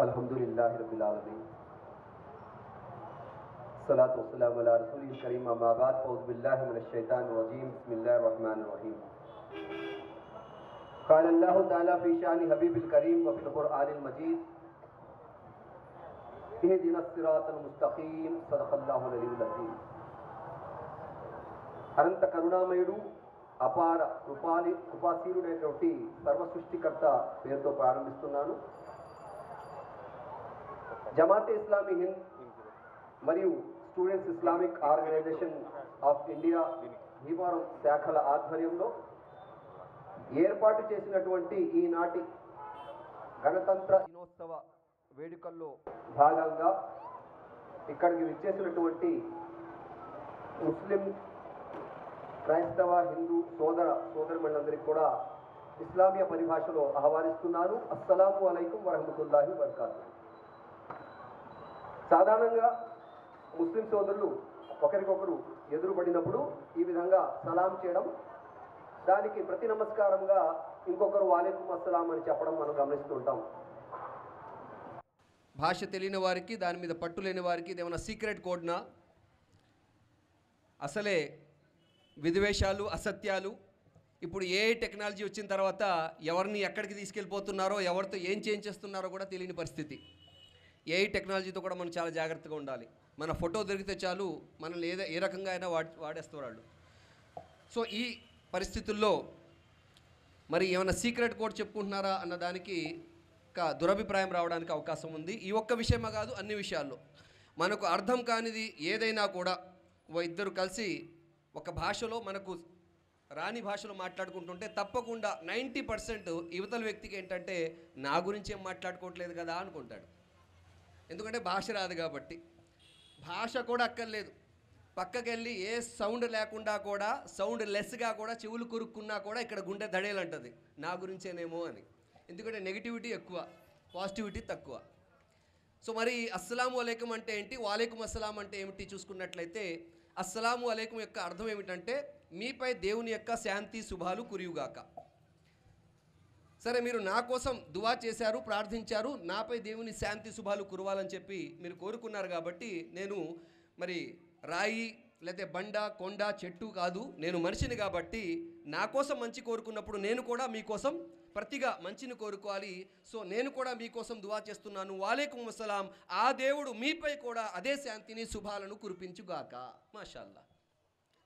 अल्हम्दुलिल्लाहि रब्बिल आलमीन सलातु वस्सलामु अला रसूलिल करीम अम्मा बाद औज़ु बिल्लाहि मिनश शैतानिर रजीम बिस्मिल्लाहिर रहमानिर रहीम क़ाल अल्लाहु तआला फ़ी शानि हबीबिल करीम व फ़िल क़ुरआनिल मजीद इहदिनस सिरातल मुस्तक़ीम सदक़ल्लाहुल अलीयुल अज़ीम అనంత కరుణామయుడు అపార కృపాశీలుడైనటువంటి సర్వ సృష్టికర్త పేరుతో ప్రారంభిస్తున్నాను. జమాతే ఇస్లామీ హింద్ మరియు students Islamic organization of India Bhimavaram శాఖల ఆధ్వర్యంలో ఏర్పాటు చేసినటువంటి ఈనాటి గణతంత్ర దినోత్సవ వేడుకల్లో భాగంగా ఇక్కడికి విచ్చేసినటువంటి ముస్లిం క్రైస్తవ హిందూ సోదరులందరికీ కూడా ఇస్లామియ పరిభాషలో ఆహ్వానిస్తున్నాను. అస్సలాము అలైకుం వరహమతుల్లాహి వబరకాతుహు. సాధారణంగా ముస్లిం సోదరులు ఒకరికొకరు ఎదురుపడినప్పుడు ఈ విధంగా సలాం చేయడం, దానికి ప్రతి నమస్కారంగా ఇంకొకరు వాలేకుం అస్సలాం అని చెప్పడం మనం గమనిస్తుంటాం. భాష తెలియని వారికి, దాని మీద పట్టు లేని వారికి ఇదేమన్నా సీక్రెట్ కోడ్నా, అసలే విద్వేషాలు, అసత్యాలు, ఇప్పుడు ఏఐ టెక్నాలజీ వచ్చిన తర్వాత ఎవరిని ఎక్కడికి తీసుకెళ్ళిపోతున్నారో, ఎవరితో ఏం చేస్తున్నారో కూడా తెలియని పరిస్థితి. ఏఐ టెక్నాలజీతో కూడా మనం చాలా జాగ్రత్తగా ఉండాలి. మన ఫోటో దొరికితే చాలు మనల్ని ఏ రకంగా అయినా వాడేస్తారు వాళ్ళు. సో ఈ పరిస్థితుల్లో మరి ఏమైనా సీక్రెట్ కోడ్ చెప్పుకుంటున్నారా అన్న దానికి దురభిప్రాయం రావడానికి అవకాశం ఉంది. ఈ ఒక్క విషయమే కాదు, అన్ని విషయాల్లో మనకు అర్థం కానిది ఏదైనా కూడా ఇద్దరు కలిసి ఒక భాషలో, మనకు రాని భాషలో మాట్లాడుకుంటుంటే తప్పకుండా 90% యువతల వ్యక్తికి ఏంటంటే నా గురించి ఏం మాట్లాడుకోవట్లేదు కదా అనుకుంటాడు. ఎందుకంటే భాష రాదు కాబట్టి. భాష కూడా అక్కర్లేదు, పక్కకెళ్ళి ఏ సౌండ్ లేకుండా కూడా, సౌండ్ లెస్గా కూడా చెవులు కొరుక్కున్నా కూడా ఇక్కడ గుండె దడేలంటది నా గురించేనేమో అని. ఎందుకంటే నెగిటివిటీ ఎక్కువ, పాజిటివిటీ తక్కువ. సో మరి అస్సలాము అలైకుం అంటే ఏంటి, వాలేకుం అస్సలాం అంటే ఏమిటి చూసుకున్నట్లయితే, అస్సలాము అలైకుం యొక్క అర్థం ఏమిటంటే మీపై దేవుని యొక్క శాంతి శుభాలు కురియుగాక. సరే, మీరు నా కోసం దువా చేశారు, ప్రార్థించారు, నాపై దేవుని శాంతి శుభాలు కురవాలని చెప్పి మీరు కోరుకున్నారు కాబట్టి నేను మరి రాయి లేకపోతే బండ, కొండ, చెట్టు కాదు, నేను మనిషిని కాబట్టి నా కోసం మంచి కోరుకున్నప్పుడు నేను కూడా మీకోసం ప్రతిగా మంచిని కోరుకోవాలి. సో నేను కూడా మీకోసం దువా చేస్తున్నాను, వాలేకుం అస్సలాం, ఆ దేవుడు మీపై కూడా అదే శాంతిని శుభాలను కురిపించుగాక. మాషాల్లా.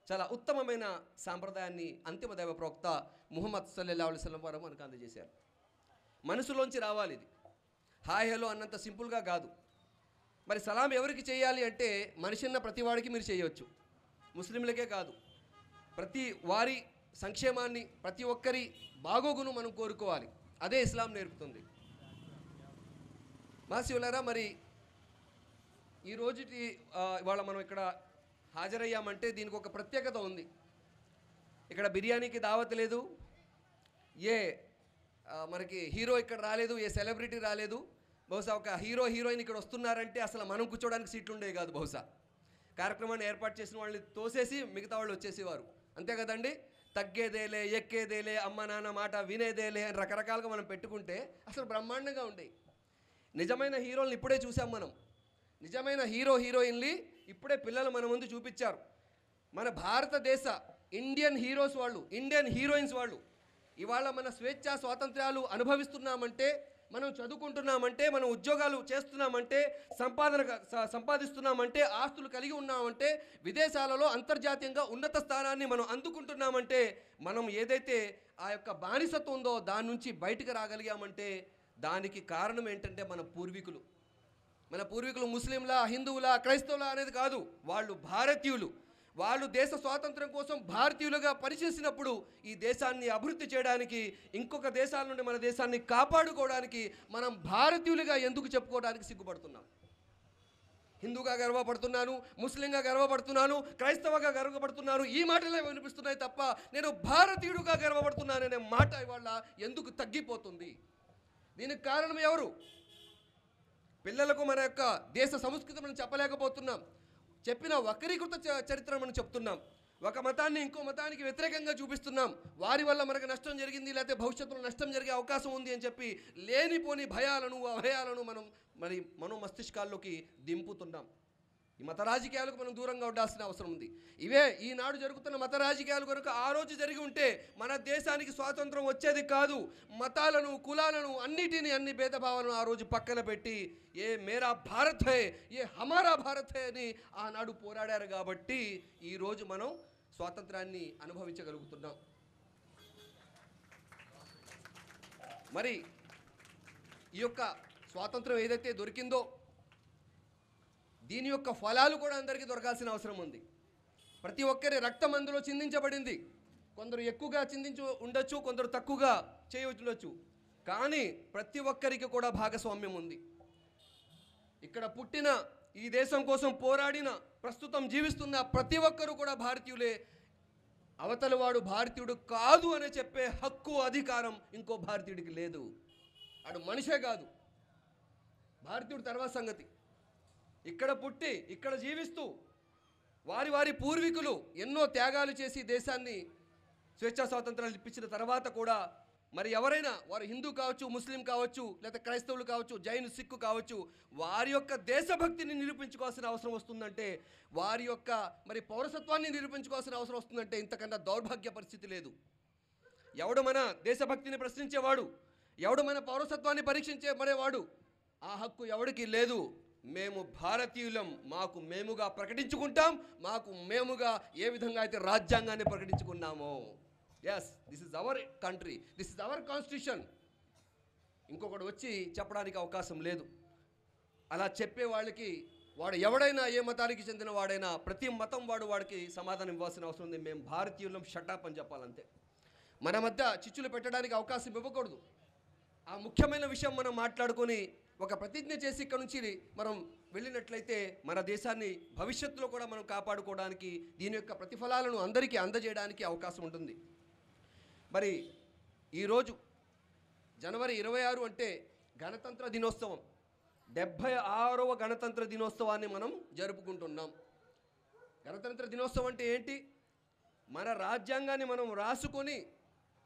చాలా ఉత్తమమైన సాంప్రదాయాన్ని అంతిమ దైవ ప్రవక్త ముహమ్మద్ సల్లల్లాహు అలైహి వసల్లం వారు మనకు అందజేశారు. మనసులోంచి రావాలి ఇది. హాయ్ హలో అన్నంత సింపుల్గా కాదు. మరి సలాం ఎవరికి చేయాలి అంటే మనిషిన్న ప్రతి వాడికి మీరు చేయవచ్చు. ముస్లింలకే కాదు, ప్రతి వారి సంక్షేమాన్ని, ప్రతి ఒక్కరి బాగోగును మనం కోరుకోవాలి. అదే ఇస్లాం నేర్పుతుంది. మాసివులారా, మరి ఈ రోజుకి ఇవాళ మనం ఇక్కడ హాజరయ్యామంటే దీనికి ఒక ప్రత్యేకత ఉంది. ఇక్కడ బిర్యానీకి దావత్ లేదు, ఏ మనకి హీరో ఇక్కడ రాలేదు, ఏ సెలబ్రిటీ రాలేదు. బహుశా ఒక హీరో హీరోయిన్ ఇక్కడ వస్తున్నారంటే అసలు మనం కూర్చోడానికి సీట్లు ఉండేవి కాదు. బహుశా కార్యక్రమాన్ని ఏర్పాటు చేసిన వాళ్ళని తోసేసి మిగతా వాళ్ళు వచ్చేసేవారు. అంతే కదండి. తగ్గేదేలే, ఎక్కేదేలే, అమ్మ నాన్న మాట వినేదేలే అని రకరకాలుగా మనం పెట్టుకుంటే అసలు బ్రహ్మాండంగా ఉండేవి. నిజమైన హీరోల్ని ఇప్పుడే చూసాం మనం. నిజమైన హీరో హీరోయిన్లు ఇప్పుడే పిల్లలు మన ముందు చూపించారు. మన భారతదేశ ఇండియన్ హీరోస్ వాళ్ళు, ఇండియన్ హీరోయిన్స్ వాళ్ళు ఇవాళ మన స్వేచ్ఛా స్వాతంత్ర్యాలు అనుభవిస్తున్నామంటే, మనం చదువుకుంటున్నామంటే, మనం ఉద్యోగాలు చేస్తున్నామంటే, సంపాదిస్తున్నామంటే, ఆస్తులు కలిగి ఉన్నామంటే, విదేశాలలో అంతర్జాతీయంగా ఉన్నత స్థానాన్ని మనం అందుకుంటున్నామంటే, మనం ఏదైతే ఆ యొక్క బానిసత్వం ఉందో దాని నుంచి బయటకు రాగలిగామంటే దానికి కారణం ఏంటంటే మన పూర్వీకులు. మన పూర్వీకులు ముస్లింలా, హిందువులా, క్రైస్తవులా అనేది కాదు, వాళ్ళు భారతీయులు. వాళ్ళు దేశ స్వాతంత్రం కోసం భారతీయులుగా పనిచేసినప్పుడు ఈ దేశాన్ని అభివృద్ధి చేయడానికి, ఇంకొక దేశాల నుండి మన దేశాన్ని కాపాడుకోవడానికి మనం భారతీయులుగా ఎందుకు చెప్పుకోవడానికి సిగ్గుపడుతున్నాం? హిందూగా గర్వపడుతున్నాను, ముస్లింగా గర్వపడుతున్నాను, క్రైస్తవగా గర్వపడుతున్నాను, ఈ మాటలే వినిపిస్తున్నాయి తప్ప నేను భారతీయుడుగా గర్వపడుతున్నాననే మాట ఇవాళ ఎందుకు తగ్గిపోతుంది? దీనికి కారణం ఎవరు? పిల్లలకు మన యొక్క దేశ సంస్కృతి మనం చెప్పలేకపోతున్నాం. చెప్పిన వక్రీకృత చరిత్ర మనం చెప్తున్నాం. ఒక మతాన్ని ఇంకో మతానికి వ్యతిరేకంగా చూపిస్తున్నాం, వారి వల్ల మనకు నష్టం జరిగింది లేకపోతే భవిష్యత్తులో నష్టం జరిగే అవకాశం ఉంది అని చెప్పి లేనిపోని భయాలను అభయాలను మరి మస్తిష్కాల్లోకి దింపుతున్నాం. ఈ మత రాజకీయాలకు మనం దూరంగా ఉండాల్సిన అవసరం ఉంది. ఇవే ఈనాడు జరుగుతున్న మత రాజకీయాలు కనుక ఆ రోజు జరిగి ఉంటే మన దేశానికి స్వాతంత్రం వచ్చేది కాదు. మతాలను, కులాలను, అన్ని భేదభావాలను ఆ రోజు పక్కన పెట్టి ఏ మేరా భారత్ హై, ఏ హమారా భారత్ హై అని ఆనాడు పోరాడారు కాబట్టి ఈరోజు మనం స్వాతంత్రాన్ని అనుభవించగలుగుతున్నాం. మరి ఈ యొక్క స్వాతంత్రం ఏదైతే దొరికిందో దీని యొక్క ఫలాలు కూడా అందరికీ దొరకాల్సిన అవసరం ఉంది. ప్రతి ఒక్కరి రక్తం అందులో చిందించబడింది. కొందరు ఎక్కువగా చిందించి ఉండొచ్చు, కొందరు తక్కువగా చేయవచ్చు, కానీ ప్రతి ఒక్కరికి కూడా భాగస్వామ్యం ఉంది. ఇక్కడ పుట్టిన, ఈ దేశం కోసం పోరాడిన, ప్రస్తుతం జీవిస్తున్న ప్రతి ఒక్కరూ కూడా భారతీయులే. అవతల వాడు భారతీయుడు కాదు అని చెప్పే హక్కు, అధికారం ఇంకో భారతీయుడికి లేదు. వాడు మనిషే కాదు, భారతీయుడు తర్వాత సంగతి. ఇక్కడ పుట్టి ఇక్కడ జీవిస్తూ వారి పూర్వీకులు ఎన్నో త్యాగాలు చేసి దేశాన్ని స్వేచ్ఛా స్వాతంత్రాలు ఇప్పించిన తర్వాత కూడా మరి ఎవరైనా, వారు హిందూ కావచ్చు, ముస్లిం కావచ్చు, లేదా క్రైస్తవులు కావచ్చు, జైను, సిక్కు కావచ్చు, వారి యొక్క దేశభక్తిని నిరూపించుకోవాల్సిన అవసరం వస్తుందంటే, వారి యొక్క మరి పౌరసత్వాన్ని నిరూపించుకోవాల్సిన అవసరం వస్తుందంటే ఇంతకన్నా దౌర్భాగ్య పరిస్థితి లేదు. ఎవడు మన దేశభక్తిని ప్రశ్నించేవాడు, ఎవడు మన పౌరసత్వాన్ని పరీక్షించే మరేవాడు, ఆ హక్కు ఎవడికి లేదు. మేము భారతీయులం, మాకు మేముగా ప్రకటించుకుంటాం, మాకు మేముగా ఏ విధంగా అయితే రాజ్యాంగాన్ని ప్రకటించుకున్నామో. Yes, this is our country, this is our constitution. ఇంకొకటి వచ్చి చెప్పడానికి అవకాశం లేదు. అలా చెప్పే వాళ్ళకి, వాడు ఎవడైనా, ఏ మతానికి చెందిన వాడైనా, ప్రతి మతం వాడికి సమాధానం ఇవ్వాల్సిన అవసరం ఉంది. మేము భారతీయులం, షటప్ అని చెప్పాలంతే. మన మధ్య చిచ్చులు పెట్టడానికి అవకాశం ఇవ్వకూడదు. ఆ ముఖ్యమైన విషయం మనం మాట్లాడుకొని ఒక ప్రతిజ్ఞ చేసి ఇక్కడ నుంచి మనం వెళ్ళినట్లయితే మన దేశాన్ని భవిష్యత్తులో కూడా మనం కాపాడుకోవడానికి, దీని యొక్క ప్రతిఫలాలను అందరికీ అందజేయడానికి అవకాశం ఉంటుంది. మరి ఈరోజు జనవరి 26 అంటే గణతంత్ర దినోత్సవం, 76వ గణతంత్ర దినోత్సవాన్ని మనం జరుపుకుంటున్నాం. గణతంత్ర దినోత్సవం అంటే ఏంటి? మన రాజ్యాంగాన్ని మనం రాసుకొని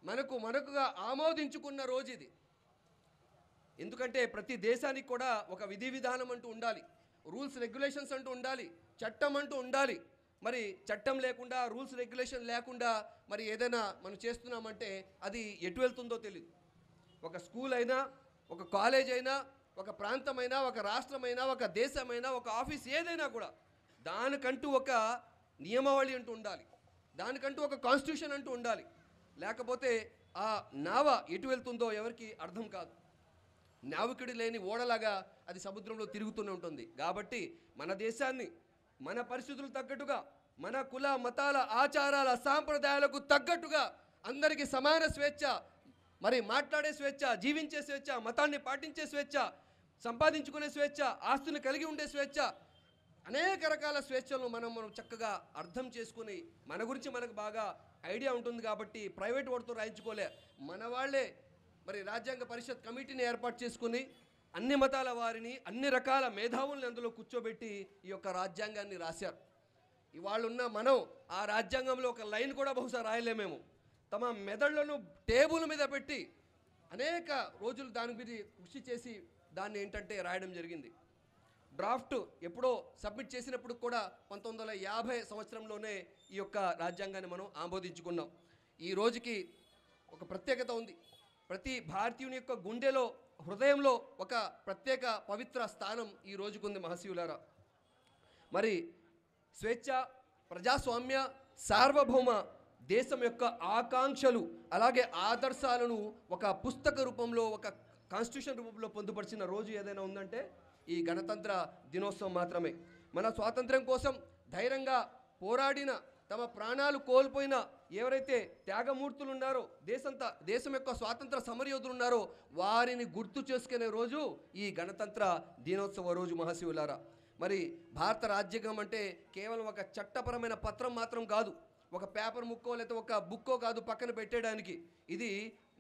మనకుగా ఆమోదించుకున్న రోజు ఇది. ఎందుకంటే ప్రతి దేశానికి కూడా ఒక విధి విధానం అంటూ ఉండాలి, రూల్స్ రెగ్యులేషన్స్ అంటూ ఉండాలి, చట్టం అంటూ ఉండాలి. మరి చట్టం లేకుండా, రూల్స్ రెగ్యులేషన్ లేకుండా మరి ఏదైనా మనం చేస్తున్నామంటే అది ఎటు వెళ్తుందో తెలియదు. ఒక స్కూల్ అయినా, ఒక కాలేజ్ అయినా, ఒక ప్రాంతమైనా, ఒక రాష్ట్రమైనా, ఒక దేశమైనా, ఒక ఆఫీస్ ఏదైనా కూడా దానికంటూ ఒక నియమావళి అంటూ ఉండాలి, దానికంటూ ఒక కాన్స్టిట్యూషన్ అంటూ ఉండాలి. లేకపోతే ఆ నావ ఎటు వెళ్తుందో ఎవరికి అర్థం కాదు. నావికుడి లేని ఓడలాగా అది సముద్రంలో తిరుగుతూనే ఉంటుంది. కాబట్టి మన దేశాన్ని మన పరిస్థితులు తగ్గట్టుగా, మన కుల మతాల ఆచారాల సాంప్రదాయాలకు తగ్గట్టుగా అందరికీ సమాన స్వేచ్ఛ, మరి మాట్లాడే స్వేచ్ఛ, జీవించే స్వేచ్ఛ, మతాన్ని పాటించే స్వేచ్ఛ, సంపాదించుకునే స్వేచ్ఛ, ఆస్తుని కలిగి ఉండే స్వేచ్ఛ, అనేక రకాల స్వేచ్ఛలను మనం చక్కగా అర్థం చేసుకుని, మన గురించి మనకు బాగా ఐడియా ఉంటుంది కాబట్టి ప్రైవేట్ వాడితో రాయించుకోలే, మన వాళ్ళే మరి రాజ్యాంగ పరిషత్ కమిటీని ఏర్పాటు చేసుకుని అన్ని మతాల వారిని, అన్ని రకాల మేధావుల్ని అందులో కూర్చోబెట్టి ఈ యొక్క రాజ్యాంగాన్ని రాశారు. ఇవాళ ఉన్న మనం ఆ రాజ్యాంగంలో ఒక లైన్ కూడా బహుశా రాయలేమేమో. తమ మెదళ్లను టేబుల్ మీద పెట్టి అనేక రోజులు దాని మీద కృషి చేసి దాన్ని ఏంటంటే రాయడం జరిగింది. డ్రాఫ్ట్ ఎప్పుడో సబ్మిట్ చేసినప్పుడు కూడా 1950 సంవత్సరంలోనే ఈ యొక్క రాజ్యాంగాన్ని మనం ఆమోదించుకున్నాం. ఈ రోజుకి ఒక ప్రత్యేకత ఉంది. ప్రతి భారతీయుని యొక్క గుండెలో, హృదయంలో ఒక ప్రత్యేక పవిత్ర స్థానం ఈ రోజుకుంది మహాశివులారా. మరి స్వేచ్ఛ, ప్రజాస్వామ్య, సార్వభౌమ దేశం యొక్క ఆకాంక్షలు అలాగే ఆదర్శాలను ఒక పుస్తక రూపంలో, ఒక కాన్స్టిట్యూషన్ రూపంలో పొందుపరిచిన రోజు ఏదైనా ఉందంటే ఈ గణతంత్ర దినోత్సవం మాత్రమే. మన స్వాతంత్ర్యం కోసం ధైర్యంగా పోరాడిన, తమ ప్రాణాలు కోల్పోయిన ఎవరైతే త్యాగమూర్తులు ఉన్నారో, దేశం యొక్క స్వాతంత్ర సమరయోధులు ఉన్నారో వారిని గుర్తు చేసుకునే రోజు ఈ గణతంత్ర దినోత్సవ రోజు మహాశివులారా. మరి భారత రాజ్యాంగం అంటే కేవలం ఒక చట్టపరమైన పత్రం మాత్రం కాదు, ఒక పేపర్ ముక్కో లేకపోతే ఒక బుక్కో కాదు పక్కన పెట్టేయడానికి. ఇది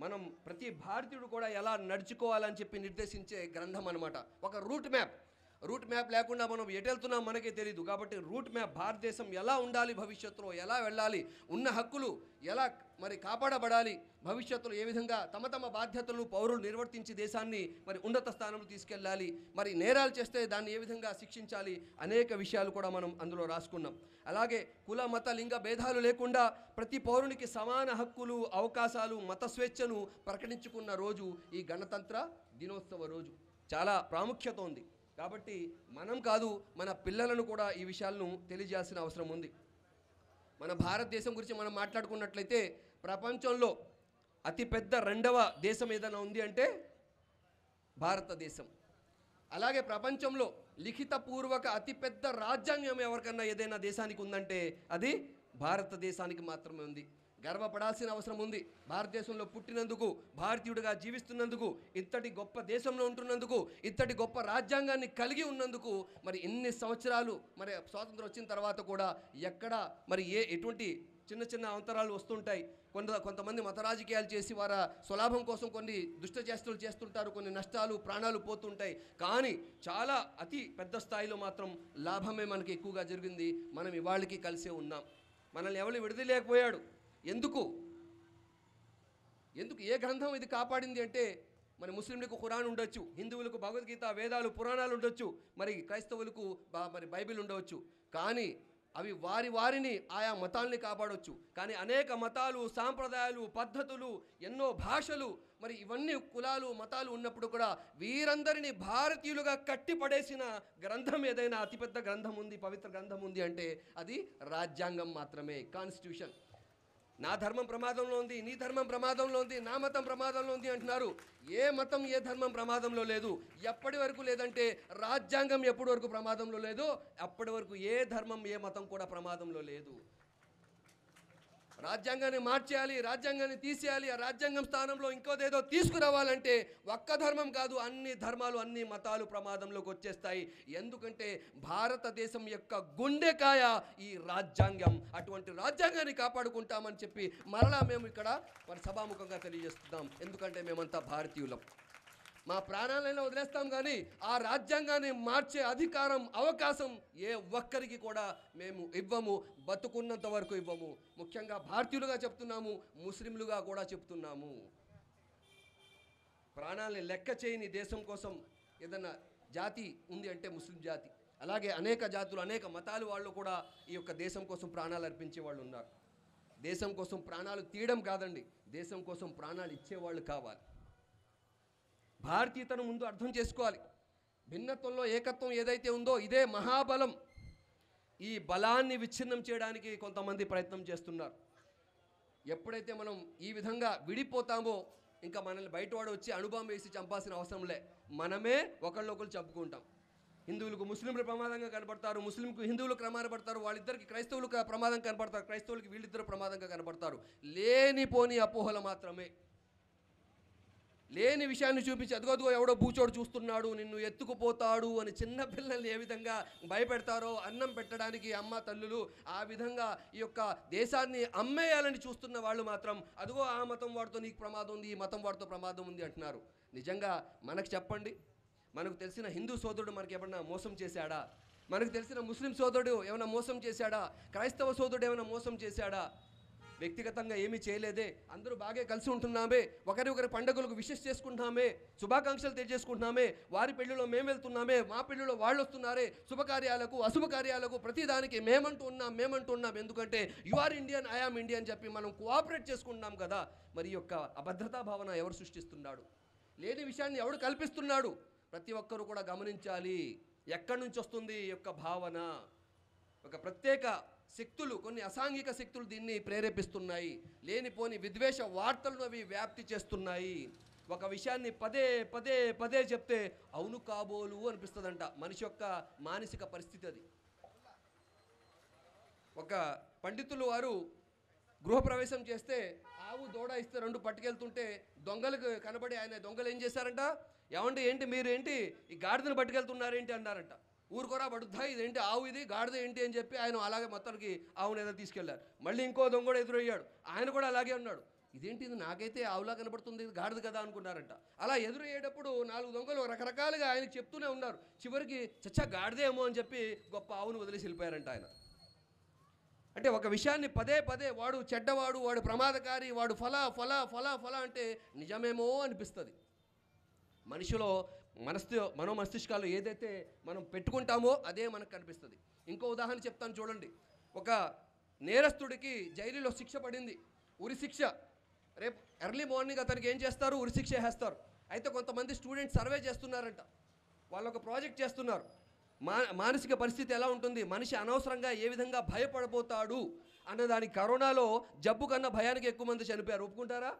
మనం ప్రతి భారతీయుడు కూడా ఎలా నడుచుకోవాలని చెప్పి నిర్దేశించే గ్రంథం అన్నమాట, ఒక రూట్ మ్యాప్. రూట్ మ్యాప్ లేకుండా మనం ఎటు వెళ్తున్నాం మనకే తెలియదు. కాబట్టి రూట్ మ్యాప్, భారతదేశం ఎలా ఉండాలి, భవిష్యత్తులో ఎలా వెళ్ళాలి, ఉన్న హక్కులు ఎలా మరి కాపాడబడాలి, భవిష్యత్తులో ఏ విధంగా తమ తమ బాధ్యతలు పౌరులు నిర్వర్తించి దేశాన్ని మరి ఉన్నత స్థానంలో తీసుకెళ్ళాలి, మరి నేరాలు చేస్తే దాన్ని ఏ విధంగా శిక్షించాలి, అనేక విషయాలు కూడా మనం అందులో రాసుకున్నాం. అలాగే కుల మత లింగ భేదాలు లేకుండా ప్రతి పౌరునికి సమాన హక్కులు, అవకాశాలు, మత స్వేచ్ఛను ప్రకటించుకున్న రోజు ఈ గణతంత్ర దినోత్సవ రోజు. చాలా ప్రాముఖ్యత ఉంది. కాబట్టి మనం కాదు, మన పిల్లలను కూడా ఈ విషయాలను తెలియజేయాల్సిన అవసరం ఉంది. మన భారతదేశం గురించి మనం మాట్లాడుకున్నట్లయితే ప్రపంచంలో అతిపెద్ద రెండవ దేశం ఏదైనా ఉంది అంటే భారతదేశం. అలాగే ప్రపంచంలో లిఖితపూర్వక అతిపెద్ద రాజ్యాంగం ఎవరికన్నా ఏదైనా దేశానికి ఉందంటే అది భారతదేశానికి మాత్రమే ఉంది. గర్వపడాల్సిన అవసరం ఉంది. భారతదేశంలో పుట్టినందుకు, భారతీయుడిగా జీవిస్తున్నందుకు, ఇంతటి గొప్ప దేశంలో ఉంటున్నందుకు, ఇంతటి గొప్ప రాజ్యాంగాన్ని కలిగి ఉన్నందుకు, మరి ఎన్ని సంవత్సరాలు మరి స్వాతంత్రం వచ్చిన తర్వాత కూడా ఎక్కడ మరి ఎటువంటి చిన్న చిన్న అంతరాలు వస్తుంటాయి. కొంతమంది మత రాజకీయాలు చేసి వారి స్వలాభం కోసం కొన్ని దుష్ట చేష్టలు చేస్తుంటారు, కొన్ని నష్టాలు, ప్రాణాలు పోతుంటాయి. కానీ చాలా అతి పెద్ద స్థాయిలో మాత్రం లాభమే మనకి ఎక్కువగా జరిగింది. మనం ఇవాళకి కలిసే ఉన్నాం. మనల్ని ఎవరు విడదలేకపోయాడు. ఎందుకు ఏ గ్రంథం ఇది కాపాడింది అంటే, మరి ముస్లింలకు ఖురాన్ ఉండొచ్చు, హిందువులకు భగవద్గీత, వేదాలు, పురాణాలు ఉండొచ్చు, మరి క్రైస్తవులకు మరి బైబిల్ ఉండవచ్చు. కానీ అవి వారిని ఆయా మతాల్ని కాపాడవచ్చు. కానీ అనేక మతాలు, సాంప్రదాయాలు, పద్ధతులు, ఎన్నో భాషలు, మరి ఇవన్నీ కులాలు, మతాలు ఉన్నప్పుడు కూడా వీరందరినీ భారతీయులుగా కట్టిపడేసిన గ్రంథం ఏదైనా అతిపెద్ద గ్రంథం ఉంది, పవిత్ర గ్రంథం ఉంది అంటే అది రాజ్యాంగం మాత్రమే, కాన్స్టిట్యూషన్. నా ధర్మం ప్రమాదంలో ఉంది, నీ ధర్మం ప్రమాదంలో ఉంది, నా మతం ప్రమాదంలో ఉంది అంటున్నారు. ఏ మతం ఏ ధర్మం ప్రమాదంలో లేదు. ఎప్పటి వరకు లేదంటే రాజ్యాంగం ఎప్పటి వరకు ప్రమాదంలో లేదో అప్పటి వరకు ఏ ధర్మం ఏ మతం కూడా ప్రమాదంలో లేదు. రాజ్యాంగాన్ని మార్చేయాలి, రాజ్యాంగాన్ని తీసేయాలి, ఆ రాజ్యాంగం స్థానంలో ఇంకోదేదో తీసుకురావాలంటే ఒక్క ధర్మం కాదు, అన్ని ధర్మాలు, అన్ని మతాలు ప్రమాదంలోకి వచ్చేస్తాయి. ఎందుకంటే భారతదేశం యొక్క గుండెకాయ ఈ రాజ్యాంగం. అటువంటి రాజ్యాంగాన్ని కాపాడుకుంటామని చెప్పి మరలా మేము ఇక్కడ మరి సభాముఖంగా తెలియజేస్తున్నాం. ఎందుకంటే మేమంతా భారతీయులం. మా ప్రాణాలైనా వదిలేస్తాం, కానీ ఆ రాజ్యాంగాన్ని మార్చే అధికారం, అవకాశం ఏ ఒక్కరికి కూడా మేము ఇవ్వము, బతుకున్నంత వరకు ఇవ్వము. ముఖ్యంగా భారతీయులుగా చెప్తున్నాము, ముస్లింలుగా కూడా చెప్తున్నాము. ప్రాణాలని లెక్క చేయని దేశం కోసం ఏదైనా జాతి ఉంది అంటే ముస్లిం జాతి. అలాగే అనేక జాతులు, అనేక మతాలు వాళ్ళు కూడా ఈ యొక్క దేశం కోసం ప్రాణాలు అర్పించే వాళ్ళు ఉన్నారు. దేశం కోసం ప్రాణాలు తీయడం కాదండి, దేశం కోసం ప్రాణాలు ఇచ్చేవాళ్ళు కావాలి. భారతీయతను ముందు అర్థం చేసుకోవాలి. భిన్నత్వంలో ఏకత్వం ఏదైతే ఉందో ఇదే మహాబలం. ఈ బలాన్ని విచ్ఛిన్నం చేయడానికి కొంతమంది ప్రయత్నం చేస్తున్నారు. ఎప్పుడైతే మనం ఈ విధంగా విడిపోతామో ఇంకా మనల్ని బయటవాడు వచ్చి అణుబాంబు వేసి చంపాల్సిన అవసరం లే. మనమే ఒకళ్ళొకరు చంపుకుంటాం. హిందువులకు ముస్లింలు ప్రమాదంగా కనబడతారు, ముస్లింకు హిందువులు ప్రమాదపడతారు, వాళ్ళిద్దరికి క్రైస్తవులకు ప్రమాదం కనబడతారు, క్రైస్తవులకి వీళ్ళిద్దరు ప్రమాదంగా కనబడతారు. లేనిపోని అపోహలు మాత్రమే. లేని విషయాన్ని చూపించి అదిగో ఎవడో బూచోడు చూస్తున్నాడు, నిన్ను ఎత్తుకుపోతాడు అని చిన్న పిల్లల్ని ఏ విధంగా భయపెడతారో అన్నం పెట్టడానికి అమ్మ తల్లులు, ఆ విధంగా ఈ యొక్క దేశాన్ని అమ్మేయాలని చూస్తున్న వాళ్ళు మాత్రం అదిగో ఆ మతం వాడితో నీకు ప్రమాదం ఉంది, ఈ మతం వాడితో ప్రమాదం ఉంది అంటున్నారు. నిజంగా మనకు చెప్పండి, మనకు తెలిసిన హిందూ సోదరుడు మనకి ఏమన్నా మోసం చేశాడా? మనకు తెలిసిన ముస్లిం సోదరుడు ఏమైనా మోసం చేశాడా? క్రైస్తవ సోదరుడు ఏమైనా మోసం చేశాడా? వ్యక్తిగతంగా ఏమీ చేయలేదే. అందరూ బాగా కలిసి ఉంటున్నామే, ఒకరి పండుగలకు విషెస్ చేసుకుంటున్నామే, శుభాకాంక్షలు తెలియజేసుకుంటున్నామే, వారి పెళ్లిలో మేము వెళ్తున్నామే, మా పెళ్లిలో వాళ్ళు వస్తున్నారే, శుభకార్యాలకు అశుభకార్యాలకు ప్రతిదానికి మేమంటూ ఉన్నాం. ఎందుకంటే you are Indian, I am Indian చెప్పి మనం కోఆపరేట్ చేసుకుంటున్నాం కదా. మరి యొక్క అభద్రతా భావన ఎవరు సృష్టిస్తున్నాడు? లేని విషయాన్ని ఎవడు కల్పిస్తున్నాడు? ప్రతి ఒక్కరూ కూడా గమనించాలి. ఎక్కడి నుంచి వస్తుంది ఈ యొక్క భావన? ఒక ప్రత్యేక శక్తులు, కొన్ని అసాంఘిక శక్తులు దీన్ని ప్రేరేపిస్తున్నాయి. లేనిపోని విద్వేష వార్తలను అవి వ్యాప్తి చేస్తున్నాయి. ఒక విషయాన్ని పదే చెప్తే అవును కాబోలు అనిపిస్తుందంట. మనిషి యొక్క మానసిక పరిస్థితి అది. ఒక పండితులు వారు గృహప్రవేశం చేస్తే ఆవు దూడ ఇస్తే రెండు పట్టుకెళ్తుంటే దొంగలకు కనబడి ఆయన దొంగలు ఏం చేశారంట, ఏంటి మీరు ఏంటి ఈ గాడిదను పట్టుకెళ్తున్నారేంటి అన్నారంట. ఊరుకోరా పడుద్దా, ఇదేంటి ఆవు, ఇది గాడిద ఏంటి అని చెప్పి ఆయన అలాగే మొత్తానికి ఆవును ఏదో తీసుకెళ్లారు. మళ్ళీ ఇంకో దొంగ కూడా ఎదురయ్యాడు, ఆయన కూడా అలాగే ఉన్నాడు. ఇదేంటి ఇది నాకైతే ఆవులా కనబడుతుంది, ఇది గాడిద కదా అనుకున్నారంట. అలా ఎదురయ్యేటప్పుడు 4 దొంగలు రకరకాలుగా ఆయనకు చెప్తూనే ఉన్నారు. చివరికి చచ్చా గాడిదేమో అని చెప్పి గొప్ప ఆవును వదిలేసి వెళ్ళిపోయారంట ఆయన. అంటే ఒక విషయాన్ని పదే పదే వాడు చెడ్డవాడు, వాడు ప్రమాదకారి, వాడు ఫలా ఫలా ఫలా ఫలా అంటే నిజమేమో అనిపిస్తుంది. మనిషిలో మనోమస్తిష్కాలు ఏదైతే మనం పెట్టుకుంటామో అదే మనకు కనిపిస్తుంది. ఇంకో ఉదాహరణ చెప్తాను చూడండి. ఒక నేరస్తుడికి జైలులో శిక్ష పడింది, ఉరి శిక్ష. రేపు ఎర్లీ మార్నింగ్ అతనికి ఏం చేస్తారు, ఉరి శిక్ష వేస్తారు. అయితే కొంతమంది స్టూడెంట్స్ సర్వే చేస్తున్నారంట, వాళ్ళు ఒక ప్రాజెక్ట్ చేస్తున్నారు. మానసిక పరిస్థితి ఎలా ఉంటుంది, మనిషి అనవసరంగా ఏ విధంగా భయపడబోతాడు అన్నదానికి. కరోనాలో జబ్బు కన్నా భయానికి ఎక్కువ మంది చనిపోయారు, ఒప్పుకుంటారా?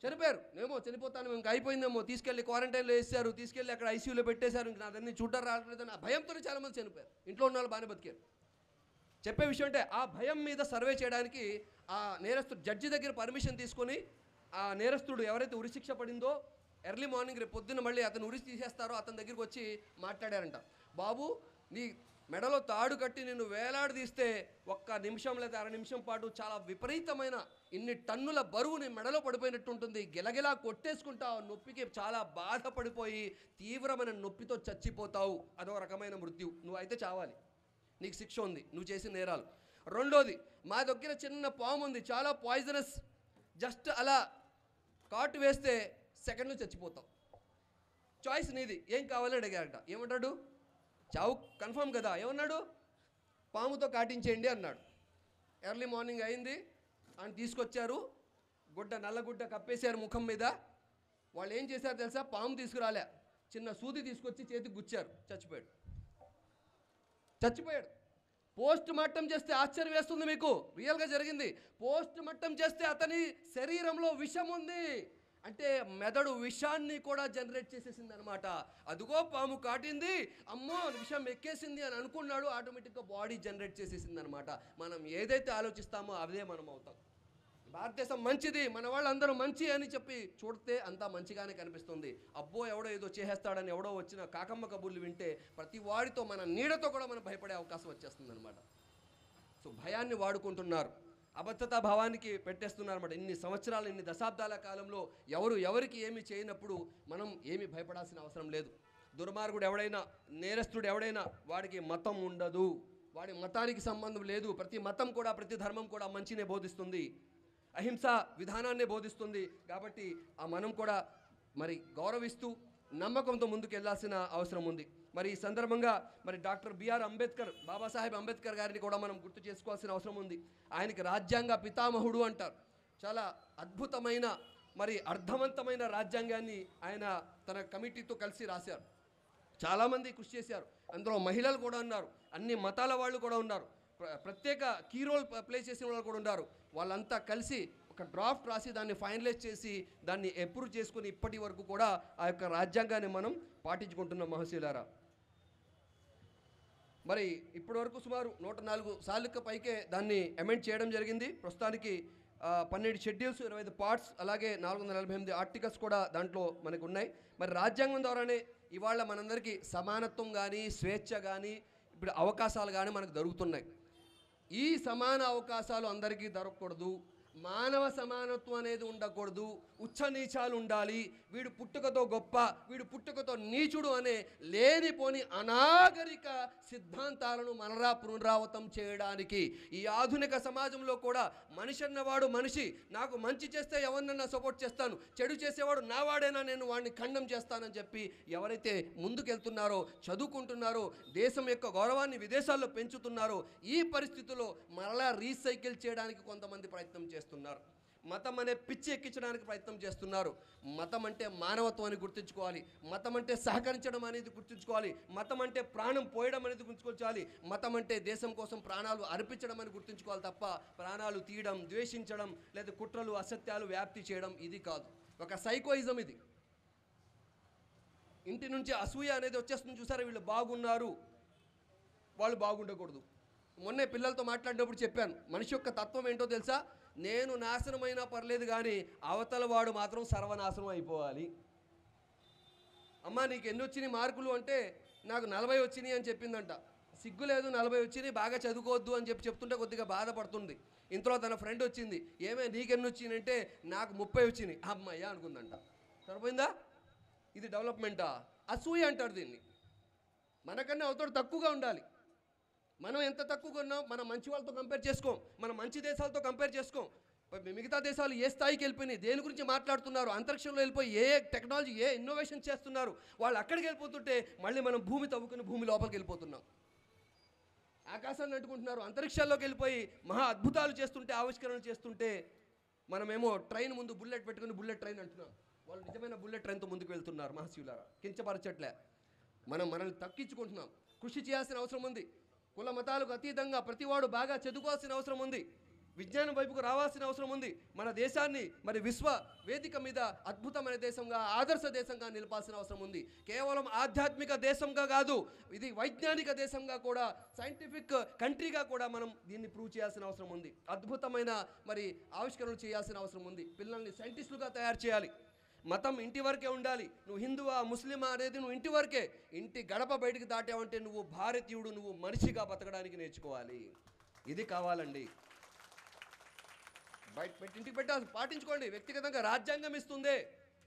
చనిపోయారు. ఏమో చనిపోతాను, ఇంకా అయిపోయిందేమో, తీసుకెళ్ళి క్వారంటైన్లో వేసారు, తీసుకెళ్ళి అక్కడ ఐసీయూలో పెట్టేశారు, ఇంకా అదన్నీ చూడరు రాలేదని ఆ భయంతో చాలామంది చనిపోయారు. ఇంట్లో ఉన్న వాళ్ళు బాగానే బతికారు. చెప్పే విషయం అంటే ఆ భయం మీద సర్వే చేయడానికి ఆ నేరస్తుడు జడ్జి దగ్గర పర్మిషన్ తీసుకొని ఆ నేరస్తుడు ఎవరైతే ఉరిశిక్ష పడిందో ఎర్లీ మార్నింగ్ రేపు పొద్దున్న మళ్ళీ అతను ఉరి తీసేస్తారో అతని దగ్గరికి వచ్చి మాట్లాడారంట. బాబు, నీ మెడలో తాడు కట్టి నిన్ను వేలాడదీస్తే 1 నిమిషం లేదా 1/2 నిమిషం పాటు చాలా విపరీతమైన ఇన్ని టన్నుల బరువు నీ మెడలో పడిపోయినట్టు ఉంటుంది, గిలగిలా కొట్టేసుకుంటావు, నొప్పికి చాలా బాధపడిపోయి తీవ్రమైన నొప్పితో చచ్చిపోతావు. అదో రకమైన మృత్యు, నువ్వు అయితే చావాలి, నీకు శిక్ష ఉంది, నువ్వు చేసిన నేరాలు. రెండోది, మా దగ్గర చిన్న పాము ఉంది, చాలా పాయిజనస్, జస్ట్ అలా కాటు వేస్తే సెకండ్లో చచ్చిపోతావు, చాయిస్ నీది, ఏం కావాలని అడిగారట. ఏమంటాడు? చావు కన్ఫర్మ్ కదా. ఏమన్నాడు? పాముతో కాటించేయండి అన్నాడు. ఎర్లీ మార్నింగ్ అయింది, ఆయన తీసుకొచ్చారు, నల్లగుడ్డ కప్పేశారు ముఖం మీద. వాళ్ళు ఏం చేశారు తెలుసా? పాము తీసుకురాలే, చిన్న సూది తీసుకొచ్చి చేతికి గుచ్చారు, చచ్చిపోయాడు. పోస్ట్ మార్టం చేస్తే ఆశ్చర్యం వేస్తుంది మీకు, రియల్గా జరిగింది. పోస్ట్ మార్టం చేస్తే అతని శరీరంలో విషం ఉంది, అంటే మెదడు విషాన్ని కూడా జనరేట్ చేసేసింది అనమాట. అదిగో పాము కాటింది, అమ్మో విషం ఎక్కేసింది అని అనుకున్నాడు, ఆటోమేటిక్గా బాడీ జనరేట్ చేసేసింది అనమాట. మనం ఏదైతే ఆలోచిస్తామో అదే మనం అవుతాం. భారతదేశం మంచిది, మన వాళ్ళందరూ మంచి అని చెప్పి చూడితే అంతా మంచిగానే కనిపిస్తుంది. అబ్బో ఎవడో ఏదో చేసేస్తాడని ఎవడో వచ్చిన కాకమ్మ కబుర్లు వింటే ప్రతి వాడితో మన నీడతో కూడా మనం భయపడే అవకాశం వచ్చేస్తుంది అనమాట. సో భయాన్ని వాడుకుంటున్నారు, అబద్ధతా భావానికి పెట్టేస్తున్నారు అనమాట. ఇన్ని సంవత్సరాలు, ఇన్ని దశాబ్దాల కాలంలో ఎవరికి ఏమి చేయనప్పుడు మనం ఏమి భయపడాల్సిన అవసరం లేదు. దుర్మార్గుడు ఎవడైనా, నేరస్తుడు ఎవడైనా, వాడికి మతం ఉండదు, వాడి మతానికి సంబంధం లేదు. ప్రతి మతం కూడా, ప్రతి ధర్మం కూడా మంచినే బోధిస్తుంది, అహింస విధానాన్నే బోధిస్తుంది. కాబట్టి మనం కూడా మరి గౌరవిస్తూ నమ్మకంతో ముందుకు వెళ్ళాల్సిన అవసరం ఉంది. మరి ఈ సందర్భంగా మరి డాక్టర్ బిఆర్ అంబేద్కర్, బాబాసాహెబ్ అంబేద్కర్ గారిని కూడా మనం గుర్తు చేసుకోవాల్సిన అవసరం ఉంది. ఆయనకి రాజ్యాంగ పితామహుడు అంటారు. చాలా అద్భుతమైన మరి అర్థవంతమైన రాజ్యాంగాన్ని ఆయన తన కమిటీతో కలిసి రాశారు. చాలామంది కృషి చేశారు, అందులో మహిళలు కూడా ఉన్నారు, అన్ని మతాల వాళ్ళు కూడా ఉన్నారు, ప్రత్యేక కీ రోల్ ప్లే చేసిన వాళ్ళు కూడా ఉన్నారు. వాళ్ళంతా కలిసి ఒక డ్రాఫ్ట్ రాసి దాన్ని ఫైనలైజ్ చేసి దాన్ని అప్రూవ్ చేసుకుని ఇప్పటి వరకు కూడా ఆ యొక్క రాజ్యాంగాన్ని మనం పాటించుకుంటున్నాం మహశీలారా. మరి ఇప్పటి వరకు సుమారు 104 సార్లకు పైకే దాన్ని అమెండ్ చేయడం జరిగింది. ప్రస్తుతానికి 12 షెడ్యూల్స్, 25 పార్ట్స్, అలాగే 448 ఆర్టికల్స్ కూడా దాంట్లో మనకు ఉన్నాయి. మరి రాజ్యాంగం ద్వారానే ఇవాళ మనందరికీ సమానత్వం కానీ, స్వేచ్ఛ కానీ, ఇప్పుడు అవకాశాలు కానీ మనకు దొరుకుతున్నాయి. ఈ సమాన అవకాశాలు అందరికీ దొరకకూడదు, మానవ సమానత్వం అనేది ఉండకూడదు, ఉచ్చ నీచాలు ఉండాలి, వీడు పుట్టుకతో గొప్ప, వీడు పుట్టుకతో నీచుడు అనే లేనిపోని అనాగరిక సిద్ధాంతాలను మరలా పునరావృతం చేయడానికి ఈ ఆధునిక సమాజంలో కూడా మనిషి అన్నవాడు మనిషి, నాకు మంచి చేస్తే ఎవరినన్నా సపోర్ట్ చేస్తాను, చెడు చేసేవాడు నా వాడైనా నేను వాడిని ఖండం చేస్తానని చెప్పి ఎవరైతే ముందుకెళ్తున్నారో, చదువుకుంటున్నారో, దేశం యొక్క గౌరవాన్ని విదేశాల్లో పెంచుతున్నారో, ఈ పరిస్థితుల్లో మరలా రీసైకిల్ చేయడానికి కొంతమంది ప్రయత్నం చేస్తున్నారు. మతం అనే పిచ్చి ఎక్కించడానికి ప్రయత్నం చేస్తున్నారు. మతం అంటే మానవత్వాన్ని గుర్తుంచుకోవాలి, మతం అంటే సహకరించడం అనేది గుర్తుంచుకోవాలి, మతం అంటే ప్రాణం పోయడం అనేది గుర్తుంచుకోవాలి, మతం అంటే దేశం కోసం ప్రాణాలు అర్పించడం అని గుర్తుంచుకోవాలి తప్ప ప్రాణాలు తీయడం, ద్వేషించడం, లేదా కుట్రలు, అసత్యాలు వ్యాప్తి చేయడం ఇది కాదు. ఒక సైకోయిజం ఇది. ఇంటి నుంచి అసూయ అనేది వచ్చేస్తుంది చూసారా, వీళ్ళు బాగున్నారు, వాళ్ళు బాగుండకూడదు. మొన్నే పిల్లలతో మాట్లాడినప్పుడు చెప్పాను, మనిషి యొక్క తత్వం ఏంటో తెలుసా? నేను నాశనమైనా పర్లేదు కానీ అవతల వాడు మాత్రం సర్వనాశనం అయిపోవాలి. అమ్మ నీకు ఎన్ని వచ్చినాయి మార్కులు అంటే నాకు 40 వచ్చినాయి అని చెప్పిందంట. సిగ్గు లేదు 40 వచ్చినాయి బాగా చదువుకోవద్దు అని చెప్తుంటే కొద్దిగా బాధపడుతుంది. ఇంతలో తన ఫ్రెండ్ వచ్చింది, ఏమే నీకెన్ని వచ్చినాయంటే నాకు 30 వచ్చినాయి. అమ్మయ్య అనుకుందంట. సరిపోయిందా? ఇది డెవలప్మెంటా? అసూయ అంటారు దీన్ని. మనకన్నా అవతోడు తక్కువగా ఉండాలి. మనం ఎంత తక్కువగా ఉన్నాం మన మంచి వాళ్ళతో కంపేర్ చేసుకోం, మన మంచి దేశాలతో కంపేర్ చేసుకోం. మిగతా దేశాలు ఏ స్థాయికి వెళ్ళిపోయినాయి, దేని గురించి మాట్లాడుతున్నారు, అంతరిక్షంలో వెళ్ళిపోయి ఏ టెక్నాలజీ ఏ ఇన్నోవేషన్ చేస్తున్నారు, వాళ్ళు అక్కడికి వెళ్ళిపోతుంటే మళ్ళీ మనం భూమి తవ్వుకుని భూమి లోపలికి వెళ్ళిపోతున్నాం. ఆకాశాన్ని అంటుకుంటున్నారు, అంతరిక్షాల్లోకి వెళ్ళిపోయి మహా అద్భుతాలు చేస్తుంటే ఆవిష్కరణలు చేస్తుంటే మనమేమో ట్రైన్ ముందు బుల్లెట్ పెట్టుకుని బుల్లెట్ ట్రైన్ అంటున్నాం. వాళ్ళు నిజమైన బుల్లెట్ ట్రైన్తో ముందుకు వెళ్తున్నారు. మహర్షులారా, కించపరచట్లే. మనం మనల్ని తగ్గించుకుంటున్నాం. కృషి చేయాల్సిన అవసరం ఉంది. కుల మతాలకు అతీతంగా ప్రతివాడు బాగా చదువుకోవాల్సిన అవసరం ఉంది. విజ్ఞానం వైపుకు రావాల్సిన అవసరం ఉంది. మన దేశాన్ని మరి విశ్వ వేదిక మీద అద్భుతమైన దేశంగా ఆదర్శ దేశంగా నిలపాల్సిన అవసరం ఉంది. కేవలం ఆధ్యాత్మిక దేశంగా కాదు, ఇది వైజ్ఞానిక దేశంగా కూడా, సైంటిఫిక్ కంట్రీగా కూడా మనం దీన్ని ప్రూవ్ చేయాల్సిన అవసరం ఉంది. అద్భుతమైన మరి ఆవిష్కరణలు చేయాల్సిన అవసరం ఉంది. పిల్లల్ని సైంటిస్టులుగా తయారు చేయాలి. మతం ఇంటి వరకే ఉండాలి. నువ్వు హిందువా ముస్లిమా అనేది నువ్వు ఇంటి వరకే. ఇంటి గడప బయటికి దాటావంటే నువ్వు భారతీయుడు, నువ్వు మనిషిగా బతకడానికి నేర్చుకోవాలి. ఇది కావాలండి. ఇంటికి పెట్టాలి, పాటించుకోండి. వ్యక్తిగతంగా రాజ్యాంగం ఇస్తుందే.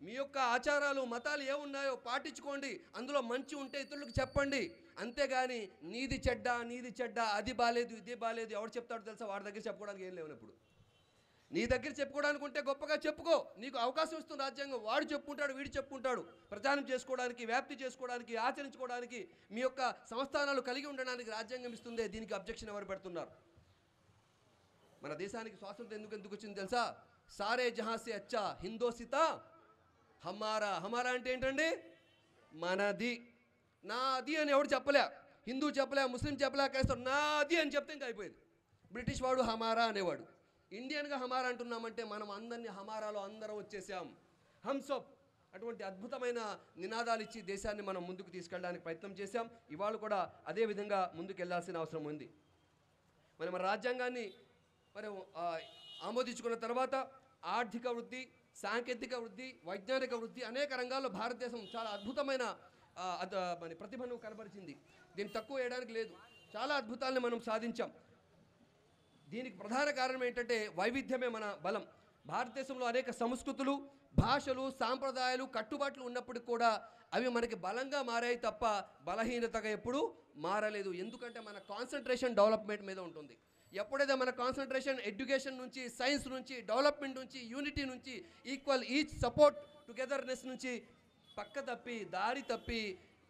మీ యొక్క ఆచారాలు మతాలు ఏమున్నాయో పాటించుకోండి. అందులో మంచి ఉంటే ఇతరులకు చెప్పండి. అంతేగాని నీది చెడ్డ అది బాలేదు ఇది బాలేదు ఎవరు చెప్తాడో తెలుసా, వాడి దగ్గర చెప్పుకోవడానికి ఏం లేవనప్పుడు. నీ దగ్గర చెప్పుకోవడానికి ఉంటే గొప్పగా చెప్పుకో. నీకు అవకాశం ఇస్తుంది రాజ్యాంగం. వాడు చెప్పుకుంటాడు, వీడు చెప్పుకుంటాడు. ప్రచారం చేసుకోవడానికి, వ్యాప్తి చేసుకోవడానికి, ఆచరించుకోవడానికి, మీ యొక్క సంస్థానాలు కలిగి ఉండడానికి రాజ్యాంగం ఇస్తుందే. దీనికి అబ్జెక్షన్ ఎవరు పెడుతున్నారు? మన దేశానికి స్వాతంత్రం ఎందుకు వచ్చింది తెలుసా? సారే జహాసే అచ్చా హిందోసితా హమారా. హమారా అంటే ఏంటండి? మనది. నాది అని ఎవడు చెప్పలే. హిందూ చెప్పలే, ముస్లిం చెప్పలే, క్రైస్తవుడు నాది అని చెప్తే ఇంకా అయిపోయింది. బ్రిటిష్ వాడు హమారా అనేవాడు. ఇండియన్గా హమారా అంటున్నామంటే మనం అందరినీ హమారాలో అందరం వచ్చేసాం. హంసప్ అటువంటి అద్భుతమైన నినాదాలు ఇచ్చి దేశాన్ని మనం ముందుకు తీసుకెళ్ళడానికి ప్రయత్నం చేశాం. ఇవాళ కూడా అదే విధంగా ముందుకు వెళ్ళాల్సిన అవసరం ఉంది. మరి మన రాజ్యాంగాన్ని మరి ఆమోదించుకున్న తర్వాత ఆర్థిక వృద్ధి, సాంకేతిక వృద్ధి, వైజ్ఞానిక వృద్ధి అనేక రంగాల్లో భారతదేశం చాలా అద్భుతమైన మన ప్రతిభను కనబరిచింది. దీన్ని తక్కువ వేయడానికి లేదు. చాలా అద్భుతాలను మనం సాధించాం. దీనికి ప్రధాన కారణం ఏంటంటే వైవిధ్యమే మన బలం. భారతదేశంలో అనేక సంస్కృతులు, భాషలు, సాంప్రదాయాలు, కట్టుబాట్లు ఉన్నప్పటికీ కూడా అవి మనకి బలంగా మారాయి తప్ప బలహీనతగా ఎప్పుడూ మారలేదు. ఎందుకంటే మన కాన్సన్ట్రేషన్ డెవలప్మెంట్ మీద ఉంటుంది. ఎప్పుడైతే మన కాన్సన్ట్రేషన్ ఎడ్యుకేషన్ నుంచి, సైన్స్ నుంచి, డెవలప్మెంట్ నుంచి, యూనిటీ నుంచి, ఈక్వల్ ఈచ్ సపోర్ట్ టుగెదర్నెస్ నుంచి పక్క తప్పి, దారి తప్పి,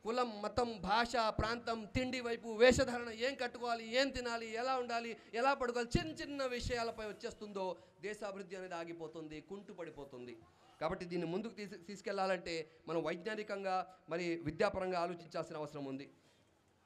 కులం, మతం, భాష, ప్రాంతం, తిండి వైపు, వేషధారణ, ఏం కట్టుకోవాలి, ఏం తినాలి, ఎలా ఉండాలి, ఎలా పడుకోవాలి, చిన్న చిన్న విషయాలపై వచ్చేస్తుందో దేశాభివృద్ధి అనేది ఆగిపోతుంది, కుంటుపడిపోతుంది. కాబట్టి దీన్ని ముందుకు తీసుకెళ్లాలంటే మనం వైజ్ఞానికంగా మరి విద్యాపరంగా ఆలోచించాల్సిన అవసరం ఉంది.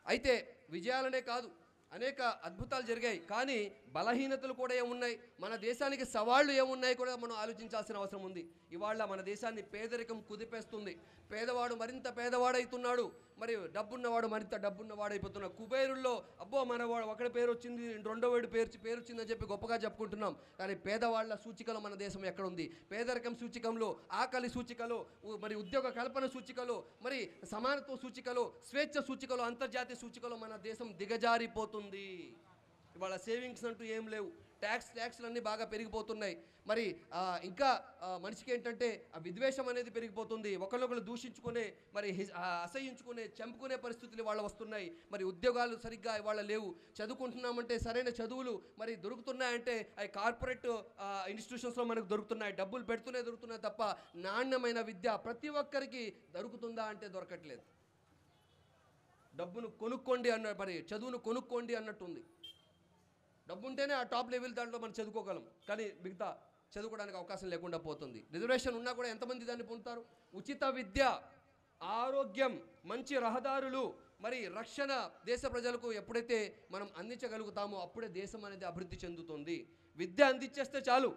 అయితే విజయాలనే కాదు, అనేక అద్భుతాలు జరిగాయి. కానీ బలహీనతలు కూడా ఏమున్నాయి, మన దేశానికి సవాళ్లు ఏమున్నాయి కూడా మనం ఆలోచించాల్సిన అవసరం ఉంది. ఇవాళ మన దేశాన్ని పేదరికం కుదిపేస్తుంది. పేదవాడు మరింత పేదవాడవుతున్నాడు, మరి డబ్బున్నవాడు మరింత డబ్బున్నవాడైపోతున్నాడు. కుబేరుల్లో అబ్బో మనవాడు ఒకటి పేరు వచ్చింది, రెండో వాడి పేరు వచ్చిందని చెప్పి గొప్పగా చెప్పుకుంటున్నాం. కానీ పేదవాళ్ల సూచికలో మన దేశం ఎక్కడుంది? పేదరికం సూచికంలో, ఆకలి సూచికలో, మరి ఉద్యోగ కల్పన సూచికలో, మరి సమానత్వ సూచికలో, స్వేచ్ఛ సూచికలో, అంతర్జాతీయ సూచికలో మన దేశం దిగజారిపోతుంది. ఇవాళ సేవింగ్స్ అంటూ ఏం లేవు. ట్యాక్స్లు అన్నీ బాగా పెరిగిపోతున్నాయి. మరి ఇంకా మనిషికి ఏంటంటే ఆ విద్వేషం అనేది పెరిగిపోతుంది. ఒకళ్ళొకళ్ళు దూషించుకునే, మరి అసహించుకునే, చంపుకునే పరిస్థితులు ఇవాళ వస్తున్నాయి. మరి ఉద్యోగాలు సరిగ్గా ఇవాళ లేవు. చదువుకుంటున్నామంటే సరైన చదువులు మరి దొరుకుతున్నాయంటే అవి కార్పొరేట్ ఇన్స్టిట్యూషన్స్లో మనకు దొరుకుతున్నాయి. డబ్బులు పెడుతూనే దొరుకుతున్నాయి తప్ప నాణ్యమైన విద్య ప్రతి ఒక్కరికి దొరుకుతుందా అంటే దొరకట్లేదు. డబ్బును కొనుక్కోండి మరి చదువును కొనుక్కోండి అన్నట్టుంది. డబ్బు ఉంటేనే ఆ టాప్ లెవెల్ దాంట్లో మనం చదువుకోగలం, కానీ మిగతా చదువుకోవడానికి అవకాశం లేకుండా పోతుంది. రిజర్వేషన్ ఉన్నా కూడా ఎంతమంది దాన్ని పొందుతారు? ఉచిత విద్య, ఆరోగ్యం, మంచి రహదారులు, మరి రక్షణ దేశ ప్రజలకు ఎప్పుడైతే మనం అందించగలుగుతామో అప్పుడే దేశం అనేది అభివృద్ధి చెందుతుంది. విద్య అందించేస్తే చాలు.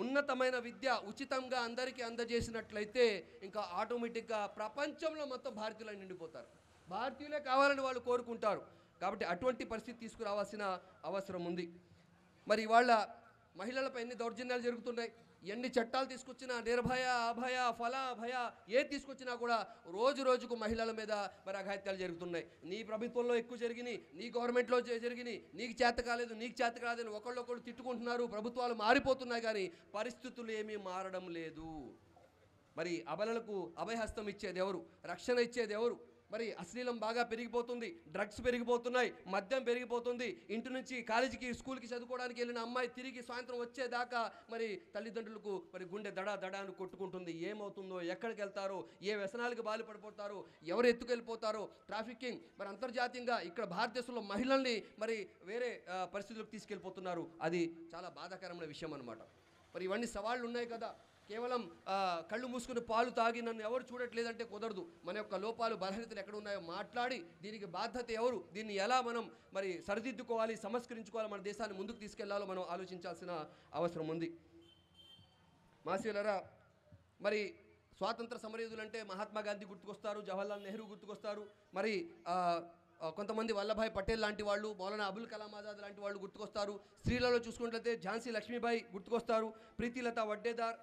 ఉన్నతమైన విద్య ఉచితంగా అందరికీ అందజేసినట్లయితే ఇంకా ఆటోమేటిక్గా ప్రపంచంలో మొత్తం భారతీయులు నిండిపోతారు. భారతీయులే కావాలని వాళ్ళు కోరుకుంటారు. కాబట్టి అటువంటి పరిస్థితి తీసుకురావాల్సిన అవసరం ఉంది. మరి ఇవాళ మహిళలపై ఎన్ని దౌర్జన్యాలు జరుగుతున్నాయి, ఎన్ని చట్టాలు తీసుకొచ్చినా, నిర్భయ, అభయ, ఫల, భయ ఏది తీసుకొచ్చినా కూడా రోజు రోజుకు మహిళల మీద మరి అఘాయిత్యాలు జరుగుతున్నాయి. నీ ప్రభుత్వంలో ఎక్కువ జరిగినాయి, నీ గవర్నమెంట్లో జరిగినాయి, నీకు చేత కాలేదు, నీకు చేత కాలేదని ఒకళ్ళొకళ్ళు తిట్టుకుంటున్నారు. ప్రభుత్వాలు మారిపోతున్నాయి కానీ పరిస్థితులు ఏమీ మారడం లేదు. మరి అబలలకు అభయహస్తం ఇచ్చేది ఎవరు? రక్షణ ఇచ్చేది ఎవరు? మరి అశ్లీలం బాగా పెరిగిపోతుంది, డ్రగ్స్ పెరిగిపోతున్నాయి, మద్యం పెరిగిపోతుంది. ఇంటి నుంచి కాలేజీకి, స్కూల్కి చదువుకోవడానికి వెళ్ళిన అమ్మాయి తిరిగి సాయంత్రం వచ్చేదాకా మరి తల్లిదండ్రులకు మరి గుండె దడాను కొట్టుకుంటుంది. ఏమవుతుందో, ఎక్కడికి వెళ్తారో, ఏ వ్యసనాలకు బాధపడిపోతారో, ఎవరు ఎత్తుకెళ్ళిపోతారో, ట్రాఫికింగ్. మరి అంతర్జాతీయంగా ఇక్కడ భారతదేశంలో మహిళల్ని మరి వేరే పరిస్థితులకు తీసుకెళ్ళిపోతున్నారు. అది చాలా బాధాకరమైన విషయం అన్నమాట. మరి ఇవన్నీ సవాళ్ళు ఉన్నాయి కదా. కేవలం కళ్ళు మూసుకుని పాలు తాగి నన్ను ఎవరు చూడట్లేదంటే కుదరదు. మన యొక్క లోపాలు, బలహీనతలు ఎక్కడ ఉన్నాయో మాట్లాడి దీనికి బాధ్యత ఎవరు, దీన్ని ఎలా మనం మరి సరిదిద్దుకోవాలి, సంస్కరించుకోవాలి, మన దేశాన్ని ముందుకు తీసుకెళ్లాలో మనం ఆలోచించాల్సిన అవసరం ఉంది. మాసీలరా, మరి స్వాతంత్ర సమరయోధులంటే మహాత్మా గాంధీ గుర్తుకొస్తారు, జవహర్లాల్ నెహ్రూ గుర్తుకొస్తారు, మరి కొంతమంది వల్లభాయ్ పటేల్ లాంటి వాళ్ళు, మౌలానా అబుల్ కలాం ఆజాద్ లాంటి వాళ్ళు గుర్తుకొస్తారు. స్త్రీలలో చూసుకున్నట్లయితే ఝాన్సీ లక్ష్మీబాయి గుర్తుకొస్తారు, ప్రీతిలత వడ్డేదార్,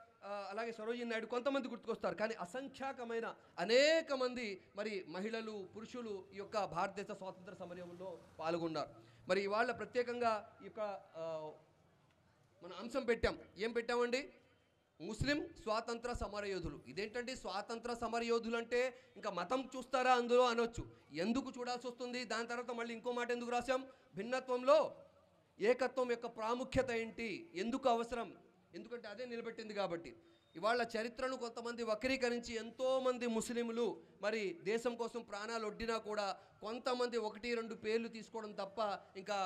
అలాగే సరోజిని నాయుడు, కొంతమంది గుర్తుకొస్తారు. కానీ అసంఖ్యాకమైన అనేక మంది మరి మహిళలు, పురుషులు ఈ యొక్క భారతదేశ స్వాతంత్ర సమరంలో పాల్గొన్నారు. మరి ఇవాళ ప్రత్యేకంగా ఈ యొక్క మన అంశం పెట్టాం. ఏం పెట్టామండి? ముస్లిం స్వాతంత్ర సమరయోధులు. ఇదేంటండి స్వాతంత్ర సమరయోధులు అంటే ఇంకా మతం చూస్తారా అందులో అనొచ్చు. ఎందుకు చూడాల్సి వస్తుంది? దాని తర్వాత మళ్ళీ ఇంకో మాట ఎందుకు రాశాం? భిన్నత్వంలో ఏకత్వం యొక్క ప్రాముఖ్యత ఏంటి, ఎందుకు అవసరం? ఎందుకంటే అదే నిలబెట్టింది కాబట్టి. ఇవాళ చరిత్రను కొంతమంది వక్రీకరించి ఎంతోమంది ముస్లింలు మరి దేశం కోసం ప్రాణాలు ఒడ్డినా కూడా కొంతమంది 1-2 పేర్లు తీసుకోవడం తప్ప ఇంకా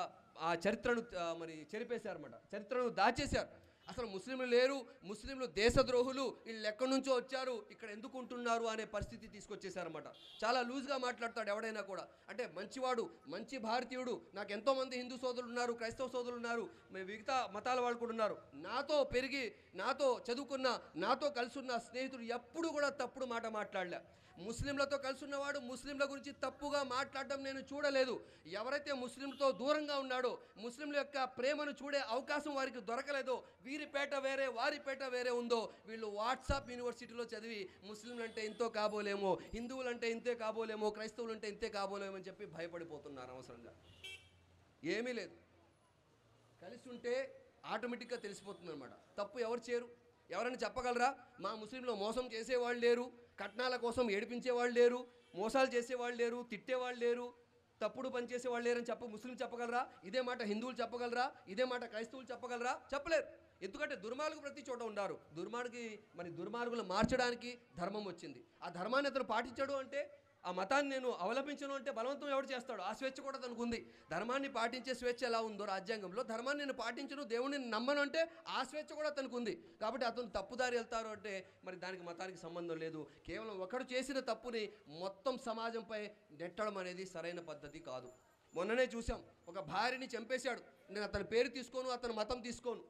ఆ చరిత్రను మరి చెరిపేశారన్నమాట. చరిత్రను దాచేశారు. అసలు ముస్లింలు లేరు, ముస్లింలు దేశద్రోహులు, వీళ్ళు ఎక్కడి నుంచో వచ్చారు, ఇక్కడ ఎందుకు ఉంటున్నారు అనే పరిస్థితి తీసుకొచ్చేసారన్నమాట. చాలా లూజ్గా మాట్లాడతాడు ఎవడైనా కూడా. అంటే మంచివాడు, మంచి భారతీయుడు, నాకు ఎంతోమంది హిందూ సోదరులు ఉన్నారు, క్రైస్తవ సోదరులు ఉన్నారు, మిగతా మతాల వాళ్ళు కూడా ఉన్నారు, నాతో పెరిగి, నాతో చదువుకున్న, నాతో కలిసి ఉన్న స్నేహితుడు ఎప్పుడు కూడా తప్పుడు మాట మాట్లాడలే. ముస్లింలతో కలిసి ఉన్నవాడు ముస్లింల గురించి తప్పుగా మాట్లాడడం నేను చూడలేదు. ఎవరైతే ముస్లింలతో దూరంగా ఉన్నాడో, ముస్లింల యొక్క ప్రేమను చూడే అవకాశం వారికి దొరకలేదో, వీరి పేట వేరే వారి పేట వేరే ఉందో, వీళ్ళు వాట్సాప్ యూనివర్సిటీలో చదివి ముస్లింలు అంటే ఇంతో కాబోలేమో, హిందువులు అంటే ఇంతే కాబోలేమో, క్రైస్తవులు అంటే ఇంతే కాబోలేమో అని చెప్పి భయపడిపోతున్నారు అవసరంగా. ఏమీ లేదు, కలిసి ఉంటే ఆటోమేటిక్గా తెలిసిపోతుంది అనమాట. తప్పు ఎవరు చేయరు? ఎవరైనా చెప్పగలరా? మా ముస్లింలో మోసం చేసేవాళ్ళు లేరు, కట్నాల కోసం ఏడిపించేవాళ్ళు లేరు, మోసాలు చేసేవాళ్ళు లేరు, తిట్టేవాళ్ళు లేరు, తప్పుడు పని చేసేవాళ్ళు లేరని ముస్లిం చెప్పగలరా? ఇదే మాట హిందువులు చెప్పగలరా? ఇదే మాట క్రైస్తవులు చెప్పగలరా? చెప్పలేరు. ఎందుకంటే దుర్మార్గులు ప్రతి చోట ఉన్నారు. దుర్మార్గులు మార్చడానికి ధర్మం వచ్చింది. ఆ ధర్మాన్ని అతను పాటించాడు అంటే, ఆ మతాన్ని నేను అవలంబించను అంటే బలవంతం ఎవడు చేస్తాడు? ఆ స్వేచ్ఛ కూడా తనకు ఉంది. ధర్మాన్ని పాటించే స్వేచ్ఛ ఎలా ఉందో రాజ్యాంగంలో, ధర్మాన్ని నేను పాటించను, దేవుడిని నమ్మను అంటే ఆ స్వేచ్ఛ కూడా తనకు ఉంది. కాబట్టి అతను తప్పుదారి వెళ్తారు అంటే మరి దానికి మతానికి సంబంధం లేదు. కేవలం ఒకడు చేసిన తప్పుని మొత్తం సమాజంపై నెట్టడం అనేది సరైన పద్ధతి కాదు. మొన్ననే చూసాం, ఒక భార్యని చంపేశాడు. నేను అతని పేరు తీసుకోను, అతని మతం తీసుకోను.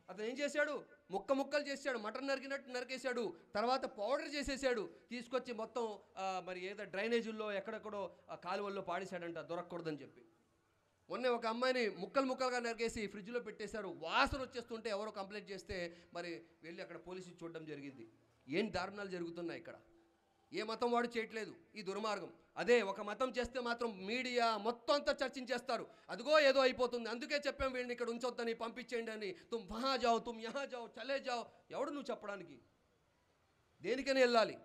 అతను ఏం చేశాడు? ముక్కలు చేశాడు, మటన్ నరికినట్టు నరికేశాడు, తర్వాత పౌడర్ చేసేసాడు, తీసుకొచ్చి మొత్తం మరి ఏదో డ్రైనేజీల్లో ఎక్కడెక్కడో కాలువల్లో పాడేశాడంట, దొరకకూడదని చెప్పి. మొన్నే ఒక అమ్మాయిని ముక్కలుగా నరికేసి ఫ్రిడ్జ్లో పెట్టేశారు. వాసన వచ్చేస్తుంటే ఎవరో కంప్లైంట్ చేస్తే మరి వెళ్ళి అక్కడ పోలీసులు చూడడం జరిగింది. ఏం దారుణాలు జరుగుతున్నాయి ఇక్కడ. ఏ మతం వాడు చేయట్లేదు ఈ దుర్మార్గం. అదే ఒక మతం చేస్తే మాత్రం మీడియా మొత్తం అంతా చర్చించేస్తారు. అదిగో ఏదో అయిపోతుంది, అందుకే చెప్పాం వీళ్ళని ఇక్కడ ఉంచొద్దని, పంపించేయండి అని. తుమ్ వహా జాओ, తుమ్ యహా జాओ, చలే జాओ. ఎవడు నువ్వు చెప్పడానికి? దేనికని వెళ్ళాలి?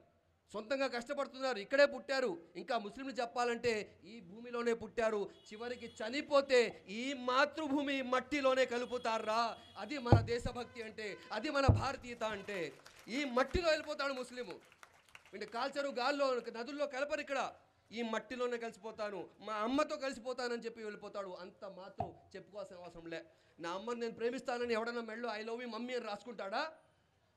సొంతంగా కష్టపడుతున్నారు, ఇక్కడే పుట్టారు. ఇంకా ముస్లింలు చెప్పాలంటే ఈ భూమిలోనే పుట్టారు, చివరికి చనిపోతే ఈ మాతృభూమి మట్టిలోనే కలుపుతారా? అది మన దేశభక్తి అంటే, అది మన భారతీయత అంటే. ఈ మట్టిలో వెళ్ళిపోతాడు ముస్లిము. వీళ్ళు కాల్చరు, గాల్లో నదుల్లో కలపరు, ఇక్కడ ఈ మట్టిలోనే కలిసిపోతాను, మా అమ్మతో కలిసిపోతానని చెప్పి వెళ్ళిపోతాడు. అంత మాత్రం చెప్పుకోవాల్సిన అవసరం లే. నా అమ్మని నేను ప్రేమిస్తానని ఎవడన్నా మెళ్ళో ఐ లవ్ యూ మమ్మీ అని రాసుకుంటాడా?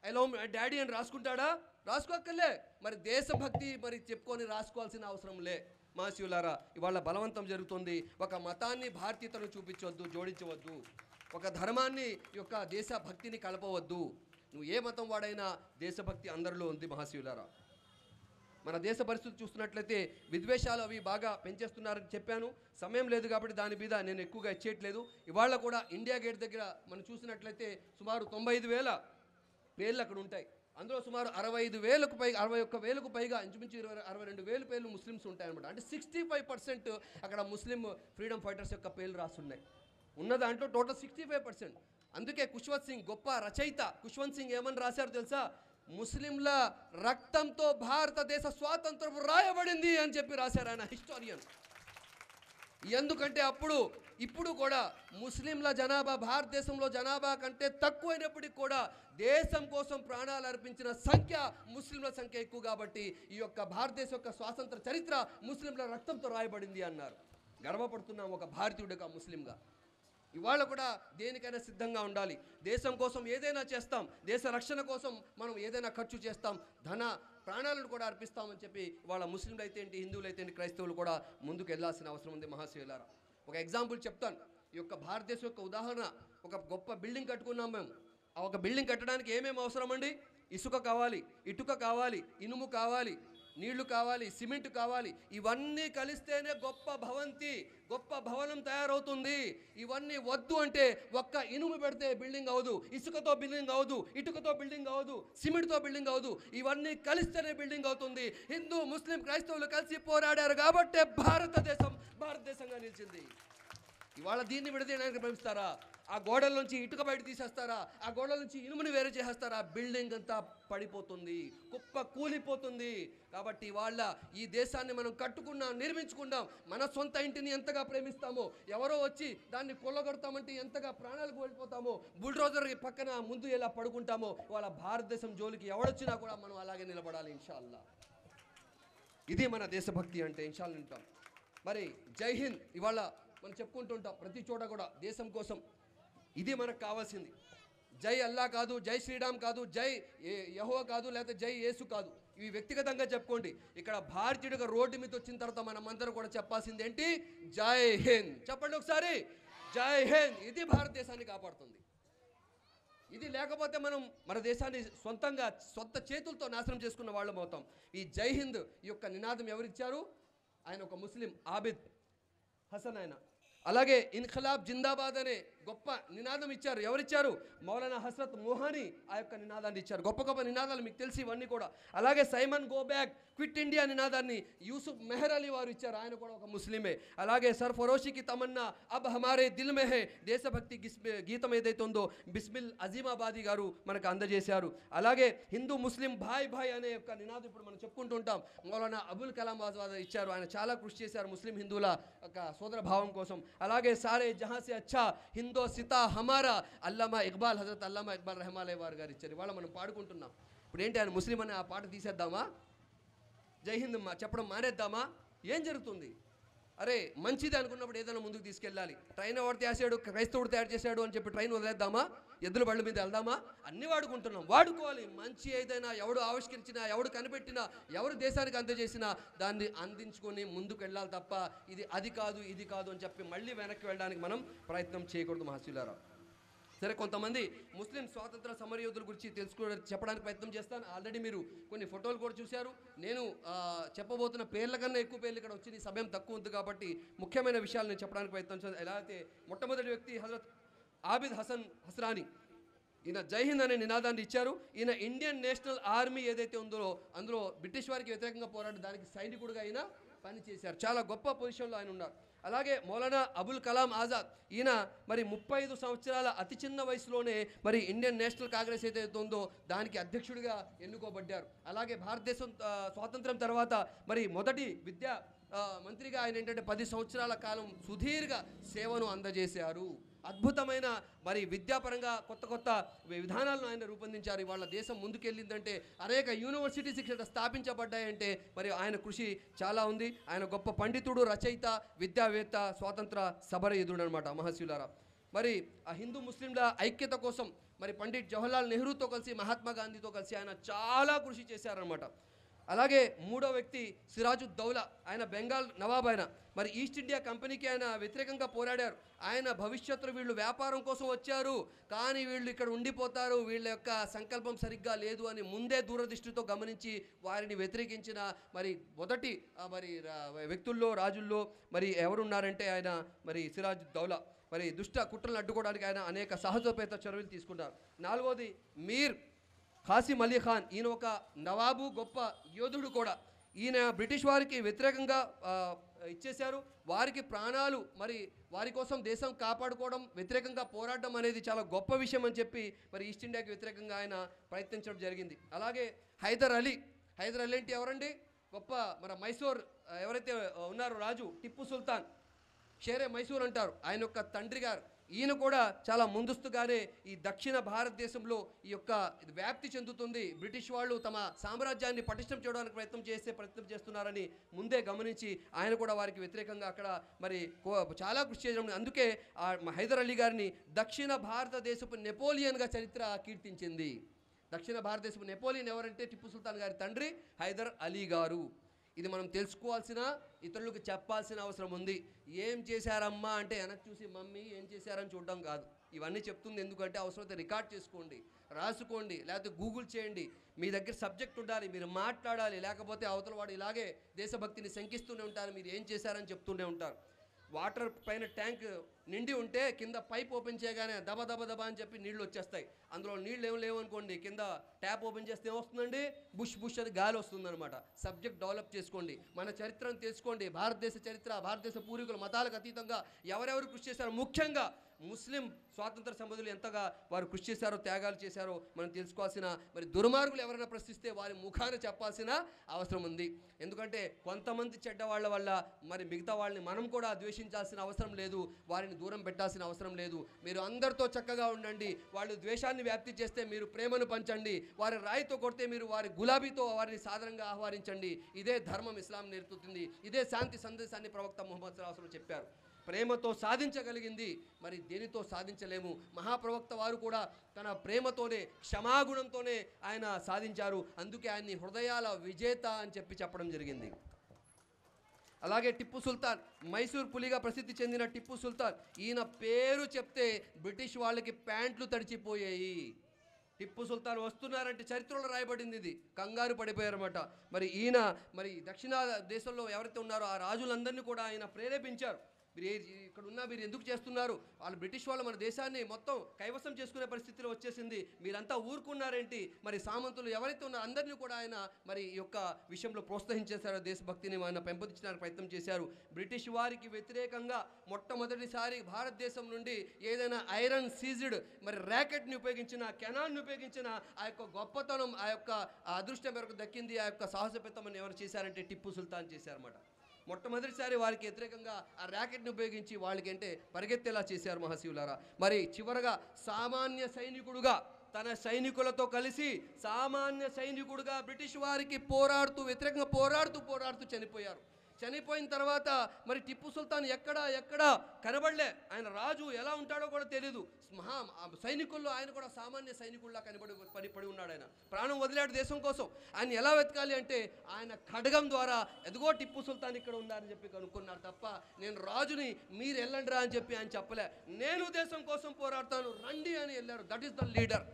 ఐ లవ్ డాడీ అని రాసుకుంటాడా? రాసుకోక్కర్లే. మరి దేశభక్తి మరి చెప్పుకొని రాసుకోవాల్సిన అవసరం లే. మాసీయులారా, ఇవాళ బలవంతం జరుగుతుంది. ఒక మతాన్ని భారతీయతను చూపించవద్దు, జోడించవద్దు. ఒక ధర్మాన్ని యొక్క దేశభక్తిని కలపవద్దు. నువ్వు ఏ మతం వాడైనా దేశభక్తి అందరిలో ఉంది మహాశివులారా. మన దేశ పరిస్థితి చూస్తున్నట్లయితే విద్వేషాలు అవి బాగా పెంచేస్తున్నారని చెప్పాను. సమయం లేదు కాబట్టి దాని మీద నేను ఎక్కువగా ఇచ్చేయట్లేదు. ఇవాళ కూడా ఇండియా గేట్ దగ్గర మనం చూసినట్లయితే సుమారు 95,000 పేర్లు అక్కడ ఉంటాయి. అందులో సుమారు 65,000కు పైగా 61,000కు పైగా ఇంచుమించు 62,000 పేర్లు ముస్లిమ్స్ ఉంటాయన్నమాట. అంటే 65% అక్కడ ముస్లిం ఫ్రీడమ్ ఫైటర్స్ యొక్క పేర్లు రాస్తున్నాయి. ఉన్న దాంట్లో టోటల్ 65%. అందుకే ఖుష్వంత్ సింగ్ గొప్ప రచయిత ఖుష్వంత్ సింగ్ ఏమని రాశారు తెలుసా? ముస్లింల రక్తంతో భారతదేశ స్వాతంత్రం రాయబడింది అని చెప్పి రాశారు ఆయన, హిస్టోరియన్. ఎందుకంటే ఇప్పుడు కూడా ముస్లింల జనాభా భారతదేశంలో జనాభా కంటే తక్కువైనప్పటికీ కూడా దేశం కోసం ప్రాణాలు అర్పించిన సంఖ్య ముస్లింల సంఖ్య ఎక్కువ. కాబట్టి ఈ యొక్క భారతదేశం యొక్క స్వాతంత్ర చరిత్ర ముస్లింల రక్తంతో రాయబడింది అన్నారు. గర్వపడుతున్నాం ఒక భారతీయుడిగా, ముస్లింగా. ఇవాళ కూడా దేనికైనా సిద్ధంగా ఉండాలి. దేశం కోసం ఏదైనా చేస్తాం, దేశ రక్షణ కోసం మనం ఏదైనా ఖర్చు చేస్తాం, ప్రాణాలను కూడా అర్పిస్తామని చెప్పి వాళ్ళ ముస్లింలు అయితే ఏంటి, హిందువులు అయితే ఏంటి, క్రైస్తవులు కూడా ముందుకు వెళ్ళాల్సిన అవసరం ఉంది. మహాశివులారా, ఒక ఎగ్జాంపుల్ చెప్తాను. ఈ యొక్క భారతదేశం యొక్క ఉదాహరణ, ఒక గొప్ప బిల్డింగ్ కట్టుకున్నాం మేము. ఆ ఒక బిల్డింగ్ కట్టడానికి ఏమేమి అవసరం అండి? ఇసుక కావాలి, ఇటుక కావాలి, ఇనుము కావాలి, నీళ్లు కావాలి, సిమెంట్ కావాలి. ఇవన్నీ కలిస్తేనే గొప్ప భవనం తయారవుతుంది. ఇవన్నీ వద్దు అంటే ఒక్క ఇనుము పెడితే బిల్డింగ్ అవదు, ఇసుకతో బిల్డింగ్ అవదు, ఇటుకతో బిల్డింగ్ అవదు, సిమెంట్తో బిల్డింగ్ అవదు. ఇవన్నీ కలిస్తేనే బిల్డింగ్ అవుతుంది. హిందూ ముస్లిం క్రైస్తవులు కలిసి పోరాడారు కాబట్టే భారతదేశంగా నిలిచింది. ఇవాళ దీన్ని విడదీయడానికి ప్రయత్నిస్తారా? ఆ గోడల నుంచి ఇటుక బయట తీసేస్తారా? ఆ గోడల నుంచి ఇనుముని వేరే చేసేస్తారా? బిల్డింగ్ అంతా పడిపోతుంది, కుప్ప కూలిపోతుంది. కాబట్టి వాళ్ళ ఈ దేశాన్ని మనం కట్టుకున్నాం, నిర్మించుకున్నాం. మన సొంత ఇంటిని ఎంతగా ప్రేమిస్తామో, ఎవరో వచ్చి దాన్ని కొల్లగొడతామంటే ఎంతగా ప్రాణాలకు వెళ్ళిపోతామో, బుల్డోజర్ పక్కన ముందు ఎలా పడుకుంటామో, వాళ్ళ భారతదేశం జోలికి ఎవడొచ్చినా కూడా మనం అలాగే నిలబడాలి ఇన్షాల్లా. ఇది మన దేశభక్తి అంటే ఇన్షాల్లా ఉంటాం. మరి జై హింద్ ఇవాళ మనం చెప్పుకుంటుంటాం ప్రతి చోట కూడా దేశం కోసం. ఇది మనకు కావాల్సింది. జై అల్లా కాదు, జై శ్రీరామ్ కాదు, జై యెహోవా కాదు, లేకపోతే జై యేసు కాదు. ఇవి వ్యక్తిగతంగా చెప్పుకోండి. ఇక్కడ భారతీయుడిగా రోడ్డు మీద వచ్చిన తర్వాత మనం అందరూ కూడా చెప్పాల్సింది ఏంటి? జై హింద్. చెప్పండి ఒకసారి, జై హింద్. ఇది భారతదేశాన్ని కాపాడుతుంది. ఇది లేకపోతే మనం మన దేశాన్ని సొంత చేతులతో నాశనం చేసుకున్న వాళ్ళం అవుతాం. ఈ జై హింద్ ఈ యొక్క నినాదం ఎవరిచ్చారు? ఆయన ఒక ముస్లిం, ఆబిద్ హసన్ ఆయన. అలాగే ఇన్ఖిలాబ్ జిందాబాద్ అనే గొప్ప నినాదం ఇచ్చారు. ఎవరిచ్చారు? మౌలానా హస్రత్ మోహాని ఆ యొక్క నినాదాన్ని ఇచ్చారు. గొప్ప నినాదాలు మీకు తెలిసి ఇవన్నీ కూడా. అలాగే Simon go back, quit India నినాదాన్ని యూసుఫ్ మెహర్ అలీ వారు ఇచ్చారు. ఆయన కూడా ఒక ముస్లిమే. అలాగే సర్ఫరోషికి తమన్నా అబ్ హమారే దిల్ మే హే దేశభక్తి గీతం ఏదైతే ఉందో బిస్మిల్ అజీమాబాదీ గారు మనకు అందజేశారు. అలాగే హిందూ ముస్లిం భాయ్ అనే యొక్క నినాదం ఇప్పుడు మనం చెప్పుకుంటూ ఉంటాం. మౌలానా అబుల్ కలాం ఆజాద్ ఇచ్చారు. ఆయన చాలా కృషి చేశారు ముస్లిం హిందువుల యొక్క సోదర భావం కోసం. అలాగే సారే జహాं से अच्छा హిందో సితా హమారా హజరత్ అల్లామా ఇక్బాల్ రెహమాలే వారు గారు ఇచ్చారు. ఇవాళ మనం పాడుకుంటున్నాం. ఇప్పుడు ఏంటి, ఆయన ముస్లిం అనే ఆ పాట తీసేద్దామా? జై హింద్ చెప్పడం మానేద్దామా? ఏం జరుగుతుంది? అరే మంచిది అనుకున్నప్పుడు ఏదైనా ముందుకు తీసుకెళ్ళాలి. ట్రైన్ ఎవరు తయారు క్రైస్తవుడు తయారు చేశాడు అని చెప్పి ట్రైన్ వదిలేద్దామా? ఎద్దుల బళ్ళ మీద వెళ్దామా? అన్నీ వాడుకోవాలి. మంచి ఏదైనా ఎవడు ఆవిష్కరించినా, ఎవడు కనిపెట్టినా, ఎవరు దేశానికి అందజేసినా దాన్ని అందించుకొని ముందుకు వెళ్ళాలి తప్ప అది కాదు ఇది కాదు అని చెప్పి మళ్ళీ వెనక్కి వెళ్ళడానికి మనం ప్రయత్నం చేయకూడదు మహాశివులారా. సరే, కొంతమంది ముస్లిం స్వాతంత్ర సమరయోధుల గురించి చెప్పడానికి ప్రయత్నం చేస్తాను. ఆల్రెడీ మీరు కొన్ని ఫోటోలు కూడా చూశారు. నేను చెప్పబోతున్న పేర్ల కన్నా ఎక్కువ పేర్లు ఇక్కడ వచ్చి సమయం తక్కువ ఉంది కాబట్టి ముఖ్యమైన విషయాలు నేను చెప్పడానికి ప్రయత్నం చేస్తాను. ఎలా అయితే మొట్టమొదటి వ్యక్తి హజరత్ ఆబిద్ హసన్ హస్రానీ. ఈయన జై హింద్ అనే నినాదాన్ని ఇచ్చారు. ఈయన ఇండియన్ నేషనల్ ఆర్మీ ఏదైతే ఉందో అందులో బ్రిటిష్ వారికి వ్యతిరేకంగా పోరాడి దానికి సైనికుడిగా ఆయన పనిచేశారు. చాలా గొప్ప పొజిషన్లో ఆయన ఉన్నారు. అలాగే మౌలానా అబుల్ కలాం ఆజాద్, ఈయన మరి 35 సంవత్సరాల అతి చిన్న వయసులోనే మరి ఇండియన్ నేషనల్ కాంగ్రెస్ ఏదైతే ఉందో దానికి అధ్యక్షుడిగా ఎన్నుకోబడ్డారు. అలాగే భారతదేశం స్వాతంత్రం తర్వాత మరి మొదటి విద్యా మంత్రిగా ఆయన ఏంటంటే 10 సంవత్సరాల కాలం సుదీర్ఘ సేవను అందజేశారు. అద్భుతమైన మరి విద్యాపరంగా కొత్త విధానాలను ఆయన రూపొందించారు. ఇవాళ దేశం ముందుకెళ్ళిందంటే అనేక యూనివర్సిటీస్ ఇక్కడ స్థాపించబడ్డాయంటే మరి ఆయన కృషి చాలా ఉంది. ఆయన గొప్ప పండితుడు, రచయిత, విద్యావేత్త, స్వాతంత్ర సమరయోధుడు అనమాట మహాశివులారా. మరి ఆ హిందూ ముస్లింల ఐక్యత కోసం మరి పండిట్ జవహర్లాల్ నెహ్రూతో కలిసి, మహాత్మా గాంధీతో కలిసి ఆయన చాలా కృషి చేశారనమాట. అలాగే మూడో వ్యక్తి సిరాజుద్దౌలా, ఆయన బెంగాల్ నవాబ్. ఆయన మరి ఈస్ట్ ఇండియా కంపెనీకి ఆయన వ్యతిరేకంగా పోరాడారు. ఆయన భవిష్యత్తులో వీళ్ళు వ్యాపారం కోసం వచ్చారు కానీ వీళ్ళు ఇక్కడ ఉండిపోతారు, వీళ్ళ యొక్క సంకల్పం సరిగ్గా లేదు అని ముందే దూరదృష్టితో గమనించి వారిని వ్యతిరేకించిన మరి మొదటి మరి వ్యక్తుల్లో, రాజుల్లో మరి ఎవరున్నారంటే ఆయన మరి సిరాజుద్దౌలా. మరి దుష్ట కుట్రలను అడ్డుకోవడానికి ఆయన అనేక సాహసోపేత చర్యలు తీసుకున్నారు. నాలుగోది మీర్ ఖాసిం అలీ ఖాన్, ఈయన ఒక నవాబు, గొప్ప యోధుడు కూడా. ఈయన బ్రిటిష్ వారికి వ్యతిరేకంగా ఇచ్చేశారు. వారికి ప్రాణాలు, మరి వారి కోసం దేశం కాపాడుకోవడం, వ్యతిరేకంగా పోరాడడం అనేది చాలా గొప్ప విషయం అని చెప్పి మరి ఈస్ట్ ఇండియాకి వ్యతిరేకంగా ఆయన ప్రయత్నించడం జరిగింది. అలాగే హైదర్ అలీ అంటే ఎవరండి? గొప్ప మన మైసూర్ ఎవరైతే ఉన్నారో రాజు టిప్పు సుల్తాన్, షేరే మైసూర్ అంటారు, ఆయన యొక్క తండ్రి గారు. ఈయన కూడా చాలా ముందస్తుగానే ఈ దక్షిణ భారతదేశంలో ఈ యొక్క వ్యాప్తి చెందుతుంది, బ్రిటిష్ వాళ్ళు తమ సామ్రాజ్యాన్ని పటిష్టం చేయడానికి ప్రయత్నం చేస్తున్నారని ముందే గమనించి ఆయన కూడా వారికి వ్యతిరేకంగా అక్కడ మరి చాలా కృషి చేయడం. అందుకే హైదర్ అలీ గారిని దక్షిణ భారతదేశపు నెపోలియన్గా చరిత్ర కీర్తించింది. దక్షిణ భారతదేశపు నెపోలియన్ ఎవరంటే టిప్పు సుల్తాన్ గారి తండ్రి హైదర్ అలీ గారు. ఇది మనం తెలుసుకోవాల్సిన, ఇతరులకు చెప్పాల్సిన అవసరం ఉంది. ఏం చేశారమ్మా అంటే వెనక్కి చూసి మమ్మీ ఏం చేశారని చూడడం కాదు. ఇవన్నీ చెప్తుంది ఎందుకంటే అవసరమైతే రికార్డ్ చేసుకోండి, రాసుకోండి, లేకపోతే గూగుల్ చేయండి. మీ దగ్గర సబ్జెక్ట్ ఉండాలి, మీరు మాట్లాడాలి. లేకపోతే అవతల వాడు ఇలాగే దేశభక్తిని శంకిస్తూనే ఉంటారు, మీరు ఏం చేశారని చెప్తూనే ఉంటారు. వాటర్ పైన ట్యాంక్ నిండి ఉంటే కింద పైప్ ఓపెన్ చేయగానే దబ దబ దబ అని చెప్పి నీళ్ళు వచ్చేస్తాయి. అందులో నీళ్ళు ఏం లేవనుకోండి, కింద ట్యాప్ ఓపెన్ చేస్తే ఏమొస్తుందండి? బుష్ అని గాలి వస్తుందన్నమాట. సబ్జెక్ట్ డెవలప్ చేసుకోండి, మన చరిత్రను తెలుసుకోండి. భారతదేశ చరిత్ర, భారతదేశ పూర్వీకులు మతాలకు అతీతంగా ఎవరెవరు కృషి చేశారో, ముఖ్యంగా ముస్లిం స్వాతంత్ర సంబంధులు ఎంతగా వారు కృషి చేశారో, త్యాగాలు చేశారో మనం తెలుసుకోవాల్సిన, మరి దుర్మార్గులు ఎవరైనా ప్రశ్నిస్తే వారి ముఖాన్ని చెప్పాల్సిన అవసరం ఉంది. ఎందుకంటే కొంతమంది చెడ్డవాళ్ల వల్ల మరి మిగతా వాళ్ళని మనం కూడా ద్వేషించాల్సిన అవసరం లేదు, వారిని దూరం పెట్టాల్సిన అవసరం లేదు. మీరు అందరితో చక్కగా ఉండండి. వాళ్ళు ద్వేషాన్ని వ్యాప్తి చేస్తే మీరు ప్రేమను పంచండి. వారి రాయితో కొడితే మీరు వారి గులాబీతో వారిని సాధారణంగా ఆహ్వానించండి. ఇదే ధర్మం ఇస్లాం నేర్పుతుంది. ఇదే శాంతి సందేశాన్ని ప్రవక్త ముహమ్మద్ సల్లల్లాహు అలైహి వసల్లం చెప్పారు. ప్రేమతో సాధించగలిగింది మరి దేనితో సాధించలేము. మహాప్రవక్త వారు కూడా తన ప్రేమతోనే, క్షమాగుణంతోనే ఆయన సాధించారు. అందుకే ఆయన్ని హృదయాల విజేత అని చెప్పడం జరిగింది. అలాగే టిప్పు సుల్తాన్, మైసూర్ పులిగా ప్రసిద్ధి చెందిన టిప్పు సుల్తాన్, ఈయన పేరు చెప్తే బ్రిటిష్ వాళ్ళకి ప్యాంట్లు తడిచిపోయాయి. టిప్పు సుల్తాన్ వస్తున్నారంటే చరిత్రలో రాయబడింది, ఇది కంగారు పడిపోయారన్నమాట. మరి ఈయన మరి దక్షిణ దేశంలో ఎవరైతే ఉన్నారో ఆ రాజులందరినీ కూడా ఆయన ప్రేరేపించారు. మీరు ఇక్కడ ఉన్నా మీరు ఎందుకు చేస్తున్నారు? వాళ్ళు బ్రిటిష్ వాళ్ళు మన దేశాన్ని మొత్తం కైవసం చేసుకునే పరిస్థితిలో వచ్చేసింది, మీరంతా ఊరుకున్నారేంటి? మరి సామంతులు ఎవరైతే ఉన్నారో అందరినీ కూడా ఆయన మరి ఈ యొక్క విషయంలో ప్రోత్సహించేశారు, దేశభక్తిని ఆయన పెంపొందించడానికి ప్రయత్నం చేశారు. బ్రిటిష్ వారికి వ్యతిరేకంగా మొట్టమొదటిసారి భారతదేశం నుండి ఏదైనా ఐరన్ సీజ్డ్ మరి ర్యాకెట్ని ఉపయోగించిన, కెనాన్ని ఉపయోగించిన ఆ యొక్క గొప్పతనం, ఆ యొక్క అదృష్టం వరకు దక్కింది. ఆ యొక్క సాహసపెత్తమని ఎవరు చేశారంటే టిప్పు సుల్తాన్ చేశారన్నమాట. మొట్టమొదటిసారి వారికి వ్యతిరేకంగా ఆ ర్యాకెట్ని ఉపయోగించి వాళ్ళకి అంటే పరిగెత్తేలా చేశారు మహాశివులారా. మరి చివరగా సామాన్య సైనికుడుగా, తన సైనికులతో కలిసి సామాన్య సైనికుడుగా బ్రిటిష్ వారికి వ్యతిరేకంగా పోరాడుతూ చనిపోయారు. చనిపోయిన తర్వాత మరి టిప్పు సుల్తాన్ ఎక్కడ కనబడలే. ఆయన రాజు ఎలా ఉంటాడో కూడా తెలియదు. సైనికుల్లో ఆయన కూడా సామాన్య సైనికుల్లా పడి ఉన్నాడు. ఆయన ప్రాణం వదిలాడు దేశం కోసం. ఆయన ఎలా వెతకాలి అంటే ఆయన ఖడ్గం ద్వారా ఎదుగో టిప్పు సుల్తాన్ ఇక్కడ ఉన్నారని చెప్పి కనుక్కున్నారు తప్ప నేను రాజుని మీరు వెళ్ళండి రా అని చెప్పి ఆయన చెప్పలే. నేను దేశం కోసం పోరాడతాను రండి అని వెళ్ళారు. That is the leader.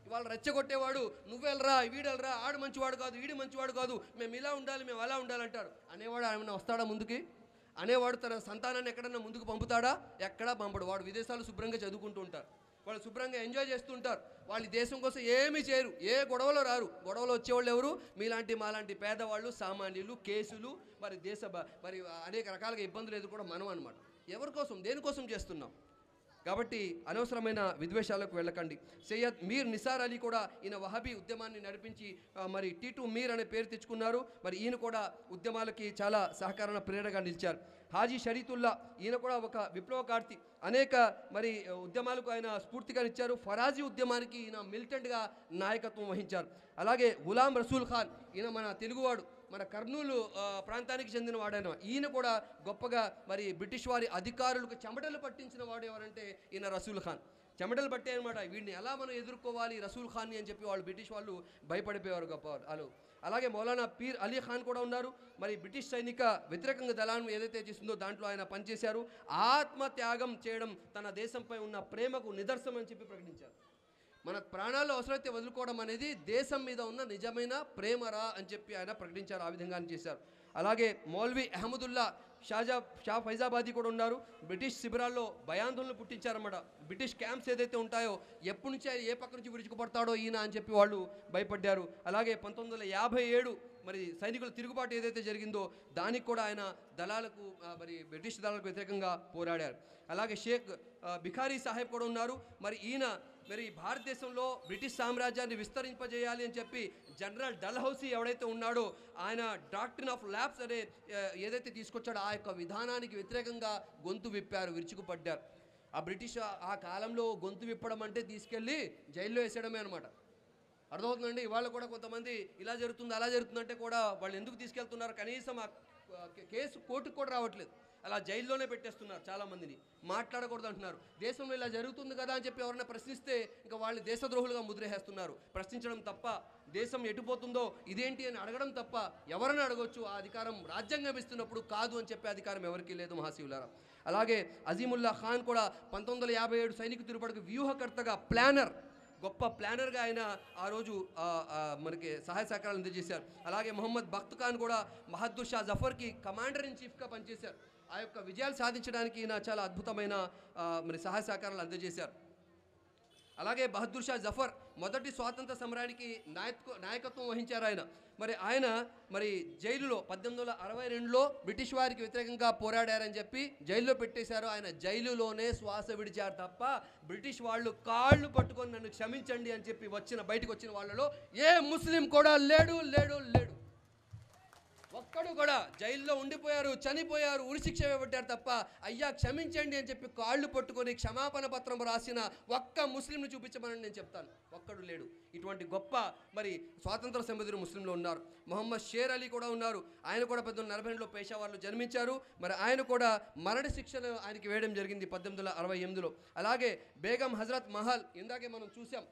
ఇవాళ రెచ్చగొట్టేవాడు నువ్వెళ్ళరా, వీడెళ్ళరా, ఆడు మంచివాడు కాదు, వీడి మంచివాడు కాదు, మేము ఇలా ఉండాలి, మేము అలా ఉండాలంటారు. అనేవాడు ఏమైనా వస్తాడా ముందుకి? అనేవాడు తన సంతానాన్ని ఎక్కడన్నా ముందుకు పంపుతాడా? ఎక్కడా పంపడు. వాడు విదేశాలు శుభ్రంగా చదువుకుంటూ ఉంటారు, వాళ్ళు శుభ్రంగా ఎంజాయ్ చేస్తుంటారు. వాళ్ళు దేశం కోసం ఏమీ చేయరు, ఏ గొడవలో రారు. గొడవలో వచ్చేవాళ్ళు ఎవరు? మాలాంటి పేదవాళ్ళు, సామాన్యులు, కేసులు, మరి మరి అనేక రకాలుగా ఇబ్బందులు ఎదుర్కోవడం మనం అనమాట. ఎవరి కోసం, దేనికోసం చేస్తున్నాం? కాబట్టి అనవసరమైన విద్వేషాలకు వెళ్ళకండి. సయ్యద్ మీర్ నిసార్ అలీ కూడా ఈయన వహబీ ఉద్యమాన్ని నడిపించి మరి టీటు మీర్ అనే పేరు తెచ్చుకున్నారు. మరి ఈయన కూడా ఉద్యమాలకి చాలా సహకార ప్రేరణగా నిలిచారు. హాజీ షరీతుల్లా ఈయన కూడా ఒక విప్లవకార్తి, అనేక మరి ఉద్యమాలకు ఆయన స్ఫూర్తిగా ఇచ్చారు. ఫరాజీ ఉద్యమానికి ఈయన మిలిటెంట్గా నాయకత్వం వహించారు. అలాగే గులాం రసూల్ ఖాన్, ఈయన మన తెలుగువాడు, మన కర్నూలు ప్రాంతానికి చెందిన వాడైన ఈయన కూడా గొప్పగా మరి బ్రిటిష్ వారి అధికారులకు చెమటలు పట్టించిన వాడు ఎవరంటే ఈయన రసూల్ ఖాన్. చెమటలు పట్టే అనమాట. వీడిని ఎలా మనం ఎదుర్కోవాలి రసూల్ ఖాన్ని అని చెప్పి వాళ్ళు బ్రిటిష్ వాళ్ళు భయపడిపోయేవారు గొప్ప వాళ్ళు. అలాగే మౌలానా పీర్ అలీ ఖాన్ కూడా ఉన్నారు. మరి బ్రిటిష్ సైనిక వ్యతిరేకంగా దళాన్ని ఏదైతే చేసిందో దాంట్లో ఆయన పనిచేశారు. ఆత్మత్యాగం చేయడం తన దేశంపై ఉన్న ప్రేమకు నిదర్శనం అని చెప్పి ప్రకటించారు. మన ప్రాణాలు అవసరమైతే వదులుకోవడం అనేది దేశం మీద ఉన్న నిజమైన ప్రేమరా అని చెప్పి ఆయన ప్రకటించారు. ఆ విధంగా చేశారు. అలాగే మౌల్వీ అహ్మదుల్లా షా ఫైజాబాదీ కూడా ఉన్నారు. బ్రిటిష్ శిబిరాల్లో భయాందోళనలు పుట్టించారన్నమాట. బ్రిటిష్ క్యాంప్స్ ఏదైతే ఉంటాయో ఎప్పటి నుంచి ఏ పక్క నుంచి విరుచుకుపడతాడో ఈయన అని చెప్పి వాళ్ళు భయపడ్డారు. అలాగే 1957 మరి సైనికుల తిరుగుబాటు ఏదైతే జరిగిందో దానికి కూడా ఆయన దళాలకు మరి బ్రిటిష్ దళాలకు వ్యతిరేకంగా పోరాడారు. అలాగే షేక్ బిఖారీ సాహెబ్ కూడా ఉన్నారు. మరి ఈయన మరి భారతదేశంలో బ్రిటిష్ సామ్రాజ్యాన్ని విస్తరింపజేయాలి అని చెప్పి జనరల్ డల్హౌసీ ఎవడైతే ఉన్నాడో ఆయన డాక్ట్రిన్ ఆఫ్ ల్యాబ్స్ అనే ఏదైతే తీసుకొచ్చాడో ఆ యొక్క విధానానికి వ్యతిరేకంగా గొంతు విప్పారు, విరుచుకుపడ్డారు. ఆ బ్రిటిష్ ఆ కాలంలో గొంతు విప్పడం అంటే తీసుకెళ్ళి జైల్లో వేసేయడమే అనమాట. అర్థమవుతుందండి. ఇవాళ కూడా కొంతమంది ఇలా జరుగుతుంది అలా జరుగుతుందంటే కూడా వాళ్ళు ఎందుకు తీసుకెళ్తున్నారు, కనీసం ఆ కేసు కోర్టుకు కూడా రావట్లేదు, అలా జైల్లోనే పెట్టేస్తున్నారు. చాలామందిని మాట్లాడకూడదు అంటున్నారు. దేశంలో ఇలా జరుగుతుంది కదా అని చెప్పి ఎవరైనా ప్రశ్నిస్తే ఇంకా వాళ్ళు దేశద్రోహులుగా ముద్రేసేస్తున్నారు. ప్రశ్నించడం తప్ప, దేశం ఎటుపోతుందో ఇదేంటి అని అడగడం తప్ప ఎవరైనా అడగొచ్చు. ఆ అధికారం రాజ్యాంగం ఇస్తున్నప్పుడు కాదు అని చెప్పే అధికారం ఎవరికీ లేదు మహాశివులారా. అలాగే అజీముల్లా ఖాన్ కూడా 1957 సైనిక తిరుగుబాటుకు వ్యూహకర్తగా గొప్ప ప్లానర్గా ఆయన ఆ రోజు మనకి సహాయ సహకారాలు అందజేశారు. అలాగే మొహమ్మద్ బఖ్త్ ఖాన్ కూడా బహదూర్ షా జఫర్కి కమాండర్ ఇన్ చీఫ్గా పనిచేశారు. ఆ యొక్క విజయాలు సాధించడానికి ఈయన చాలా అద్భుతమైన మరి సహాయ సహకారాలు అందజేశారు. అలాగే బహదూర్ షా జఫర్ మొదటి స్వాతంత్ర సమరానికి నాయకత్వం వహించారు ఆయన. ఆయన జైలులో 1862లో బ్రిటిష్ వారికి వ్యతిరేకంగా పోరాడారని చెప్పి జైల్లో పెట్టేశారు. ఆయన జైలులోనే శ్వాస విడిచారు తప్ప బ్రిటిష్ వాళ్ళు కాళ్ళు పట్టుకొని నన్ను క్షమించండి అని చెప్పి బయటకు వచ్చిన వాళ్ళలో ఏ ముస్లిం కూడా లేడు. ఒక్కడు కూడా జైల్లో ఉండిపోయారు, చనిపోయారు, ఉరిశిక్ష వేయబడ్డారు తప్ప అయ్యా క్షమించండి అని చెప్పి కాళ్ళు పట్టుకొని క్షమాపణ పత్రం రాసిన ఒక్క ముస్లింను చూపించమని నేను చెప్తాను. ఒక్కడు లేడు. ఇటువంటి గొప్ప స్వాతంత్ర సమరయోధులు ముస్లింలు ఉన్నారు. మొహమ్మద్ షేర్ అలీ కూడా ఉన్నారు. ఆయన కూడా 1942లో పేషావర్లో జన్మించారు. ఆయన కూడా మరణ శిక్షను ఆయనకి వేయడం జరిగింది 1868లో. అలాగే బేగం హజరత్ మహల్ ఇందాకే మనం చూసాం.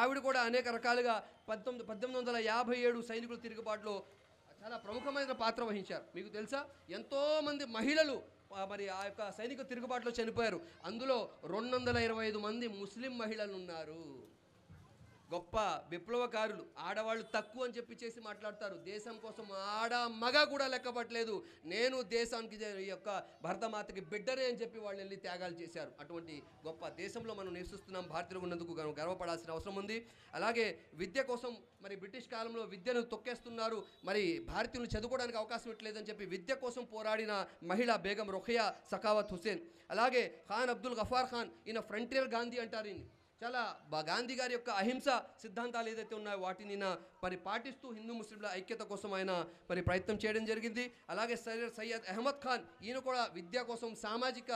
ఆవిడ కూడా అనేక రకాలుగా 1857 సైనికుల తిరుగుబాటులో చాలా ప్రముఖమైన పాత్ర వహించారు. మీకు తెలుసా, ఎంతోమంది మహిళలు ఆ యొక్క సైనిక తిరుగుబాటులో చనిపోయారు. అందులో 225 మంది ముస్లిం మహిళలు ఉన్నారు. గొప్ప విప్లవకారులు. ఆడవాళ్ళు తక్కువ అని చెప్పి చేసి మాట్లాడతారు. దేశం కోసం ఆడ మగ కూడా లెక్కపట్టలేదు. నేను దేశానికి ఈ యొక్క భరతమాతకి బిడ్డరే అని చెప్పి వాళ్ళు వెళ్ళి త్యాగాలు చేశారు. అటువంటి గొప్ప దేశంలో మనం నివసిస్తున్నాం. భారతీయులు ఉన్నందుకు గర్వపడాల్సిన అవసరం ఉంది. అలాగే విద్య కోసం బ్రిటిష్ కాలంలో విద్యను తొక్కేస్తున్నారు, భారతీయులు చదువుకోవడానికి అవకాశం ఇవ్వట్లేదని చెప్పి విద్య కోసం పోరాడిన మహిళ బేగం రొఖియా సఖావత్ హుసేన్. అలాగే ఖాన్ అబ్దుల్ గఫార్ ఖాన్, ఈయన ఫ్రంటియర్ గాంధీ అంటారు. ఈయన చాలా గాంధీ గారి యొక్క అహింస సిద్ధాంతాలు ఏదైతే ఉన్నాయో వాటిని పాటిస్తూ హిందూ ముస్లింల ఐక్యత కోసం ఆయన ప్రయత్నం చేయడం జరిగింది. అలాగే సయ్యద్ అహ్మద్ ఖాన్, ఈయన కూడా విద్య కోసం, సామాజిక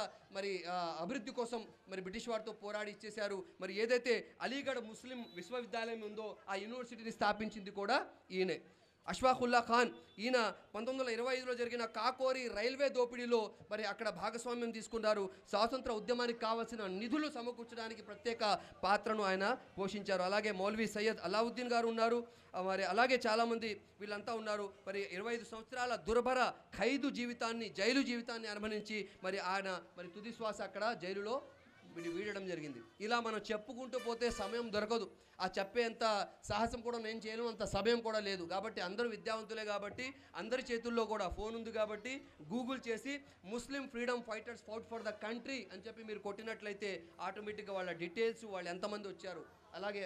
అభివృద్ధి కోసం బ్రిటిష్ వారితో పోరాడి ఇచ్చేశారు. ఏదైతే అలీగఢ్ ముస్లిం విశ్వవిద్యాలయం ఉందో ఆ యూనివర్సిటీని స్థాపించింది కూడా ఈయనే. అష్ఫాకుల్లా ఖాన్, ఈయన 1925లో జరిగిన కాకోరి రైల్వే దోపిడీలో అక్కడ భాగస్వామ్యం తీసుకున్నారు. స్వాతంత్ర ఉద్యమానికి కావాల్సిన నిధులు సమకూర్చడానికి ప్రత్యేక పాత్రను ఆయన పోషించారు. అలాగే మౌల్వీ సయ్యద్ అలావుద్దీన్ గారు ఉన్నారు. అలాగే చాలామంది వీళ్ళంతా ఉన్నారు. 25 సంవత్సరాల దుర్భర ఖైదు జీవితాన్ని, జైలు జీవితాన్ని అనుభవించి ఆయన తుది శ్వాస అక్కడ జైలులో వీడడం జరిగింది. ఇలా మనం చెప్పుకుంటూ పోతే సమయం దొరకదు. ఆ చెప్పేంత సాహసం కూడా నేను చేయను, అంత సమయం కూడా లేదు. కాబట్టి అందరూ విద్యావంతులే కాబట్టి అందరి చేతుల్లో కూడా ఫోన్ ఉంది కాబట్టి గూగుల్ చేసి Muslim freedom fighters fought for the country అని చెప్పి మీరు కొట్టినట్లయితే ఆటోమేటిక్గా వాళ్ళ డీటెయిల్స్, వాళ్ళు ఎంతమంది వచ్చారు, అలాగే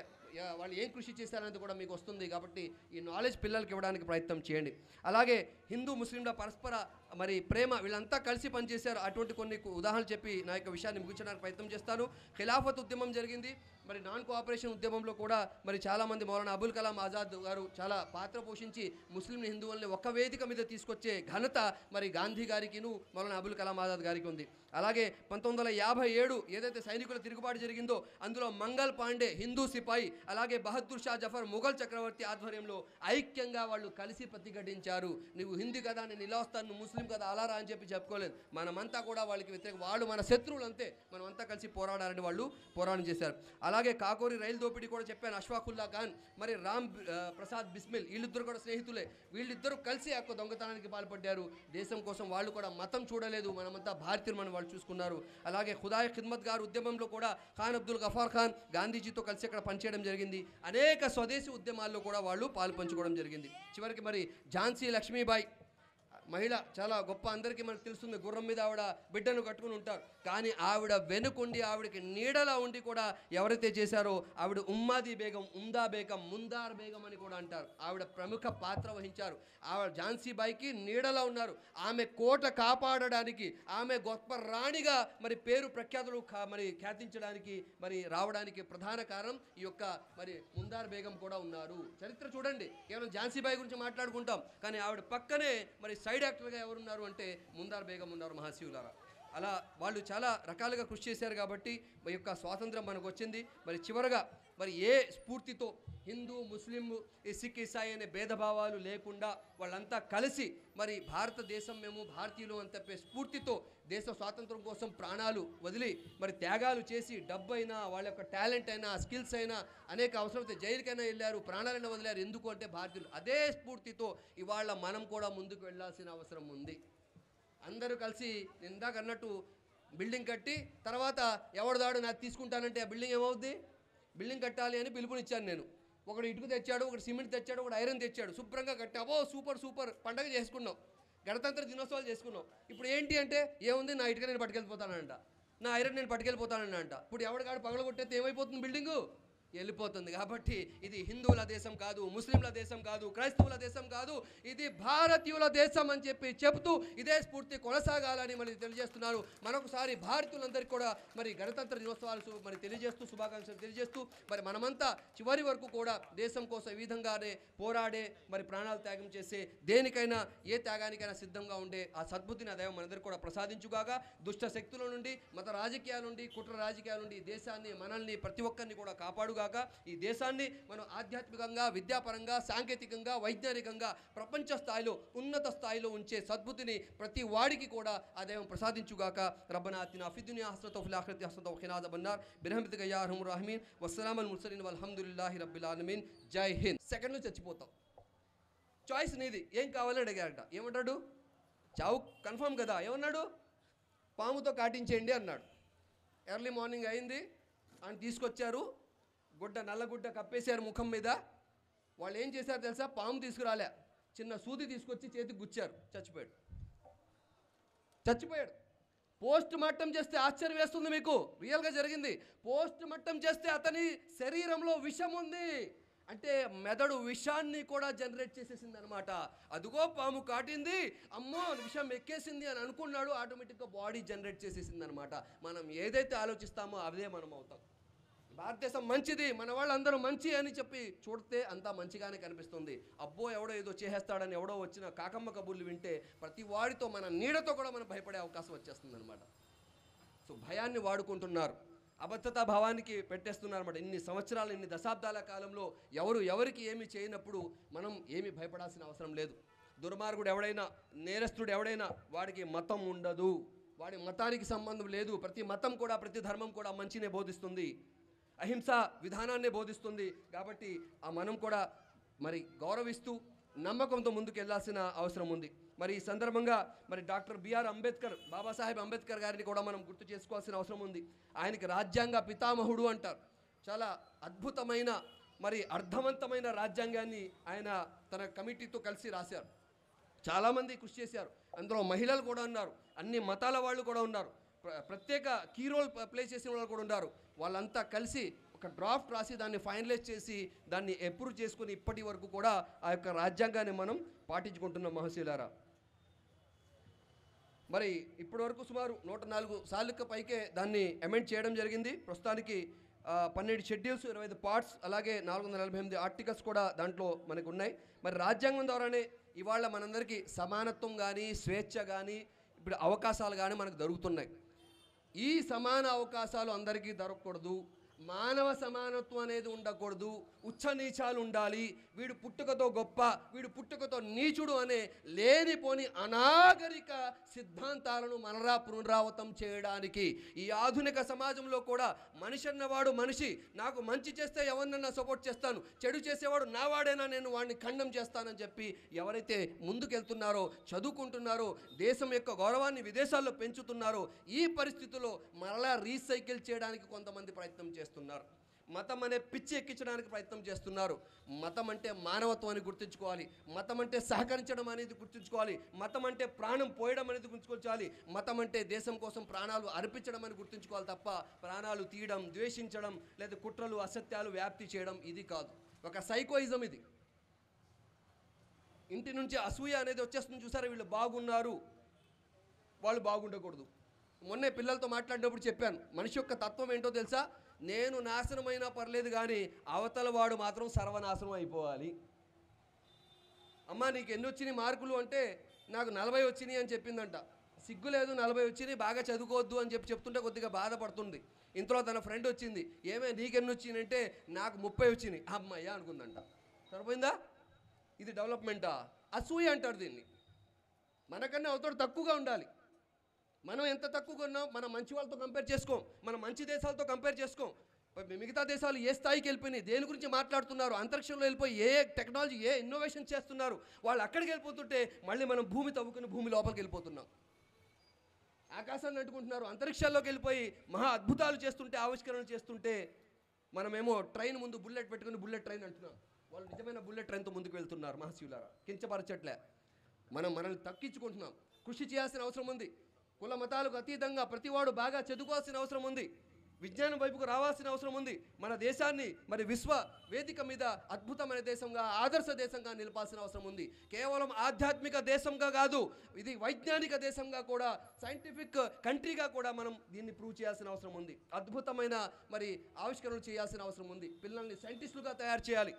వాళ్ళు ఏం కృషి చేశారనేది కూడా మీకు వస్తుంది. కాబట్టి ఈ నాలెడ్జ్ పిల్లలకి ఇవ్వడానికి ప్రయత్నం చేయండి. అలాగే హిందూ ముస్లింల పరస్పర ప్రేమ, వీళ్ళంతా కలిసి పనిచేశారు. అటువంటి కొన్ని ఉదాహరణలు చెప్పి నా యొక్క విషయాన్ని ముగించడానికి ప్రయత్నం చేస్తాను. ఖిలాఫత్ ఉద్యమం జరిగింది. నాన్ కోఆపరేషన్ ఉద్యమంలో కూడా చాలామంది మౌలానా అబుల్ కలాం ఆజాద్ గారు చాలా పాత్ర పోషించి ముస్లింని, హిందువుల్ని ఒక వేదిక మీద తీసుకొచ్చే ఘనత గాంధీ గారికిను మౌలానా అబుల్ కలాం ఆజాద్ గారికి ఉంది. అలాగే 1957 ఏదైతే సైనికుల తిరుగుబాటు జరిగిందో అందులో మంగల్ పాండే హిందూ సిపాయి, అలాగే బహదూర్ షా జఫర్ ముఘల్ చక్రవర్తి ఆధ్వర్యంలో ఐక్యంగా వాళ్ళు కలిసి ప్రతిఘటించారు. నువ్వు హిందీ కదా, నేను ఇలా వస్తాను, నువ్వు ముస్లిం కదా, అలారా అని చెప్పి చెప్పుకోలేదు. మనమంతా కూడా వాళ్ళకి వ్యతిరేక, వాళ్ళు మన శత్రువులు అంతే, మనమంతా కలిసి పోరాడాలని వాళ్ళు పోరాటం చేశారు. అలాగే కాకోరి రైలు దోపిడీ కూడా చెప్పాను. అష్ఫాకుల్లా ఖాన్ రామ్ ప్రసాద్ బిస్మిల్, వీళ్ళిద్దరు కూడా స్నేహితులే. వీళ్ళిద్దరూ కలిసి ఆ దొంగతనానికి పాల్పడ్డారు. దేశం కోసం వాళ్ళు కూడా మతం చూడలేదు, మనమంతా భారతీయులు మనం వాళ్ళు చూసుకున్నారు. అలాగే ఖుదాయ్ ఖిద్మత్ గారు ఉద్యమంలో కూడా ఖాన్ అబ్దుల్ గఫార్ ఖాన్ గాంధీజీతో కలిసి అక్కడ పనిచేయడం జరిగింది. అనేక స్వదేశీ ఉద్యమాల్లో కూడా వాళ్ళు పాలు పంచుకోవడం జరిగింది. చివరికి ఝాన్సీ లక్ష్మీబాయి మహిళ చాలా గొప్ప, అందరికీ మనకు తెలుస్తుంది. గుర్రం మీద ఆవిడ బిడ్డను కట్టుకుని ఉంటారు. కానీ ఆవిడ వెనుకుండి ఆవిడకి నీడలా ఉండి కూడా ఎవరైతే చేశారో ఆవిడ ఉమ్మాది బేగం, ఉమ్దా బేగం, ముందార్ బేగం అని కూడా అంటారు. ఆవిడ ప్రముఖ పాత్ర వహించారు. ఆవిడ ఝాన్సీ బాయికి నీడలా ఉన్నారు. ఆమె కోట కాపాడడానికి, ఆమె గొప్ప రాణిగా మరి పేరు ప్రఖ్యాతులు మరి ఖ్యాతించడానికి మరి రావడానికి ప్రధాన కారణం ఈ యొక్క మరి ముందార్ బేగం కూడా ఉన్నారు. చరిత్ర చూడండి, కేవలం ఝాన్సీ బాయి గురించి మాట్లాడుకుంటాం, కానీ ఆవిడ పక్కనే మరి సైడ్ యాక్టర్గా ఎవరున్నారు అంటే ముందార్ బేగం ఉన్నారు. మహాశివులారా, అలా వాళ్ళు చాలా రకాలుగా కృషి చేశారు కాబట్టి ఈ యొక్క స్వాతంత్రం మనకు వచ్చింది. మరి చివరగా మరి ఏ స్ఫూర్తితో హిందూ, ముస్లిం, సిక్, ఇసాయి అనే భేదభావాలు లేకుండా వాళ్ళంతా కలిసి మరి భారతదేశం మేము భారతీయులు అని చెప్పే స్ఫూర్తితో దేశ స్వాతంత్రం కోసం ప్రాణాలు వదిలి మరి త్యాగాలు చేసి డబ్బైనా, వాళ్ళ యొక్క టాలెంట్ అయినా, స్కిల్స్ అయినా, అనేక అవసరమైతే జైలుకైనా వెళ్ళారు, ప్రాణాలైనా వదిలారు. ఎందుకు అంటే భారతీయులు. అదే స్ఫూర్తితో ఇవాళ మనం కూడా ముందుకు వెళ్ళాల్సిన అవసరం ఉంది. అందరూ కలిసి ఇందాక అన్నట్టు బిల్డింగ్ కట్టి తర్వాత ఎవరిదాడు నాకు తీసుకుంటానంటే ఆ బిల్డింగ్ ఏమవుద్ది? బిల్డింగ్ కట్టాలి అని పిలుపునిచ్చాను నేను. ఒకడు ఇటుకు తెచ్చాడు, ఒకడు సిమెంట్ తెచ్చాడు, ఒకడు ఐరన్ తెచ్చాడు. శుభ్రంగా కట్టి అబో సూపర్ సూపర్ పండగ చేసుకున్నాం, గణతంత్ర దినోత్సవాలు చేసుకున్నాం. ఇప్పుడు ఏంటి అంటే ఏముంది, నా ఇటుక నేను పట్టుకెళ్ళిపోతానంట, నా ఐరన్ నేను పట్టుకెళ్ళిపోతానంట. ఇప్పుడు ఎవడికాడు పగలగొట్టేస్తే ఏమైపోతుంది? బిల్డింగు వెళ్ళిపోతుంది. కాబట్టి ఇది హిందువుల దేశం కాదు, ముస్లింల దేశం కాదు, క్రైస్తవుల దేశం కాదు, ఇది భారతీయుల దేశం అని చెప్తూ ఇదే స్ఫూర్తి కొనసాగాలని మరి తెలియజేస్తున్నారు. మరొకసారి భారతీయులందరికీ కూడా మరి గణతంత్ర దినోత్సవాలు మరి తెలియజేస్తూ, శుభాకాంక్షలు తెలియజేస్తూ మరి మనమంతా చివరి వరకు కూడా దేశం కోసం ఈ విధంగానే పోరాడే మరి ప్రాణాలు త్యాగం చేసే, దేనికైనా ఏ త్యాగానికైనా సిద్ధంగా ఉండే ఆ సద్బుద్ధిని ఆ దైవం మనందరికీ కూడా ప్రసాదించుగాక. దుష్ట శక్తుల నుండి, మత రాజకీయాల నుండి, కుట్ర రాజకీయాల నుండి దేశాన్ని, మనల్ని, ప్రతి ఒక్కరిని కూడా కాపాడుగాక. ఈ దేశాన్ని మనం ఆధ్యాత్మికంగా, విద్యాపరంగా, సాంకేతికంగా, వైజ్ఞానికంగా ప్రపంచ స్థాయిలో, ఉన్నత స్థాయిలో ఉంచే సద్బుద్ధిని ప్రతి వాడికి కూడా ఆ దైవం ప్రసాదించుగాక. రబ్బనా ఆతినా ఫిద్ దునియా హసనతన్ వఫిల్ ఆఖిరతి హసనతన్ వఖినా అజాబన్నార్ బిరహ్మతిక యా అర్హమర్ రాహిమీన్ వస్సలాముల్ ముర్సలీన్ వల్హమ్దులిల్లాహి రబ్బిల్ ఆలమీన్. జై హింద్. సెకండ్లో చచ్చిపోతాం, చాయిస్ నీది. ఏం కావాలని అడిగారట. ఏమంటాడు? చావు కన్ఫర్మ్ కదా. ఏమన్నాడు? పాముతో కాటించేయండి అన్నాడు. ఎర్లీ మార్నింగ్ అయింది, ఆయన తీసుకొచ్చారు, గుడ్డ, నల్లగుడ్డ కప్పేశారు ముఖం మీద. వాళ్ళు ఏం చేశారు తెలుసా? పాము తీసుకురాలే, చిన్న సూది తీసుకొచ్చి చేతికి గుచ్చారు, చచ్చిపోయాడు. పోస్ట్ మార్టం చేస్తే ఆశ్చర్యం వేస్తుంది మీకు, రియల్గా జరిగింది. పోస్ట్ మార్టం చేస్తే అతని శరీరంలో విషం ఉంది అంటే మెదడు విషాన్ని కూడా జనరేట్ చేసేసింది అనమాట. అదిగో పాము కాటింది, అమ్మో విషం ఎక్కేసింది అని అనుకున్నాడు, ఆటోమేటిక్గా బాడీ జనరేట్ చేసేసింది అనమాట. మనం ఏదైతే ఆలోచిస్తామో అదే మనం అవుతాం. భారతదేశం మంచిది, మన వాళ్ళందరూ మంచి అని చెప్పి చూడితే అంతా మంచిగానే కనిపిస్తుంది. అబ్బో ఎవడో ఏదో చేసేస్తాడని ఎవడో వచ్చిన కాకమ్మ కబుర్లు వింటే ప్రతి వాడితో, మన నీడతో కూడా మనం భయపడే అవకాశం వచ్చేస్తుంది అనమాట. సో భయాన్ని వాడుకుంటున్నారు, అబద్ధతా భావానికి పెట్టేస్తున్నారు అనమాట. ఇన్ని సంవత్సరాలు, ఇన్ని దశాబ్దాల కాలంలో ఎవరికి ఏమి చేయనప్పుడు మనం ఏమి భయపడాల్సిన అవసరం లేదు. దుర్మార్గుడు ఎవడైనా, నేరస్తుడు ఎవడైనా, వాడికి మతం ఉండదు, వాడి మతానికి సంబంధం లేదు. ప్రతి మతం కూడా, ప్రతి ధర్మం కూడా మంచినే బోధిస్తుంది, అహింస విధానాన్నే బోధిస్తుంది. కాబట్టి ఆ మనం కూడా మరి గౌరవిస్తూ నమ్మకంతో ముందుకు వెళ్ళాల్సిన అవసరం ఉంది. మరి ఈ సందర్భంగా మరి డాక్టర్ బిఆర్ అంబేద్కర్, బాబాసాహెబ్ అంబేద్కర్ గారిని కూడా మనం గుర్తు చేసుకోవాల్సిన అవసరం ఉంది. ఆయనకి రాజ్యాంగ పితామహుడు అంటారు. చాలా అద్భుతమైన మరి అర్థవంతమైన రాజ్యాంగాన్ని ఆయన తన కమిటీతో కలిసి రాశారు. చాలామంది కృషి చేశారు, అందులో మహిళలు కూడా ఉన్నారు, అన్ని మతాల వాళ్ళు కూడా ఉన్నారు, ప్రత్యేక కీ రోల్ ప్లే చేసిన వాళ్ళు కూడా ఉన్నారు. వాళ్ళంతా కలిసి ఒక డ్రాఫ్ట్ రాసి దాన్ని ఫైనలైజ్ చేసి దాన్ని అప్రూవ్ చేసుకుని ఇప్పటి వరకు కూడా ఆ యొక్క రాజ్యాంగాన్ని మనం పాటించుకుంటున్నాం మహశీలారా. మరి ఇప్పటి వరకు సుమారు 104 సార్లుకి పైకే దాన్ని అమెండ్ చేయడం జరిగింది. ప్రస్తుతానికి 12 షెడ్యూల్స్, 25 పార్ట్స్, అలాగే 448 ఆర్టికల్స్ కూడా దాంట్లో మనకు ఉన్నాయి. మరి రాజ్యాంగం ద్వారానే ఇవాళ మనందరికీ సమానత్వం కానీ, స్వేచ్ఛ కానీ, ఇప్పుడు అవకాశాలు కానీ మనకు దొరుకుతున్నాయి. ఈ సమాన అవకాశాలు అందరికీ దొరకకూడదు, మానవ సమానత్వం అనేది ఉండకూడదు, ఉచ్చ నీచాలు ఉండాలి, వీడు పుట్టుకతో గొప్ప, వీడు పుట్టుకతో నీచుడు అనే లేనిపోని అనాగరిక సిద్ధాంతాలను మరలా పునరావృతం చేయడానికి ఈ ఆధునిక సమాజంలో కూడా మనిషి అన్నవాడు మనిషి, నాకు మంచి చేస్తే ఎవరినన్నా సపోర్ట్ చేస్తాను, చెడు చేసేవాడు నా వాడైనా నేను వాడిని ఖండం చేస్తానని చెప్పి ఎవరైతే ముందుకెళ్తున్నారో, చదువుకుంటున్నారో, దేశం యొక్క గౌరవాన్ని విదేశాల్లో పెంచుతున్నారో, ఈ పరిస్థితుల్లో మరలా రీసైకిల్ చేయడానికి కొంతమంది ప్రయత్నం చేస్తున్నారు. మతం అనే పిచ్చి ఎక్కించడానికి ప్రయత్నం చేస్తున్నారు. మతం అంటే మానవత్వాన్ని గుర్తుంచుకోవాలి, మతం అంటే సహకరించడం అనేది గుర్తుంచుకోవాలి, మతం అంటే ప్రాణం పోయడం అనేది గుర్తుంచుకోవాలి, మతం అంటే దేశం కోసం ప్రాణాలు అర్పించడం అని గుర్తుంచుకోవాలి తప్ప ప్రాణాలు తీయడం, ద్వేషించడం లేదా కుట్రలు అసత్యాలు వ్యాప్తి చేయడం ఇది కాదు. ఒక సైకోయిజం ఇది. ఇంటి నుంచి అసూయ అనేది వచ్చేస్తుంది చూసారా, వీళ్ళు బాగున్నారు వాళ్ళు బాగుండకూడదు. మొన్నే పిల్లలతో మాట్లాడినప్పుడు చెప్పాను, మనిషి యొక్క తత్వం ఏంటో తెలుసా? నేను నాశనమైనా పర్లేదు కానీ అవతల వాడు మాత్రం సర్వనాశనం అయిపోవాలి. అమ్మ నీకు ఎన్ని వచ్చినాయి మార్కులు అంటే నాకు 40 వచ్చినాయి అని చెప్పిందంట. సిగ్గు లేదు, 40 వచ్చినాయి, బాగా చదువుకోవద్దు అని చెప్తుంటే కొద్దిగా బాధపడుతుంది. ఇంతలో తన ఫ్రెండ్ వచ్చింది, ఏమే నీకెన్ని వచ్చినాయి అంటే నాకు 30 వచ్చినాయి. అమ్మయ్య అనుకుందంట. సరిపోయిందా? ఇది డెవలప్మెంటా? అసూయ అంటారు దీన్ని. మనకన్నా అవతోడు తక్కువగా ఉండాలి. మనం ఎంత తక్కువగా ఉన్నాం మనం మంచి వాళ్ళతో కంపేర్ చేసుకోం, మనం మంచి దేశాలతో కంపేర్ చేసుకోం. మిగతా దేశాలు ఏ స్థాయికి వెళ్ళిపోయినాయి, దేని గురించి మాట్లాడుతున్నారు, అంతరిక్షంలో వెళ్ళిపోయి ఏ టెక్నాలజీ ఏ ఇన్నోవేషన్ చేస్తున్నారు, వాళ్ళు అక్కడికి వెళ్ళిపోతుంటే మళ్ళీ మనం భూమి తవ్వుకుని భూమి లోపలికి వెళ్ళిపోతున్నాం. ఆకాశాన్ని అంటుకుంటున్నారు, అంతరిక్షాల్లోకి వెళ్ళిపోయి మహా అద్భుతాలు చేస్తుంటే, ఆవిష్కరణలు చేస్తుంటే మనమేమో ట్రైన్ ముందు బుల్లెట్ పెట్టుకుని బుల్లెట్ ట్రైన్ అంటున్నాం. వాళ్ళు నిజమైన బుల్లెట్ ట్రైన్తో ముందుకు వెళ్తున్నారు. మహశివులారా, కించపరచట్లే. మనల్ని తగ్గించుకుంటున్నాం. కృషి చేయాల్సిన అవసరం ఉంది. కుల మతాలకు అతీతంగా ప్రతివాడు బాగా చదువుకోవాల్సిన అవసరం ఉంది. విజ్ఞానం వైపుకు రావాల్సిన అవసరం ఉంది. మన దేశాన్ని మరి విశ్వ వేదిక మీద అద్భుతమైన దేశంగా, ఆదర్శ దేశంగా నిలపాల్సిన అవసరం ఉంది. కేవలం ఆధ్యాత్మిక దేశంగా కాదు, ఇది వైజ్ఞానిక దేశంగా కూడా, సైంటిఫిక్ కంట్రీగా కూడా మనం దీన్ని ప్రూవ్ చేయాల్సిన అవసరం ఉంది. అద్భుతమైన మరి ఆవిష్కరణలు చేయాల్సిన అవసరం ఉంది. పిల్లల్ని సైంటిస్టులుగా తయారు చేయాలి.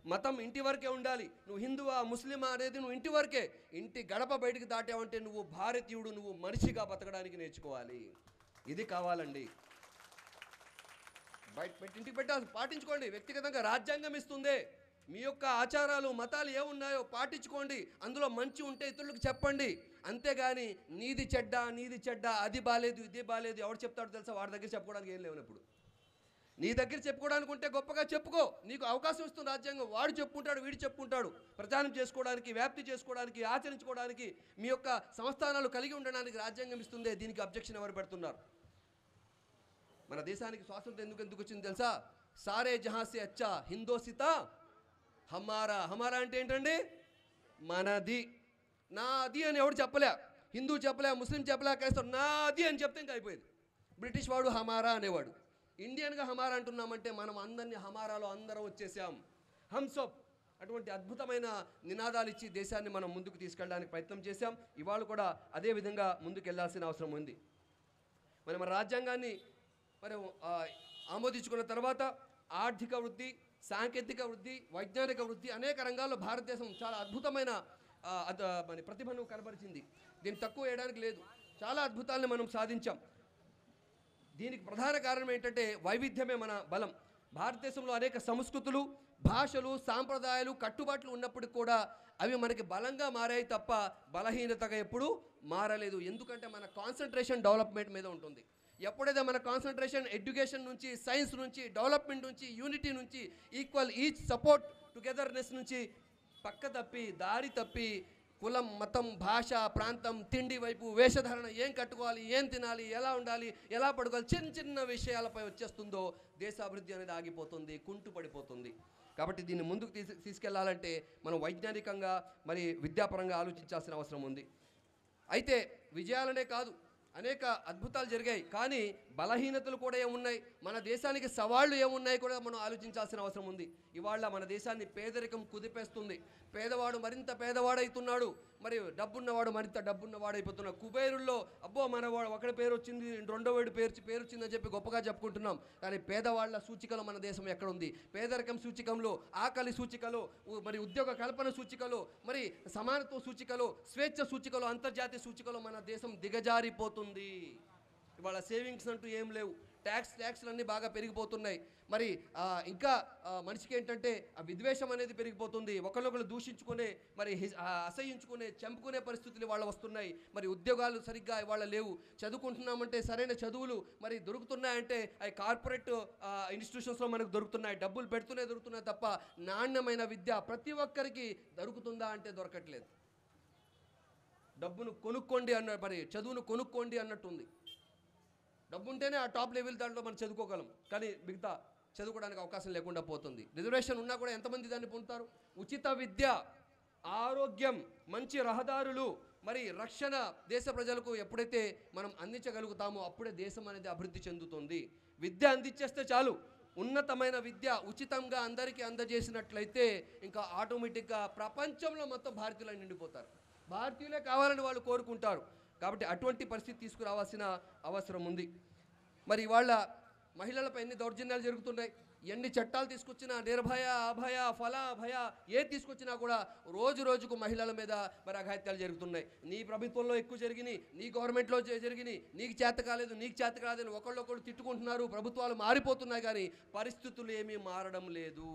మతం ఇంటి వరకే ఉండాలి. నువ్వు హిందువా ముస్లిమా అనేది నువ్వు ఇంటి వరకే. ఇంటి గడప బయటికి దాటావంటే నువ్వు భారతీయుడు, నువ్వు మనిషిగా బతకడానికి నేర్చుకోవాలి. ఇది కావాలండి. ఇంటికి పెట్టాలి, పాటించుకోండి. వ్యక్తిగతంగా రాజ్యాంగం ఇస్తుందే. మీ యొక్క ఆచారాలు మతాలు ఏమున్నాయో పాటించుకోండి. అందులో మంచి ఉంటే ఇతరులకు చెప్పండి. అంతేగాని నీది చెడ్డ అది బాలేదు ఇది బాలేదు ఎవరు చెప్తాడో తెలుసా? వాడి దగ్గర చెప్పుకోవడానికి ఏం లేవు. ఇప్పుడు నీ దగ్గర చెప్పుకోవడానికి ఉంటే గొప్పగా చెప్పుకో. నీకు అవకాశం ఇస్తుంది రాజ్యాంగం. వాడు చెప్పుకుంటాడు, వీడు చెప్పుకుంటాడు. ప్రచారం చేసుకోవడానికి, వ్యాప్తి చేసుకోవడానికి, ఆచరించుకోవడానికి, మీ యొక్క సంస్థానాలు కలిగి ఉండడానికి రాజ్యాంగం ఇస్తుందే. దీనికి అబ్జెక్షన్ ఎవరు పెడుతున్నారు? మన దేశానికి స్వాతంత్రం ఎందుకు వచ్చింది తెలుసా? సారే జహాసే అచ్చా హిందోసితా హమారా. హమారా అంటే ఏంటండి? మనది. నాది అని ఎవడు చెప్పలే. హిందూ చెప్పలే, ముస్లిం చెప్పలే, క్రైస్తవు నాది అని చెప్తే ఇంకా అయిపోయింది. బ్రిటిష్ వాడు హమారా అనేవాడు. ఇండియన్గా హమారా అంటున్నామంటే మనం అందరినీ హమారాలో అందరం వచ్చేసాం. హంసప్ అటువంటి అద్భుతమైన నినాదాలు ఇచ్చి దేశాన్ని మనం ముందుకు తీసుకెళ్ళడానికి ప్రయత్నం చేశాం. ఇవాళ కూడా అదే విధంగా ముందుకు వెళ్ళాల్సిన అవసరం ఉంది. మన రాజ్యాంగాన్ని ఆమోదించుకున్న తర్వాత ఆర్థిక వృద్ధి, సాంకేతిక వృద్ధి, వైజ్ఞానిక వృద్ధి అనేక రంగాల్లో భారతదేశం చాలా అద్భుతమైన ప్రతిభను కనబరిచింది. దీన్ని తక్కువ వేయడానికి లేదు. చాలా అద్భుతాలను మనం సాధించాం. దీనికి ప్రధాన కారణం ఏంటంటే వైవిధ్యమే మన బలం. భారతదేశంలో అనేక సంస్కృతులు, భాషలు, సాంప్రదాయాలు, కట్టుబాట్లు ఉన్నప్పటికీ కూడా అవి మనకి బలంగా మారాయి తప్ప బలహీనతగా ఎప్పుడూ మారలేదు. ఎందుకంటే మన కాన్సన్ట్రేషన్ డెవలప్మెంట్ మీద ఉంటుంది. ఎప్పుడైతే మన కాన్సన్ట్రేషన్ ఎడ్యుకేషన్ నుంచి, సైన్స్ నుంచి, డెవలప్మెంట్ నుంచి, యూనిటీ నుంచి, ఈక్వల్ ఈచ్ సపోర్ట్ టుగెదర్నెస్ నుంచి పక్క తప్పి, దారి తప్పి కులం, మతం, భాష, ప్రాంతం, తిండి వైపు, వేషధారణ, ఏం కట్టుకోవాలి, ఏం తినాలి, ఎలా ఉండాలి, ఎలా పడుకోవాలి, చిన్న చిన్న విషయాలపై వచ్చేస్తుందో దేశాభివృద్ధి అనేది ఆగిపోతుంది, కుంటుపడిపోతుంది. కాబట్టి దీన్ని ముందుకు తీసుకెళ్లాలంటే మనం వైజ్ఞానికంగా మరి విద్యాపరంగా ఆలోచించాల్సిన అవసరం ఉంది. అయితే విజయాలనే కాదు, అనేక అద్భుతాలు జరిగాయి. కానీ బలహీనతలు కూడా ఏమున్నాయి, మన దేశానికి సవాళ్లు ఏమున్నాయి కూడా మనం ఆలోచించాల్సిన అవసరం ఉంది. ఇవాళ మన దేశాన్ని పేదరికం కుదిపేస్తుంది. పేదవాడు మరింత పేదవాడవుతున్నాడు, మరి డబ్బున్నవాడు మరింత డబ్బున్నవాడైపోతున్నాడు. కుబేరుల్లో అబ్బో మనవాడు ఒకటి పేరు వచ్చింది, రెండో వాడి పేరు వచ్చిందని చెప్పి గొప్పగా చెప్పుకుంటున్నాం. కానీ పేదవాళ్ల సూచికలో మన దేశం ఎక్కడుంది? పేదరికం సూచికంలో, ఆకలి సూచికలో, మరి ఉద్యోగ కల్పన సూచికలో, మరి సమానత్వ సూచికలో, స్వేచ్ఛ సూచికలో, అంతర్జాతీయ సూచికలో మన దేశం దిగజారిపోతుంది. ఇవాళ సేవింగ్స్ అంటూ ఏం లేవు. ట్యాక్స్లన్నీ బాగా పెరిగిపోతున్నాయి. మరి ఇంకా మనిషికి ఏంటంటే ఆ విద్వేషం అనేది పెరిగిపోతుంది. ఒకరినొకరు దూషించుకునే, మరి అసహించుకునే, చంపుకునే పరిస్థితులు ఇవాళ వస్తున్నాయి. మరి ఉద్యోగాలు సరిగ్గా ఇవాళ లేవు. చదువుకుంటున్నామంటే సరైన చదువులు మరి దొరుకుతున్నాయంటే అవి కార్పొరేట్ ఇన్స్టిట్యూషన్స్లో మనకు దొరుకుతున్నాయి. డబ్బులు పెడుతూనే దొరుకుతున్నాయి తప్ప నాణ్యమైన విద్య ప్రతి ఒక్కరికి దొరుకుతుందా అంటే దొరకట్లేదు. డబ్బును కొనుక్కోండి మరి చదువును కొనుక్కోండి అన్నట్టుంది. డబ్బు ఉంటేనే ఆ టాప్ లెవెల్ దాంట్లో మనం చదువుకోగలం. కానీ మిగతా చదువుకోవడానికి అవకాశం లేకుండా పోతుంది. రిజర్వేషన్ ఉన్నా కూడా ఎంతమంది దాన్ని పొందుతారు? ఉచిత విద్య, ఆరోగ్యం, మంచి రహదారులు, మరి రక్షణ దేశ ప్రజలకు ఎప్పుడైతే మనం అందించగలుగుతామో అప్పుడే దేశం అనేది అభివృద్ధి చెందుతుంది. విద్య అందించేస్తే చాలు, ఉన్నతమైన విద్య ఉచితంగా అందరికీ అందజేసినట్లయితే ఇంకా ఆటోమేటిక్గా ప్రపంచంలో మొత్తం భారతీయులు నిండిపోతారు. భారతీయులే కావాలని వాళ్ళు కోరుకుంటారు. కాబట్టి అటువంటి పరిస్థితి తీసుకురావాల్సిన అవసరం ఉంది. మరి ఇవాళ మహిళలపై ఎన్ని దౌర్జన్యాలు జరుగుతున్నాయి, ఎన్ని చట్టాలు తీసుకొచ్చినా, నిర్భయ, అభయ, ఫల, భయ ఏది తీసుకొచ్చినా కూడా రోజు రోజుకు మహిళల మీద మరి అఘాయిత్యాలు జరుగుతున్నాయి. నీ ప్రభుత్వంలో ఎక్కువ జరిగినాయి, నీ గవర్నమెంట్లో జరిగినాయి, నీకు చేత కాలేదు, నీకు చేత కాలేదని ఒకళ్ళొకళ్ళు తిట్టుకుంటున్నారు. ప్రభుత్వాలు మారిపోతున్నాయి కానీ పరిస్థితులు ఏమీ మారడం లేదు.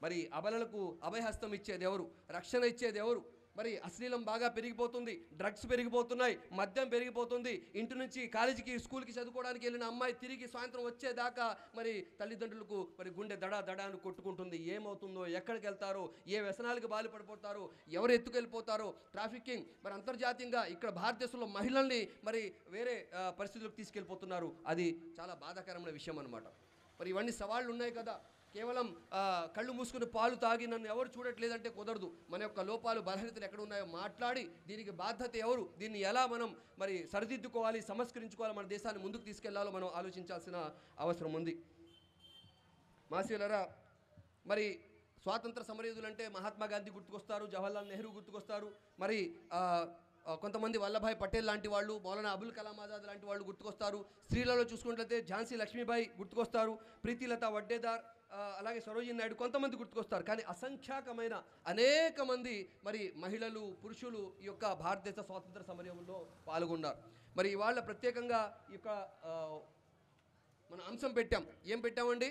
మరి అబలలకు అభయహస్తం ఇచ్చేది ఎవరు? రక్షణ ఇచ్చేది ఎవరు? మరి అశ్లీలం బాగా పెరిగిపోతుంది, డ్రగ్స్ పెరిగిపోతున్నాయి, మద్యం పెరిగిపోతుంది. ఇంటి నుంచి కాలేజీకి, స్కూల్కి చదువుకోవడానికి వెళ్ళిన అమ్మాయి తిరిగి సాయంత్రం వచ్చేదాకా మరి తల్లిదండ్రులకు మరి గుండె దడాను కొట్టుకుంటుంది. ఏమవుతుందో, ఎక్కడికి వెళ్తారో, ఏ వ్యసనాలకు బాధపడిపోతారో, ఎవరు ఎత్తుకెళ్ళిపోతారో, ట్రాఫికింగ్. మరి అంతర్జాతీయంగా ఇక్కడ భారతదేశంలో మహిళల్ని మరి వేరే పరిస్థితులకు తీసుకెళ్ళిపోతున్నారు. అది చాలా బాధాకరమైన విషయం అన్నమాట. మరి ఇవన్నీ సవాళ్ళు ఉన్నాయి కదా. కేవలం కళ్ళు మూసుకుని పాలు తాగి నన్ను ఎవరు చూడట్లేదంటే కుదరదు. మన యొక్క లోపాలు, బలహీనతలు ఎక్కడ ఉన్నాయో మాట్లాడి దీనికి బాధ్యత ఎవరు, దీన్ని ఎలా మనం మరి సరిదిద్దుకోవాలి, సంస్కరించుకోవాలి, మన దేశాన్ని ముందుకు తీసుకెళ్లాలో మనం ఆలోచించాల్సిన అవసరం ఉంది. మాసీలరా, మరి స్వాతంత్ర సమరయోధులు అంటే మహాత్మా గాంధీ గుర్తుకొస్తారు, జవహర్లాల్ నెహ్రూ గుర్తుకొస్తారు, మరి కొంతమంది వల్లభాయ్ పటేల్ లాంటి వాళ్ళు, మౌలానా అబుల్ కలాం ఆజాద్ లాంటి వాళ్ళు గుర్తుకొస్తారు. స్త్రీలలో చూసుకున్నట్లయితే ఝాన్సీ లక్ష్మీబాయి గుర్తుకొస్తారు, ప్రీతిలత వడ్డేదార్, అలాగే సరోజిని నాయుడు, కొంతమంది గుర్తుకొస్తారు. కానీ అసంఖ్యాకమైన అనేక మంది మరి మహిళలు, పురుషులు ఈ యొక్క భారతదేశ స్వాతంత్ర సమరంలో పాల్గొన్నారు. మరి ఇవాళ ప్రత్యేకంగా ఈ యొక్క మన అంశం పెట్టాం. ఏం పెట్టామండి?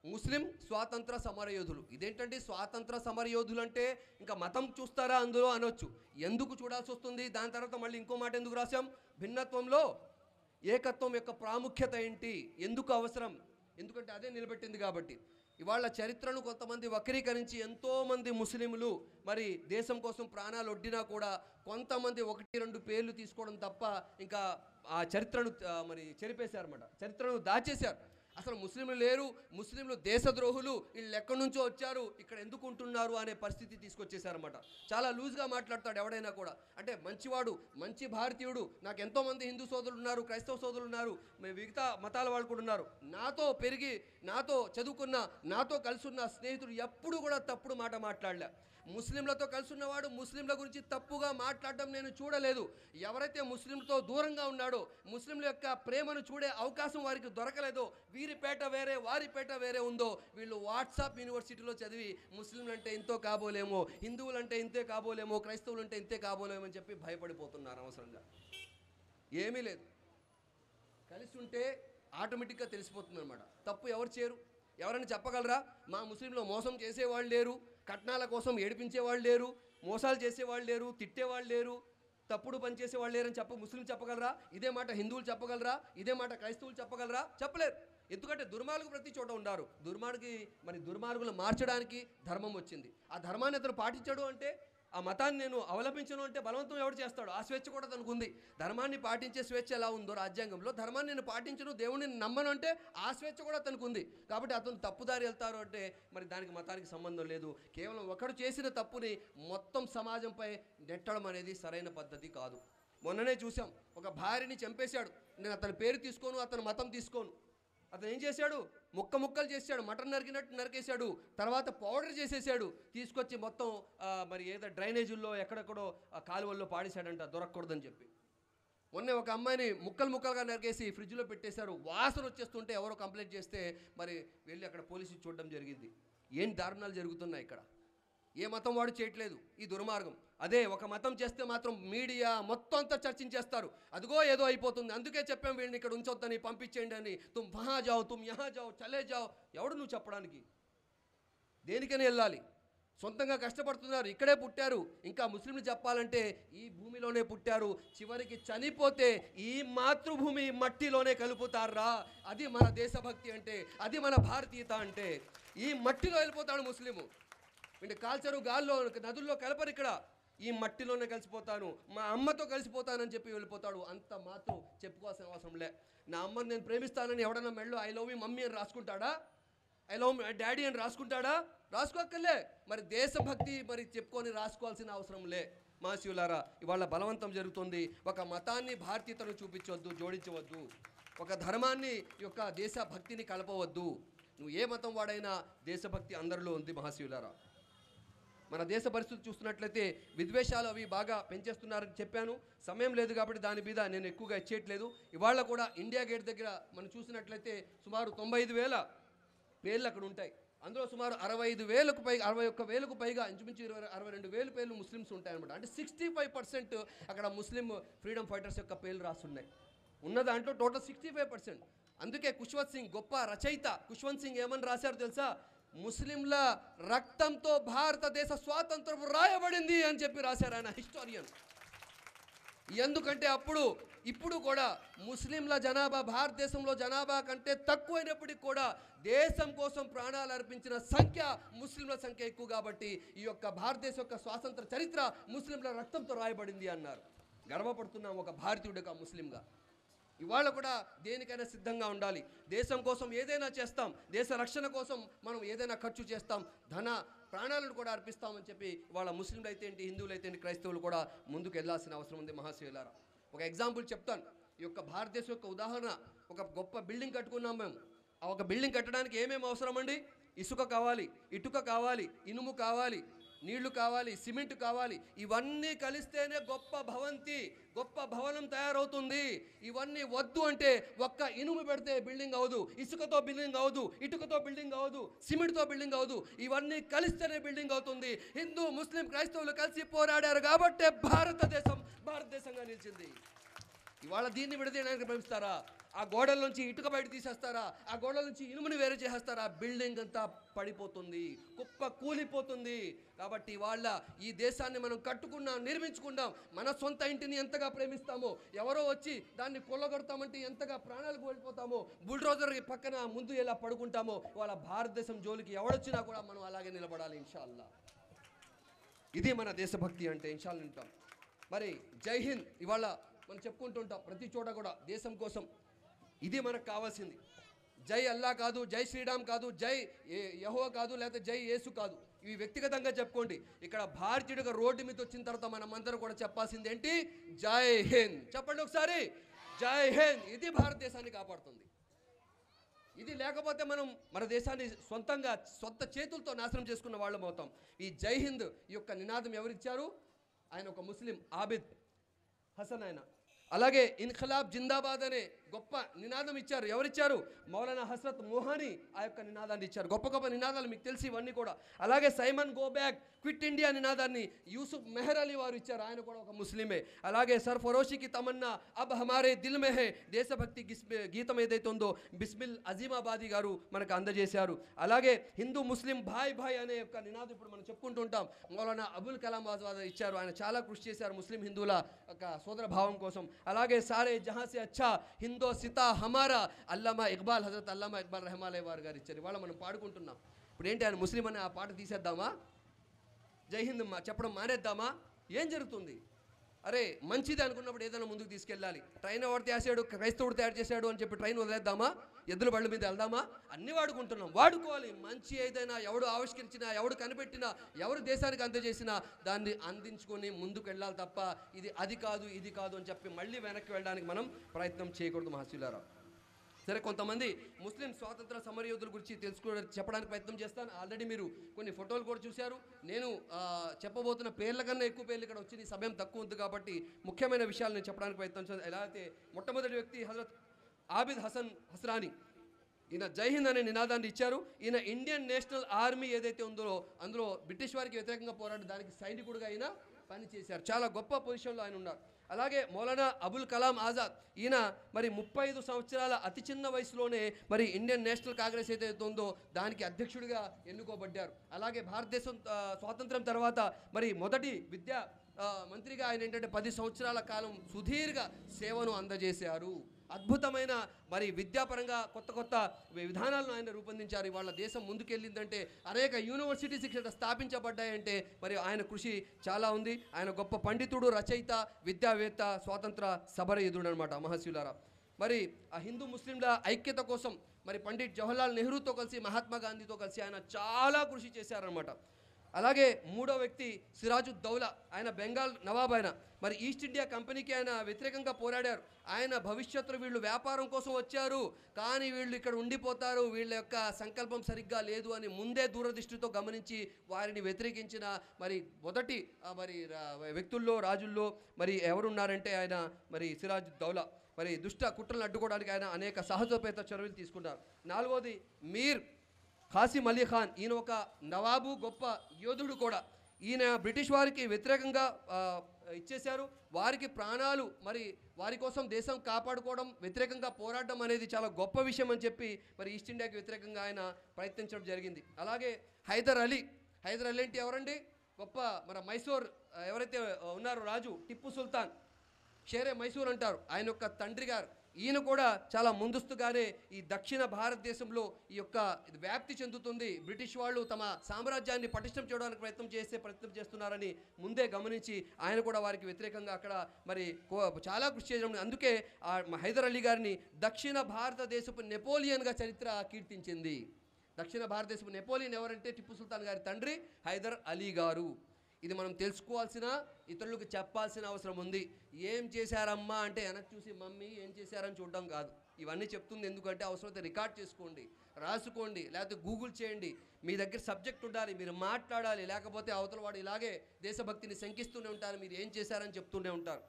ముస్లిం స్వాతంత్ర సమరయోధులు. ఇదేంటండి స్వాతంత్ర సమరయోధులు అంటే? ఇంకా మతం చూస్తారా అందులో అనొచ్చు. ఎందుకు చూడాల్సి వస్తుంది? దాని తర్వాత మళ్ళీ ఇంకో మాట ఎందుకు రాశాం? భిన్నత్వంలో ఏకత్వం యొక్క ప్రాముఖ్యత ఏంటి, ఎందుకు అవసరం? ఎందుకంటే అదే నిలబెట్టింది కాబట్టి. ఇవాళ చరిత్రను కొంతమంది వక్రీకరించి ఎంతోమంది ముస్లింలు మరి దేశం కోసం ప్రాణాలు ఒడ్డినా కూడా కొంతమంది 1-2 పేర్లు తీసుకోవడం తప్ప ఇంకా ఆ చరిత్రను మరి చెరిపేశారన్నమాట. చరిత్రను దాచేశారు. అసలు ముస్లింలు లేరు, ముస్లింలు దేశద్రోహులు, వీళ్ళు ఎక్కడి నుంచో వచ్చారు, ఇక్కడ ఎందుకు ఉంటున్నారు అనే పరిస్థితి తీసుకొచ్చేసారన్నమాట. చాలా లూజ్గా మాట్లాడతాడు ఎవడైనా కూడా. అంటే మంచివాడు, మంచి భారతీయుడు, నాకు ఎంతోమంది హిందూ సోదరులు ఉన్నారు, క్రైస్తవ సోదరులు ఉన్నారు, మిగతా మతాల వాళ్ళు కూడా ఉన్నారు, నాతో పెరిగి, నాతో చదువుకున్న, నాతో కలిసి ఉన్న స్నేహితుడు ఎప్పుడు కూడా తప్పుడు మాట మాట్లాడలే. ముస్లింలతో కలిసి ఉన్నవాడు ముస్లింల గురించి తప్పుగా మాట్లాడడం నేను చూడలేదు. ఎవరైతే ముస్లింలతో దూరంగా ఉన్నాడో, ముస్లింల యొక్క ప్రేమను చూడే అవకాశం వారికి దొరకలేదో, వీరి పేట వేరే, వారి పేట వేరే ఉందో, వీళ్ళు వాట్సాప్ యూనివర్సిటీలో చదివి ముస్లింలు అంటే ఇంతో కాబోలేమో, హిందువులు అంటే ఇంతే కాబోలేమో, క్రైస్తవులు అంటే ఇంతే కాబోలేమో అని చెప్పి భయపడిపోతున్నారు అవసరంగా. ఏమీ లేదు, కలిసి ఉంటే ఆటోమేటిక్గా తెలిసిపోతుంది అనమాట. తప్పు ఎవరు చేయరు? ఎవరైనా చెప్పగలరా? మా ముస్లింలో మోసం చేసేవాళ్ళు లేరు, కట్నాల కోసం ఏడిపించేవాళ్ళు లేరు, మోసాలు చేసేవాళ్ళు లేరు, తిట్టేవాళ్ళు లేరు, తప్పుడు పని చేసేవాళ్ళు లేరని ముస్లిం చెప్పగలరా? ఇదే మాట హిందువులు చెప్పగలరా? ఇదే మాట క్రైస్తవులు చెప్పగలరా? చెప్పలేరు. ఎందుకంటే దుర్మార్గులు ప్రతి చోట ఉన్నారు. దుర్మార్గులు మార్చడానికి ధర్మం వచ్చింది. ఆ ధర్మాన్ని అతను పాటించాడు అంటే, ఆ మతాన్ని నేను అవలంబించను అంటే బలవంతం ఎవడు చేస్తాడు? ఆ స్వేచ్ఛ కూడా తనకు ఉంది. ధర్మాన్ని పాటించే స్వేచ్ఛ ఎలా ఉందో రాజ్యాంగంలో, ధర్మాన్ని నేను పాటించను, దేవుడిని నమ్మను అంటే ఆ స్వేచ్ఛ కూడా తనకు ఉంది. కాబట్టి అతను తప్పుదారి వెళ్తారు అంటే మరి దానికి మతానికి సంబంధం లేదు. కేవలం ఒకడు చేసిన తప్పుని మొత్తం సమాజంపై నెట్టడం అనేది సరైన పద్ధతి కాదు. మొన్ననే చూసాం, ఒక భార్యని చంపేశాడు. నేను అతని పేరు తీసుకోను, అతని మతం తీసుకోను. అతను ఏం చేశాడు? ముక్కలు చేశాడు, మటన్ నరికినట్టు నరికేశాడు, తర్వాత పౌడర్ చేసేసాడు, తీసుకొచ్చి మొత్తం మరి ఏదో డ్రైనేజీల్లో ఎక్కడెక్కడో కాలువల్లో పాడేశాడంట దొరకకూడదని చెప్పి. మొన్నే ఒక అమ్మాయిని ముక్కలుగా నరికేసి ఫ్రిడ్జ్లో పెట్టేశారు. వాసన వచ్చేస్తుంటే ఎవరో కంప్లైంట్ చేస్తే మరి వెళ్ళి అక్కడ పోలీసులు చూడడం జరిగింది. ఏం దారుణాలు జరుగుతున్నాయి ఇక్కడ. ఏ మతం వాడు చేయట్లేదు ఈ దుర్మార్గం. అదే ఒక మతం చేస్తే మాత్రం మీడియా మొత్తం అంతా చర్చించేస్తారు. అదిగో ఏదో అయిపోతుంది, అందుకే చెప్పాం వీళ్ళని ఇక్కడ ఉంచొద్దని, పంపించేయండి అని. తుమ్ వహా జావ్, తుమ్ యహా జావ్, చలే జావ్. ఎవడు నువ్వు చెప్పడానికి? దేనికైనా వెళ్ళాలి. సొంతంగా కష్టపడుతున్నారు, ఇక్కడే పుట్టారు. ఇంకా ముస్లింలు చెప్పాలంటే ఈ భూమిలోనే పుట్టారు, చివరికి చనిపోతే ఈ మాతృభూమి మట్టిలోనే కలుపుతారా. అది మన దేశభక్తి అంటే, అది మన భారతీయత అంటే. ఈ మట్టిలో వెళ్ళిపోతాడు ముస్లిము. అంటే కాల్చరు, గాల్లో, నదుల్లో కలపరు. ఇక్కడ ఈ మట్టిలోనే కలిసిపోతాను, మా అమ్మతో కలిసిపోతానని చెప్పి వెళ్ళిపోతాడు. అంత మాత్రం చెప్పుకోవాల్సిన అవసరం లే. నా అమ్మని నేను ప్రేమిస్తానని ఎవడన్నా మెళ్ళో ఐ లవ్ యూ మమ్మీ అని రాసుకుంటాడా? ఐ లవ్ డాడీ అని రాసుకుంటాడా? రాసుకోక్కర్లే. మరి దేశభక్తి మరి చెప్పుకొని రాసుకోవాల్సిన అవసరం లే. మహాశివులారా, ఇవాళ బలవంతం జరుగుతుంది. ఒక మతాన్ని భారతీయతను చూపించవద్దు, జోడించవద్దు. ఒక ధర్మాన్ని యొక్క దేశభక్తిని కలపవద్దు. నువ్వు ఏ మతం వాడైనా దేశభక్తి అందరిలో ఉంది మహాశివులారా. మన దేశ పరిస్థితి చూస్తున్నట్లయితే విద్వేషాలు అవి బాగా పెంచేస్తున్నారని చెప్పాను. సమయం లేదు కాబట్టి దాని మీద నేను ఎక్కువగా ఇచ్చేయట్లేదు. ఇవాళ కూడా ఇండియా గేట్ దగ్గర మనం చూసినట్లయితే సుమారు 95,000 పేర్లు అక్కడ ఉంటాయి. అందులో సుమారు 65,000కు పైగా 61,000కు పైగా ఇంచుమించు 62,000 పేర్లు ముస్లిమ్స్ ఉంటాయన్నమాట. అంటే 65% అక్కడ ముస్లిం ఫ్రీడమ్ ఫైటర్స్ యొక్క పేర్లు రాస్తున్నాయి. ఉన్న దాంట్లో టోటల్ 65%. అందుకే ఖుష్వంత్ సింగ్ గొప్ప రచయిత ఖుష్వంత్ సింగ్ ఏమని రాశారు తెలుసా? ముస్లింల రక్తంతో భారతదేశ స్వాతంత్రం రాయబడింది అని చెప్పి రాశారు ఆయన, హిస్టోరియన్. ఎందుకంటే ఇప్పుడు కూడా ముస్లింల జనాభా భారతదేశంలో జనాభా కంటే తక్కువైనప్పటికీ కూడా దేశం కోసం ప్రాణాలు అర్పించిన సంఖ్య ముస్లింల సంఖ్య ఎక్కువ. కాబట్టి ఈ యొక్క భారతదేశం యొక్క స్వాతంత్ర చరిత్ర ముస్లింల రక్తంతో రాయబడింది అన్నారు. గర్వపడుతున్నాం ఒక భారతీయుడిగా, ముస్లింగా. ఇవాళ కూడా దేనికైనా సిద్ధంగా ఉండాలి. దేశం కోసం ఏదైనా చేస్తాం, దేశ రక్షణ కోసం మనం ఏదైనా ఖర్చు చేస్తాం, ప్రాణాలను కూడా అర్పిస్తామని చెప్పి ఇవాళ ముస్లింలు అయితే ఏంటి, హిందువులు అయితే ఏంటి, క్రైస్తవులు కూడా ముందుకు వెళ్ళాల్సిన అవసరం ఉంది మహాశివులారా. ఒక ఎగ్జాంపుల్ చెప్తాను. ఈ యొక్క భారతదేశం యొక్క ఉదాహరణ, ఒక గొప్ప బిల్డింగ్ కట్టుకున్నాం మేము. ఆ ఒక బిల్డింగ్ కట్టడానికి ఏమేమి అవసరం అండి? ఇసుక కావాలి, ఇటుక కావాలి, ఇనుము కావాలి, నీళ్లు కావాలి, సిమెంట్ కావాలి. ఇవన్నీ కలిస్తేనే గొప్ప భవనం తయారవుతుంది. ఇవన్నీ వద్దు అంటే ఒక్క ఇనుము పెడితే బిల్డింగ్ అవదు, ఇసుకతో బిల్డింగ్ అవదు, ఇటుకతో బిల్డింగ్ అవదు, సిమెంట్తో బిల్డింగ్ అవదు. ఇవన్నీ కలిస్తేనే బిల్డింగ్ అవుతుంది. హిందూ ముస్లిం క్రైస్తవులు కలిసి పోరాడారు కాబట్టే భారతదేశంగా నిలిచింది. ఇవాళ దీన్ని విడదీయడానికి ప్రయత్నిస్తారా? ఆ గోడల నుంచి ఇటుక బయట తీసేస్తారా? ఆ గోడల నుంచి ఇనుముని వేరే చేసేస్తారా? బిల్డింగ్ అంతా పడిపోతుంది, కుప్ప కూలిపోతుంది. కాబట్టి వాళ్ళ ఈ దేశాన్ని మనం కట్టుకున్నాం, నిర్మించుకున్నాం. మన సొంత ఇంటిని ఎంతగా ప్రేమిస్తామో, ఎవరో వచ్చి దాన్ని కొల్లగొడతామంటే ఎంతగా ప్రాణాలకు వెళ్ళిపోతామో, బుల్డోజర్ పక్కన ముందు ఎలా పడుకుంటామో, వాళ్ళ భారతదేశం జోలికి ఎవడొచ్చినా కూడా మనం అలాగే నిలబడాలి ఇన్షాల్లా. ఇది మన దేశభక్తి అంటే ఇన్షాల్లా ఉంటాం. మరి జై హింద్ ఇవాళ మనం చెప్పుకుంటుంటాం ప్రతి చోట కూడా దేశం కోసం. ఇది మనకు కావాల్సింది. జై అల్లా కాదు, జై శ్రీరామ్ కాదు, జై యెహోవా కాదు, లేకపోతే జై యేసు కాదు. ఇవి వ్యక్తిగతంగా చెప్పుకోండి. ఇక్కడ భారతీయుడిగా రోడ్డు మీద వచ్చిన తర్వాత మనమందరం కూడా చెప్పాల్సింది ఏంటి? జై హింద్. చెప్పండి ఒకసారి, జై హింద్. ఇది భారతదేశాన్ని కాపాడుతుంది. ఇది లేకపోతే మనం మన దేశాన్ని సొంత చేతులతో నాశనం చేసుకున్న వాళ్ళం అవుతాం. ఈ జై హింద్ ఈ యొక్క నినాదం ఎవరిచ్చారు? ఆయన ఒక ముస్లిం, ఆబిద్ హసన్ ఆయన. అలాగే ఇన్ఖిలాబ్ జిందాబాద్ అనే గొప్ప నినాదం ఇచ్చారు. ఎవరిచ్చారు? మౌలానా హస్రత్ మోహాని ఆ యొక్క నినాదాన్ని ఇచ్చారు. గొప్ప నినాదాలు మీకు తెలిసి ఇవన్నీ కూడా. అలాగే Simon go back, quit India నినాదాన్ని యూసుఫ్ మెహర్ అలీ వారు ఇచ్చారు. ఆయన కూడా ఒక ముస్లిమే. అలాగే సర్ఫరోషికి తమన్నా అబ్ హమారే దిల్ మే హై దేశభక్తి గీతం ఏదైతే ఉందో బిస్మిల్ అజీమాబాదీ గారు మనకు అందజేశారు. అలాగే హిందూ ముస్లిం భాయ్ అనే యొక్క నినాదం ఇప్పుడు మనం చెప్పుకుంటుంటాం. మౌలానా అబుల్ కలాం ఆజాద్ ఇచ్చారు. ఆయన చాలా కృషి చేశారు ముస్లిం హిందువుల యొక్క సోదర భావం కోసం. అలాగే సారే జహాं से अच्छा హిందో సితా హమారా హజరత్ అల్లామా ఇక్బాల్ రెహమాలే వారు గారు ఇచ్చారు. ఇవాళ మనం పాడుకుంటున్నాం. ఇప్పుడు ఏంటి, ఆయన ముస్లిం అనే ఆ పాట తీసేద్దామా? జై హింద్ చెప్పడం మానేద్దామా? ఏం జరుగుతుంది? అరే మంచిది అనుకున్నప్పుడు ఏదైనా ముందుకు తీసుకెళ్ళాలి. ట్రైన్ ఎవరు చేసాడు, క్రైస్తవుడు తయారు చేశాడు అని చెప్పి ట్రైన్ వదిలేద్దామా? ఎద్దుల బళ్ళ మీద వెళ్దామా? అన్నీ వాడుకోవాలి. మంచి ఏదైనా ఎవడు ఆవిష్కరించినా, ఎవడు కనిపెట్టినా, ఎవరు దేశానికి అందజేసినా దాన్ని అందించుకొని ముందుకు వెళ్ళాలి తప్ప అది కాదు ఇది కాదు అని చెప్పి మళ్ళీ వెనక్కి వెళ్ళడానికి మనం ప్రయత్నం చేయకూడదు మహాశివులారా. సరే, కొంతమంది ముస్లిం స్వాతంత్ర సమరయోధుల గురించి చెప్పడానికి ప్రయత్నం చేస్తాను. ఆల్రెడీ మీరు కొన్ని ఫోటోలు కూడా చూశారు. నేను చెప్పబోతున్న పేర్ల కన్నా ఎక్కువ పేర్లు ఇక్కడ వచ్చింది. సమయం తక్కువ ఉంది కాబట్టి ముఖ్యమైన విషయాలు నేను చెప్పడానికి ప్రయత్నం చేస్తాను. ఎలా అయితే మొట్టమొదటి వ్యక్తి హజరత్ ఆబిద్ హసన్ హస్రాని. ఈయన జై హింద్ అనే నినాదాన్ని ఇచ్చారు. ఈయన ఇండియన్ నేషనల్ ఆర్మీ ఏదైతే ఉందో అందులో బ్రిటిష్ వారికి వ్యతిరేకంగా పోరాడి దానికి సైనికుడిగా ఆయన పనిచేశారు. చాలా గొప్ప పొజిషన్లో ఆయన ఉన్నారు. అలాగే మౌలానా అబుల్ కలాం ఆజాద్, ఈయన మరి 35 సంవత్సరాల అతి చిన్న వయసులోనే మరి ఇండియన్ నేషనల్ కాంగ్రెస్ ఏదైతే ఉందో దానికి అధ్యక్షుడిగా ఎన్నుకోబడ్డారు. అలాగే భారతదేశం స్వాతంత్రం తర్వాత మరి మొదటి మంత్రిగా ఆయన ఏంటంటే 10 సంవత్సరాల కాలం సుదీర్ఘ సేవను అందజేశారు. అద్భుతమైన మరి విద్యాపరంగా కొత్త కొత్త విధానాలను ఆయన రూపొందించారు. ఇవాళ దేశం ముందుకెళ్ళిందంటే అనేక యూనివర్సిటీస్ ఇక్కడ స్థాపించబడ్డాయంటే మరి ఆయన కృషి చాలా ఉంది. ఆయన గొప్ప పండితుడు, రచయిత, విద్యావేత్త, స్వాతంత్ర సమరయోధుడు అనమాట మహాశివులారా. మరి ఆ హిందూ ముస్లింల ఐక్యత కోసం మరి పండిట్ జవహర్లాల్ నెహ్రూతో కలిసి, మహాత్మా గాంధీతో కలిసి ఆయన చాలా కృషి చేశారనమాట. అలాగే మూడో వ్యక్తి సిరాజుద్దౌలా, ఆయన బెంగాల్ నవాబ్. ఆయన మరి ఈస్ట్ ఇండియా కంపెనీకి ఆయన వ్యతిరేకంగా పోరాడారు. ఆయన భవిష్యత్తులో వీళ్ళు వ్యాపారం కోసం వచ్చారు, కానీ వీళ్ళు ఇక్కడ ఉండిపోతారు, వీళ్ళ యొక్క సంకల్పం సరిగ్గా లేదు అని ముందే దూరదృష్టితో గమనించి వారిని వ్యతిరేకించిన మరి మొదటి మరి వ్యక్తుల్లో, రాజుల్లో మరి ఎవరున్నారంటే ఆయన మరి సిరాజుద్దౌలా. మరి దుష్ట కుట్రలను అడ్డుకోవడానికి ఆయన అనేక సాహసోపేత చర్యలు తీసుకున్నారు. నాలుగోది మీర్ ఖాసిం అలీ ఖాన్. ఈయన ఒక నవాబు, గొప్ప యోధుడు కూడా. ఈయన బ్రిటిష్ వారికి వ్యతిరేకంగా ఇచ్చేశారు. వారికి ప్రాణాలు మరి వారి కోసం దేశం కాపాడుకోవడం, వ్యతిరేకంగా పోరాడడం అనేది చాలా గొప్ప విషయం అని చెప్పి మరి ఈస్ట్ ఇండియాకి వ్యతిరేకంగా ఆయన ప్రయత్నించడం జరిగింది. అలాగే హైదర్ అలీ అంటే ఎవరండి? గొప్ప మన మైసూర్ ఎవరైతే ఉన్నారో రాజు టిప్పు సుల్తాన్, షేరే మైసూర్ అంటారు, ఆయన యొక్క తండ్రి గారు. ఈయన కూడా చాలా ముందస్తుగానే ఈ దక్షిణ భారతదేశంలో ఈ యొక్క వ్యాప్తి చెందుతుంది, బ్రిటిష్ వాళ్ళు తమ సామ్రాజ్యాన్ని పటిష్టం చేయడానికి ప్రయత్నం చేస్తున్నారని ముందే గమనించి ఆయన కూడా వారికి వ్యతిరేకంగా అక్కడ మరి చాలా కృషి చేయడం. అందుకే ఆ హైదర్ అలీ గారిని దక్షిణ భారతదేశపు నెపోలియన్గా చరిత్ర కీర్తించింది. దక్షిణ భారతదేశపు నెపోలియన్ ఎవరంటే టిప్పు సుల్తాన్ గారి తండ్రి హైదర్ అలీ గారు. ఇది మనం తెలుసుకోవాల్సిన, ఇతరులకు చెప్పాల్సిన అవసరం ఉంది. ఏం చేశారమ్మా అంటే వెనక్కి చూసి మమ్మీ ఏం చేశారని చూడడం కాదు. ఇవన్నీ చెప్తుంది ఎందుకంటే అవసరమైతే రికార్డ్ చేసుకోండి, రాసుకోండి, లేకపోతే గూగుల్ చేయండి. మీ దగ్గర సబ్జెక్ట్ ఉండాలి, మీరు మాట్లాడాలి. లేకపోతే అవతల వాడు ఇలాగే దేశభక్తిని శంకిస్తూనే ఉంటారు, మీరు ఏం చేశారని చెప్తూనే ఉంటారు.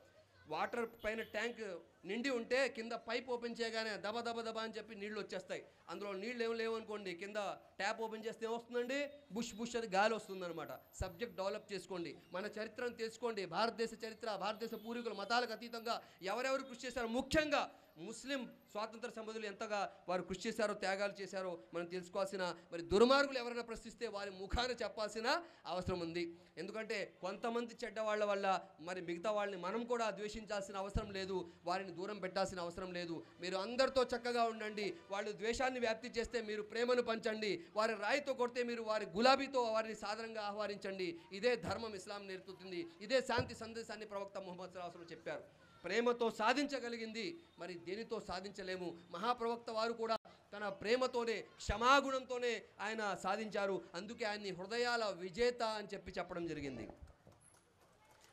వాటర్ పైన ట్యాంక్ నిండి ఉంటే కింద పైప్ ఓపెన్ చేయగానే దబ దబ దబ అని చెప్పి నీళ్ళు వచ్చేస్తాయి. అందులో నీళ్ళు ఏం లేవు అనుకోండి, కింద ట్యాప్ ఓపెన్ చేస్తే ఏమొస్తుందండి? బుష్ అది గాలి వస్తుందన్నమాట. సబ్జెక్ట్ డెవలప్ చేసుకోండి, మన చరిత్రను తెలుసుకోండి. భారతదేశ చరిత్ర, భారతదేశ పూర్వీకులు మతాలకు అతీతంగా ఎవరెవరు కృషి చేశారు, ముఖ్యంగా ముస్లిం స్వాతంత్ర సంబంధులు ఎంతగా వారు కృషి చేశారో, త్యాగాలు చేశారో మనం తెలుసుకోవాల్సిన, మరి దుర్మార్గులు ఎవరైనా ప్రశ్నిస్తే వారి ముఖాన చెప్పాల్సిన అవసరం ఉంది. ఎందుకంటే కొంతమంది చెడ్డవాళ్ల వల్ల మరి మిగతా వాళ్ళని మనం కూడా ద్వేషించాల్సిన అవసరం లేదు, వారిని దూరం పెట్టాల్సిన అవసరం లేదు. మీరు అందరితో చక్కగా ఉండండి. వాళ్ళు ద్వేషాన్ని వ్యాప్తి చేస్తే మీరు ప్రేమను పంచండి. వారి రాయితో కొడితే మీరు వారి గులాబీతో వారిని సాధారణంగా ఆహ్వానించండి. ఇదే ధర్మం ఇస్లాం నేర్పుతుంది. ఇదే శాంతి సందేశాన్ని ప్రవక్త ముహమ్మద్ సల్లల్లాహు అలైహి వసల్లం చెప్పారు. ప్రేమతో సాధించగలిగింది మరి దేనితో సాధించలేము. మహాప్రవక్త వారు కూడా తన ప్రేమతోనే, క్షమాగుణంతోనే ఆయన సాధించారు. అందుకే ఆయన్ని హృదయాల విజేత అని చెప్పడం జరిగింది.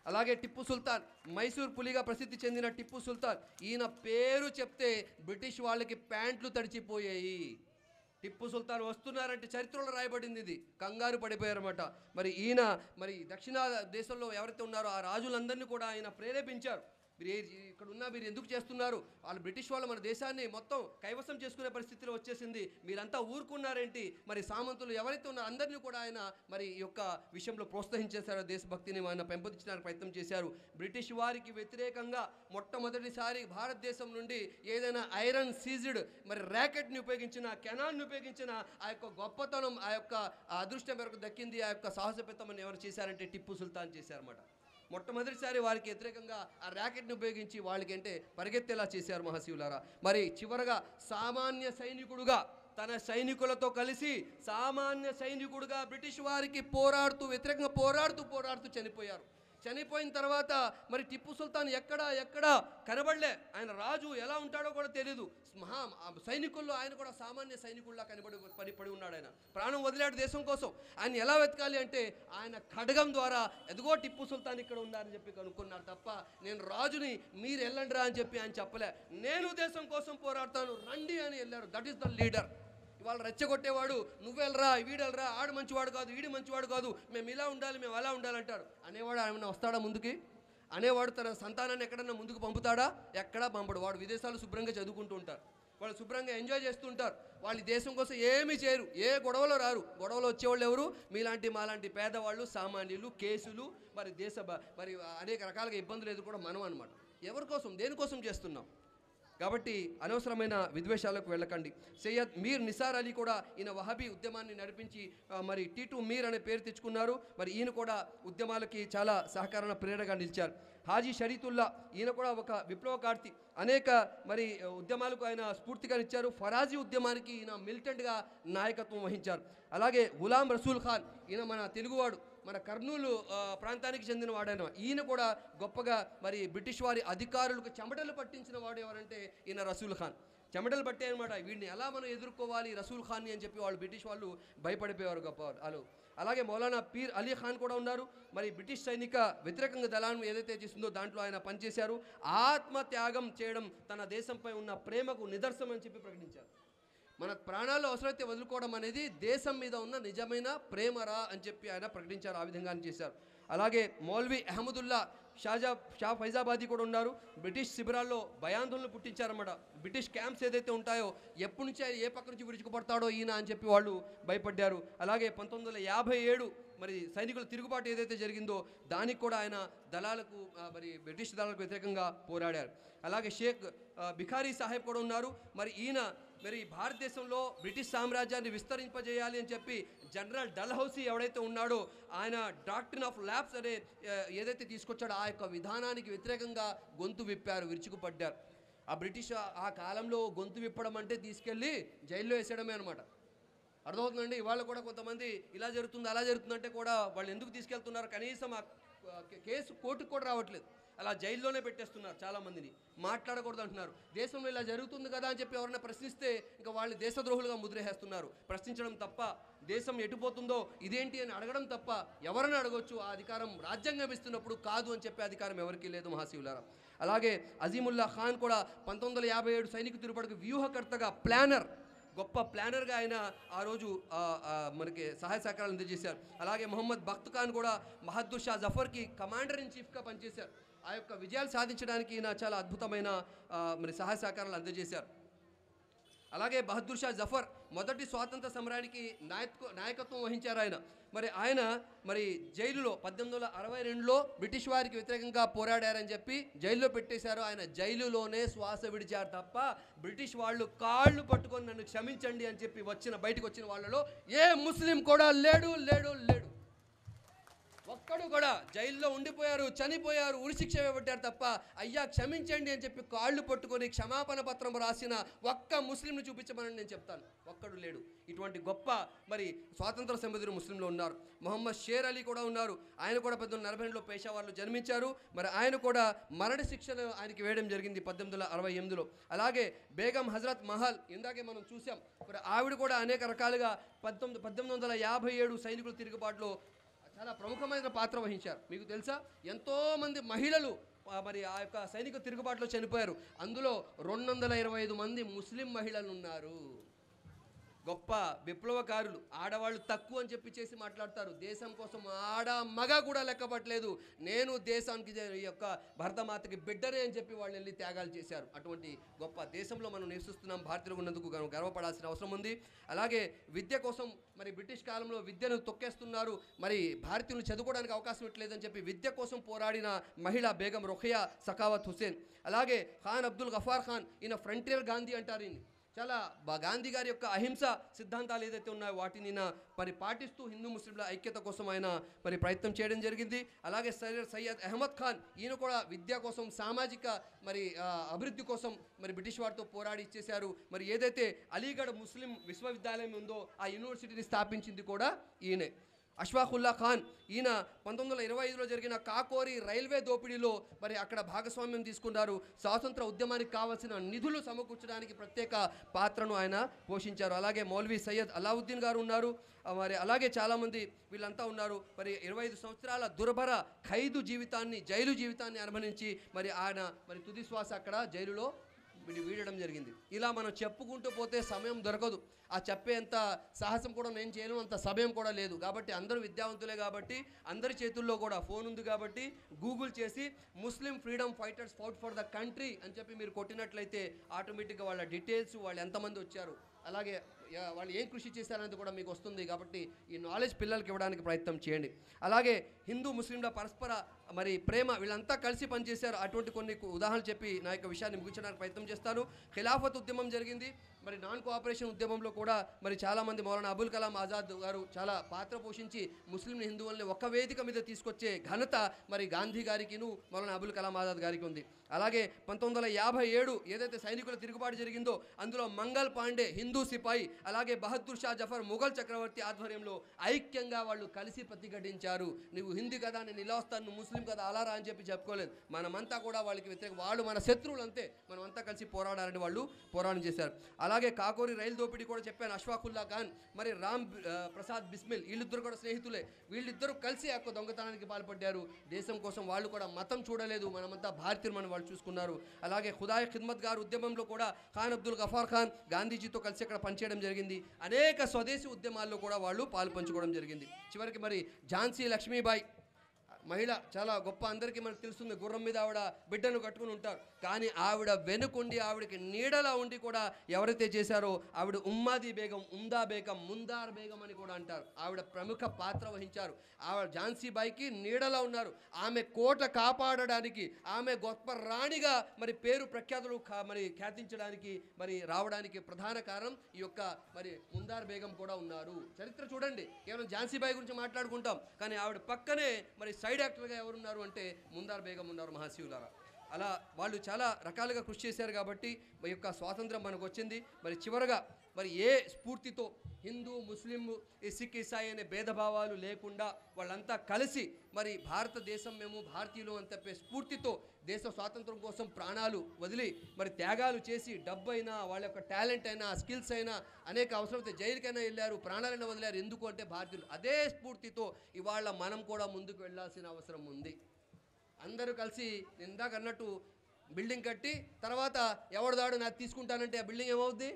అలాగే టిప్పు సుల్తాన్, మైసూర్ పులిగా ప్రసిద్ధి చెందిన టిప్పు సుల్తాన్, ఈయన పేరు చెప్తే బ్రిటిష్ వాళ్ళకి ప్యాంట్లు తడిచిపోయాయి. టిప్పు సుల్తాన్ వస్తున్నారంటే చరిత్రలో రాయబడింది, ఇది కంగారు పడిపోయారన్నమాట. మరి ఈయన మరి దక్షిణ దేశంలో ఎవరైతే ఉన్నారో ఆ రాజులందరినీ కూడా ఆయన ప్రేరేపించారు. మీరు ఇక్కడ ఉన్నా మీరు ఎందుకు చేస్తున్నారు? వాళ్ళు బ్రిటిష్ వాళ్ళు మన దేశాన్ని మొత్తం కైవసం చేసుకునే పరిస్థితిలో వచ్చేసింది, మీరంతా ఊరుకున్నారేంటి? మరి సామంతులు ఎవరైతే ఉన్నారో అందరినీ కూడా ఆయన మరి ఈ యొక్క విషయంలో ప్రోత్సహించేశారు. దేశభక్తిని ఆయన పెంపొందించడానికి ప్రయత్నం చేశారు. బ్రిటిష్ వారికి వ్యతిరేకంగా మొట్టమొదటిసారి భారతదేశం నుండి ఏదైనా ఐరన్ సీజ్డ్ మరి ర్యాకెట్ని ఉపయోగించిన, కెనాన్ని ఉపయోగించిన ఆ యొక్క గొప్పతనం, ఆ యొక్క అదృష్టం మేరకు దక్కింది. ఆ యొక్క సాహసోపేతమని ఎవరు చేశారంటే టిప్పు సుల్తాన్ చేశారన్నమాట. మొట్టమొదటిసారి వారికి వ్యతిరేకంగా ఆ ర్యాకెట్ని ఉపయోగించి వాళ్ళకి అంటే పరిగెత్తేలా చేశారు మహాశివులారా. మరి చివరగా సామాన్య సైనికుడుగా తన సైనికులతో కలిసి సామాన్య సైనికుడుగా బ్రిటిష్ వారికి వ్యతిరేకంగా పోరాడుతూ చనిపోయారు. చనిపోయిన తర్వాత మరి టిప్పు సుల్తాన్ ఎక్కడా కనబడలే. ఆయన రాజు ఎలా ఉంటాడో కూడా తెలియదు. సైనికుల్లో ఆయన కూడా సామాన్య సైనికుల్లా పడి ఉన్నాడు. ఆయన ప్రాణం వదిలాడు దేశం కోసం. ఆయన ఎలా వెతకాలి అంటే ఆయన ఖడ్గం ద్వారా ఎదుగో టిప్పు సుల్తాన్ ఇక్కడ ఉన్నారని చెప్పి కనుక్కున్నారు తప్ప నేను రాజుని, మీరు వెళ్ళండిరా అని చెప్పి ఆయన చెప్పలే. నేను దేశం కోసం పోరాడతాను రండి అని వెళ్ళారు. That is the leader. ఇవాళ రెచ్చగొట్టేవాడు నువ్వెళ్ళరా, వీడెళ్ళరా, ఆడు మంచివాడు కాదు, వీడి మంచివాడు కాదు, మేము ఇలా ఉండాలి, మేము అలా ఉండాలంటాడు. అనేవాడు ఏమైనా వస్తాడా ముందుకి? అనేవాడు తన సంతానాన్ని ఎక్కడన్నా ముందుకు పంపుతాడా? ఎక్కడా పంపడు. వాడు విదేశాలు శుభ్రంగా చదువుకుంటూ ఉంటారు, వాళ్ళు శుభ్రంగా ఎంజాయ్ చేస్తుంటారు. వాళ్ళు దేశం కోసం ఏమీ చేయరు, ఏ గొడవలో రారు. గొడవలో వచ్చేవాళ్ళు ఎవరు? మాలాంటి పేదవాళ్ళు, సామాన్యులు, కేసులు, మరి మరి అనేక రకాలుగా ఇబ్బందులు ఎదుర్కోవడం మనం అనమాట. ఎవరి కోసం, దేనికోసం చేస్తున్నాం? కాబట్టి అనవసరమైన విద్వేషాలకు వెళ్ళకండి. సయ్యద్ మీర్ నిసార్ అలీ కూడా ఈయన వహబీ ఉద్యమాన్ని నడిపించి మరి టీటు మీర్ అనే పేరు తెచ్చుకున్నారు. మరి ఈయన కూడా ఉద్యమాలకి చాలా సహకార ప్రేరణగా నిలిచారు. హాజీ షరీతుల్లా ఈయన కూడా ఒక విప్లవకార్తి, అనేక మరి ఉద్యమాలకు ఆయన స్ఫూర్తిగానిచ్చారు. ఫరాజీ ఉద్యమానికి ఈయన మిలిటెంట్గా నాయకత్వం వహించారు. అలాగే గులాం రసూల్ ఖాన్ ఈయన మన తెలుగువాడు, మన కర్నూలు ప్రాంతానికి చెందిన వాడైన ఈయన కూడా గొప్పగా మరి బ్రిటిష్ వారి అధికారులకు చెమటలు పట్టించిన వాడు ఎవరంటే ఈయన రసూల్ ఖాన్. చెమటలు పట్టాయన్నమాట. వీడిని ఎలా మనం ఎదుర్కోవాలి రసూల్ ఖాన్ని అని చెప్పి వాళ్ళు బ్రిటిష్ వాళ్ళు భయపడిపోయేవారు గొప్ప వాళ్ళు. అలాగే మౌలానా పీర్ అలీ ఖాన్ కూడా ఉన్నారు. మరి బ్రిటిష్ సైనిక వ్యతిరేకంగా దళాన్ని ఏదైతే చేసిందో దాంట్లో ఆయన పనిచేశారు. ఆత్మత్యాగం చేయడం తన దేశంపై ఉన్న ప్రేమకు నిదర్శనం అని చెప్పి ప్రకటించారు. మన ప్రాణాలు అవసరమైతే వదులుకోవడం అనేది దేశం మీద ఉన్న నిజమైన ప్రేమరా అని చెప్పి ఆయన ప్రకటించారు. ఆ విధంగా చేశారు. అలాగే మౌల్వీ అహ్మదుల్లా షా ఫైజాబాదీ కూడా ఉన్నారు. బ్రిటిష్ శిబిరాల్లో భయాందోళనలు పుట్టించారన్నమాట. బ్రిటిష్ క్యాంప్స్ ఏదైతే ఉంటాయో ఎప్పటి నుంచి ఏ పక్క నుంచి విరుచుకుపడతాడో ఈయన అని చెప్పి వాళ్ళు భయపడ్డారు. అలాగే 1957 మరి సైనికుల తిరుగుబాటు ఏదైతే జరిగిందో దానికి కూడా ఆయన దళాలకు మరి బ్రిటిష్ దళాలకు వ్యతిరేకంగా పోరాడారు. అలాగే షేక్ బిఖారీ సాహెబ్ కూడా ఉన్నారు. మరి ఈయన మరి భారతదేశంలో బ్రిటిష్ సామ్రాజ్యాన్ని విస్తరింపజేయాలి అని చెప్పి జనరల్ డల్హౌసీ ఎవడైతే ఉన్నాడో ఆయన డాక్ట్రిన్ ఆఫ్ ల్యాబ్స్ అనే ఏదైతే తీసుకొచ్చాడో ఆ యొక్క విధానానికి వ్యతిరేకంగా గొంతు విప్పారు, విరుచుకుపడ్డారు. ఆ బ్రిటిష్ ఆ కాలంలో గొంతు విప్పడం అంటే తీసుకెళ్ళి జైల్లో వేసేయడమే అనమాట. అర్థమవుతుందండి. ఇవాళ కూడా కొంతమంది ఇలా జరుగుతుంది అలా జరుగుతుందంటే కూడా వాళ్ళు ఎందుకు తీసుకెళ్తున్నారు, కనీసం ఆ కేసు కోర్టుకు కూడా రావట్లేదు, అలా జైల్లోనే పెట్టేస్తున్నారు. చాలామందిని మాట్లాడకూడదు అంటున్నారు. దేశంలో ఇలా జరుగుతుంది కదా అని చెప్పి ఎవరైనా ప్రశ్నిస్తే ఇంకా వాళ్ళు దేశద్రోహులుగా ముద్రేసేస్తున్నారు. ప్రశ్నించడం తప్ప, దేశం ఎటుపోతుందో ఇదేంటి అని అడగడం తప్ప ఎవరైనా అడగొచ్చు. ఆ అధికారం రాజ్యాంగం ఇస్తున్నప్పుడు కాదు అని చెప్పే అధికారం ఎవరికీ లేదు మహాశివులారా. అలాగే అజీముల్లా ఖాన్ కూడా 1957 సైనిక తిరుగుబాటుకు వ్యూహకర్తగా ప్లానర్, గొప్ప ప్లానర్గా ఆయన ఆ రోజు మనకి సహాయ సహకారాలు అందజేశారు. అలాగే మొహమ్మద్ బఖ్త్ ఖాన్ కూడా బహదూర్ షా జఫర్కి కమాండర్ ఇన్ చీఫ్గా పనిచేశారు. ఆ యొక్క విజయాలు సాధించడానికి ఈయన చాలా అద్భుతమైన మరి సహాయ సహకారాలు అందజేశారు. అలాగే బహదూర్ షా జఫర్ మొదటి స్వాతంత్ర సమరానికి నాయకత్వం వహించారు ఆయన. ఆయన జైలులో 1862లో బ్రిటిష్ వారికి వ్యతిరేకంగా పోరాడారని చెప్పి జైల్లో పెట్టేశారు. ఆయన జైలులోనే శ్వాస విడిచారు తప్ప బ్రిటిష్ వాళ్ళు కాళ్ళు పట్టుకొని నన్ను క్షమించండి అని చెప్పి బయటకు వచ్చిన వాళ్ళలో ఏ ముస్లిం కూడా లేడు. ఒక్కడు కూడా జైల్లో ఉండిపోయారు, చనిపోయారు, ఉరిశిక్ష వేయబడ్డారు తప్ప అయ్యా క్షమించండి అని చెప్పి కాళ్ళు పట్టుకొని క్షమాపణ పత్రం రాసిన ఒక్క ముస్లింను చూపించమని నేను చెప్తాను. ఒక్కడు లేడు. ఇటువంటి గొప్ప స్వాతంత్ర సమృద్ధులు ముస్లింలు ఉన్నారు. మొహమ్మద్ షేర్ అలీ కూడా ఉన్నారు. ఆయన కూడా 1942లో పేషావర్లో జన్మించారు. ఆయన కూడా మరణ శిక్షను ఆయనకి వేయడం జరిగింది 1868లో. అలాగే బేగం హజరత్ మహల్ ఇందాకే మనం చూసాం. ఆవిడ కూడా అనేక రకాలుగా 1857 సైనికుల తిరుగుబాటులో చాలా ప్రముఖమైన పాత్ర వహించారు. మీకు తెలుసా, ఎంతోమంది మహిళలు ఆ యొక్క సైనిక తిరుగుబాటులో చనిపోయారు. అందులో 225 మంది ముస్లిం మహిళలు ఉన్నారు. గొప్ప విప్లవకారులు. ఆడవాళ్ళు తక్కువ అని చెప్పి చేసి మాట్లాడతారు. దేశం కోసం ఆడ మగ కూడా లెక్కపట్టలేదు. నేను దేశానికి ఈ యొక్క భరతమాతకి బిడ్డనే అని చెప్పి వాళ్ళు వెళ్ళి త్యాగాలు చేశారు. అటువంటి గొప్ప దేశంలో మనం నివసిస్తున్నాం. భారతీయులు ఉన్నందుకు గర్వపడాల్సిన అవసరం ఉంది. అలాగే విద్య కోసం బ్రిటిష్ కాలంలో విద్యను తొక్కేస్తున్నారు, భారతీయులు చదువుకోవడానికి అవకాశం ఇవ్వట్లేదని చెప్పి విద్య కోసం పోరాడిన మహిళ బేగం రొఖియా సఖావత్ హుసేన్. అలాగే ఖాన్ అబ్దుల్ గఫార్ ఖాన్, ఈయన ఫ్రంటియర్ గాంధీ అంటారు. ఈయన చాలా గాంధీ గారి యొక్క అహింస సిద్ధాంతాలు ఏదైతే ఉన్నాయో వాటిని పాటిస్తూ హిందూ ముస్లింల ఐక్యత కోసం ఆయన ప్రయత్నం చేయడం జరిగింది. అలాగే సయ్యద్ అహ్మద్ ఖాన్, ఈయన కూడా విద్య కోసం, సామాజిక అభివృద్ధి కోసం బ్రిటిష్ వారితో పోరాడి ఇచ్చేశారు. ఏదైతే అలీగఢ్ ముస్లిం విశ్వవిద్యాలయం ఉందో ఆ యూనివర్సిటీని స్థాపించింది కూడా ఈయనే. అష్ఫాకుల్లా ఖాన్, ఈయన 1925లో జరిగిన కాకోరి రైల్వే దోపిడీలో అక్కడ భాగస్వామ్యం తీసుకున్నారు. స్వాతంత్ర ఉద్యమానికి కావాల్సిన నిధులు సమకూర్చడానికి ప్రత్యేక పాత్రను ఆయన పోషించారు. అలాగే మౌల్వీ సయ్యద్ అలావుద్దీన్ గారు ఉన్నారు. అలాగే చాలామంది వీళ్ళంతా ఉన్నారు. 25 సంవత్సరాల దుర్భర ఖైదు జీవితాన్ని, జైలు జీవితాన్ని అనుభవించి ఆయన తుది శ్వాస అక్కడ జైలులో వీడడం జరిగింది. ఇలా మనం చెప్పుకుంటూ పోతే సమయం దొరకదు. ఆ చెప్పేంత సాహసం కూడా నేను చేయను, అంత సమయం కూడా లేదు. కాబట్టి అందరూ విద్యావంతులే కాబట్టి అందరి చేతుల్లో కూడా ఫోన్ ఉంది కాబట్టి గూగుల్ చేసి Muslim freedom fighters fought for the country అని చెప్పి మీరు కొట్టినట్లయితే ఆటోమేటిక్గా వాళ్ళ డీటెయిల్స్, వాళ్ళు ఎంతమంది వచ్చారు, అలాగే వాళ్ళు ఏం కృషి చేశారనేది కూడా మీకు వస్తుంది. కాబట్టి ఈ నాలెడ్జ్ పిల్లలకి ఇవ్వడానికి ప్రయత్నం చేయండి. అలాగే హిందూ ముస్లింల పరస్పర మరి ప్రేమ, వీళ్ళంతా కలిసి పనిచేశారు. అటువంటి కొన్ని ఉదాహరణలు చెప్పి నా యొక్క విషయాన్ని ముగించడానికి ప్రయత్నం చేస్తాను. ఖిలాఫత్ ఉద్యమం జరిగింది, మరి నాన్ కోఆపరేషన్ ఉద్యమంలో కూడా మరి చాలామంది మౌలానా అబుల్ కలాం ఆజాద్ గారు చాలా పాత్ర పోషించి ముస్లిం హిందువుల్ని ఒక వేదిక మీద తీసుకొచ్చే ఘనత మరి గాంధీ గారికిను మౌలానా అబుల్ కలాం ఆజాద్ గారికి ఉంది. అలాగే 1957 ఏదైతే సైనికుల తిరుగుబాటు జరిగిందో అందులో మంగల్ పాండే హిందూ సిపాయి, అలాగే బహదూర్ షా జఫర్ ముఘల్ చక్రవర్తి ఆధ్వర్యంలో ఐక్యంగా వాళ్ళు కలిసి ప్రతిఘటించారు. నువ్వు హిందూ కదా, నేను ఇలా వస్తాను, నువ్వు ముస్లిం కదా, అలారా అని చెప్పి చెప్పుకోలేదు. మనమంతా కూడా వాళ్ళకి వ్యతిరేక, వాళ్ళు మన శత్రువులు అంతే, మనమంతా కలిసి పోరాడాలని వాళ్ళు పోరాటం చేశారు. అలాగే కాకోరి రైలు దోపిడీ కూడా చెప్పాను. అష్ఫాకుల్లా ఖాన్ మరి రామ్ ప్రసాద్ బిస్మిల్ వీళ్ళిద్దరు కూడా స్నేహితులే. వీళ్ళిద్దరూ కలిసి ఆ దొంగతనానికి పాల్పడ్డారు. దేశం కోసం వాళ్ళు కూడా మతం చూడలేదు, మనమంతా భారతీయులు మనం వాళ్ళు చూసుకున్నారు. అలాగే ఖుదాయ్ ఖిద్మత్ గారు ఉద్యమంలో కూడా ఖాన్ అబ్దుల్ గఫార్ ఖాన్ గాంధీజీతో కలిసి అక్కడ పనిచేయడం జరిగింది. అనేక స్వదేశీ ఉద్యమాల్లో కూడా వాళ్ళు పాలు పంచుకోవడం జరిగింది. చివరికి మరి ఝాన్సీ లక్ష్మీబాయి మహిళ, చాలా గొప్ప, అందరికీ మనకు తెలుస్తుంది. గుర్రం మీద ఆవిడ బిడ్డను కట్టుకుని ఉంటారు, కానీ ఆవిడ వెనుకుండి ఆవిడకి నీడలా ఉండి కూడా ఎవరైతే చేశారో ఆవిడ ఉమ్మాది బేగం, ఉందా బేగం, ముందార్ బేగం అని కూడా అంటారు. ఆవిడ ప్రముఖ పాత్ర వహించారు. ఆవిడ ఝాన్సీబాయికి నీడలా ఉన్నారు. ఆమె కోట కాపాడడానికి, ఆమె గొప్ప రాణిగా మరి పేరు ప్రఖ్యాతులు మరి ఖ్యాతించడానికి మరి రావడానికి ప్రధాన కారణం ఈ యొక్క మరి ముందార్ బేగం కూడా ఉన్నారు. చరిత్ర చూడండి, కేవలం ఝాన్సీబాయి గురించి మాట్లాడుకుంటాం, కానీ ఆవిడ పక్కనే మరి సైడ్ యాక్టర్గా ఎవరున్నారు అంటే ముందార్ బేగం ఉన్నారు. మహాశివులారా, అలా వాళ్ళు చాలా రకాలుగా కృషి చేశారు కాబట్టి ఈ యొక్క స్వాతంత్రం మనకు వచ్చింది. మరి చివరగా మరి ఏ స్ఫూర్తితో హిందూ ముస్లిం సిక్ ఇసాయి అనే భేదభావాలు లేకుండా వాళ్ళంతా కలిసి మరి భారతదేశం మేము భారతీయులు అని చెప్పే స్ఫూర్తితో దేశ స్వాతంత్రం కోసం ప్రాణాలు వదిలి మరి త్యాగాలు చేసి, డబ్బైనా వాళ్ళ యొక్క టాలెంట్ అయినా స్కిల్స్ అయినా అనేక అవసరమైతే జైలుకైనా వెళ్ళారు, ప్రాణాలైనా వదిలారు. ఎందుకు అంటే భారతీయులు. అదే స్ఫూర్తితో ఇవాళ మనం కూడా ముందుకు వెళ్ళాల్సిన అవసరం ఉంది. అందరూ కలిసి ఇందాక అన్నట్టు బిల్డింగ్ కట్టి తర్వాత ఎవరిదాడు నాకు తీసుకుంటానంటే ఆ బిల్డింగ్ ఏమవుద్ది?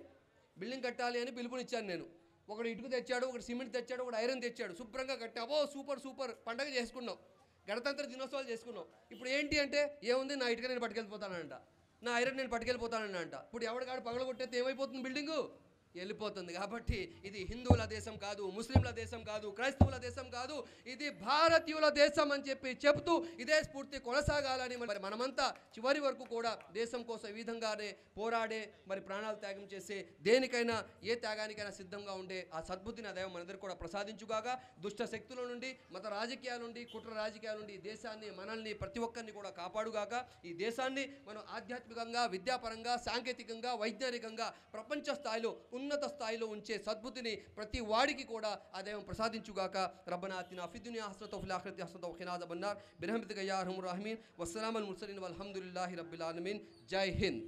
బిల్డింగ్ కట్టాలి అని పిలుపునిచ్చాను నేను. ఒకడు ఇటుకు తెచ్చాడు, ఒకటి సిమెంట్ తెచ్చాడు, ఒకటి ఐరన్ తెచ్చాడు, శుభ్రంగా కట్టావో సూపర్ సూపర్ పండగ చేసుకున్నాం, గణతంత్ర దినోత్సవాలు చేసుకున్నాం. ఇప్పుడు ఏంటి అంటే ఏముంది, నా ఇటుక నేను పట్టుకెళ్ళిపోతానంట, నా ఐరన్ నేను పట్టుకెళ్ళిపోతానంట. ఇప్పుడు ఎవడికాడు పగలగొట్టేస్తే ఏమైపోతుంది? బిల్డింగు వెళ్ళిపోతుంది. కాబట్టి ఇది హిందువుల దేశం కాదు, ముస్లింల దేశం కాదు, క్రైస్తవుల దేశం కాదు, ఇది భారతీయుల దేశం అని చెప్పి చెబుతూ ఇదే స్ఫూర్తి కొనసాగాలని మరి మనమంతా చివరి వరకు కూడా దేశం కోసం ఈ విధంగానే పోరాడే మరి ప్రాణాలు త్యాగం చేసే, దేనికైనా ఏ త్యాగానికైనా సిద్ధంగా ఉండే ఆ సద్బుద్ధిని ఆ దైవం మనందరికీ కూడా ప్రసాదించుగాక. దుష్ట శక్తుల నుండి, మత రాజకీయాల నుండి, కుట్ర రాజకీయాల నుండి దేశాన్ని, మనల్ని, ప్రతి ఒక్కరిని కూడా కాపాడుగాక. ఈ దేశాన్ని మనం ఆధ్యాత్మికంగా, విద్యాపరంగా, సాంకేతికంగా, వైజ్ఞానికంగా ప్రపంచ స్థాయిలో, ఉన్నత స్థాయిలో ఉంచే సద్బుద్ధిని ప్రతి వాడికి కూడా ఆ దైవం ప్రసాదించుగాక. రబ్బనా ఆతినా ఫిద్ దునియా హసనతన్ వఫిల్ ఆఖిరతి హసనతన్ వఖినా అజాబన్నార్ బిరహ్మతిక యా అర్హమర్ రాహిమీన్. వస్సలాముల్ ముర్సలీన్ వల్హమ్దులిల్లాహి రబ్బిల్ ఆలమీన్. జై హింద్.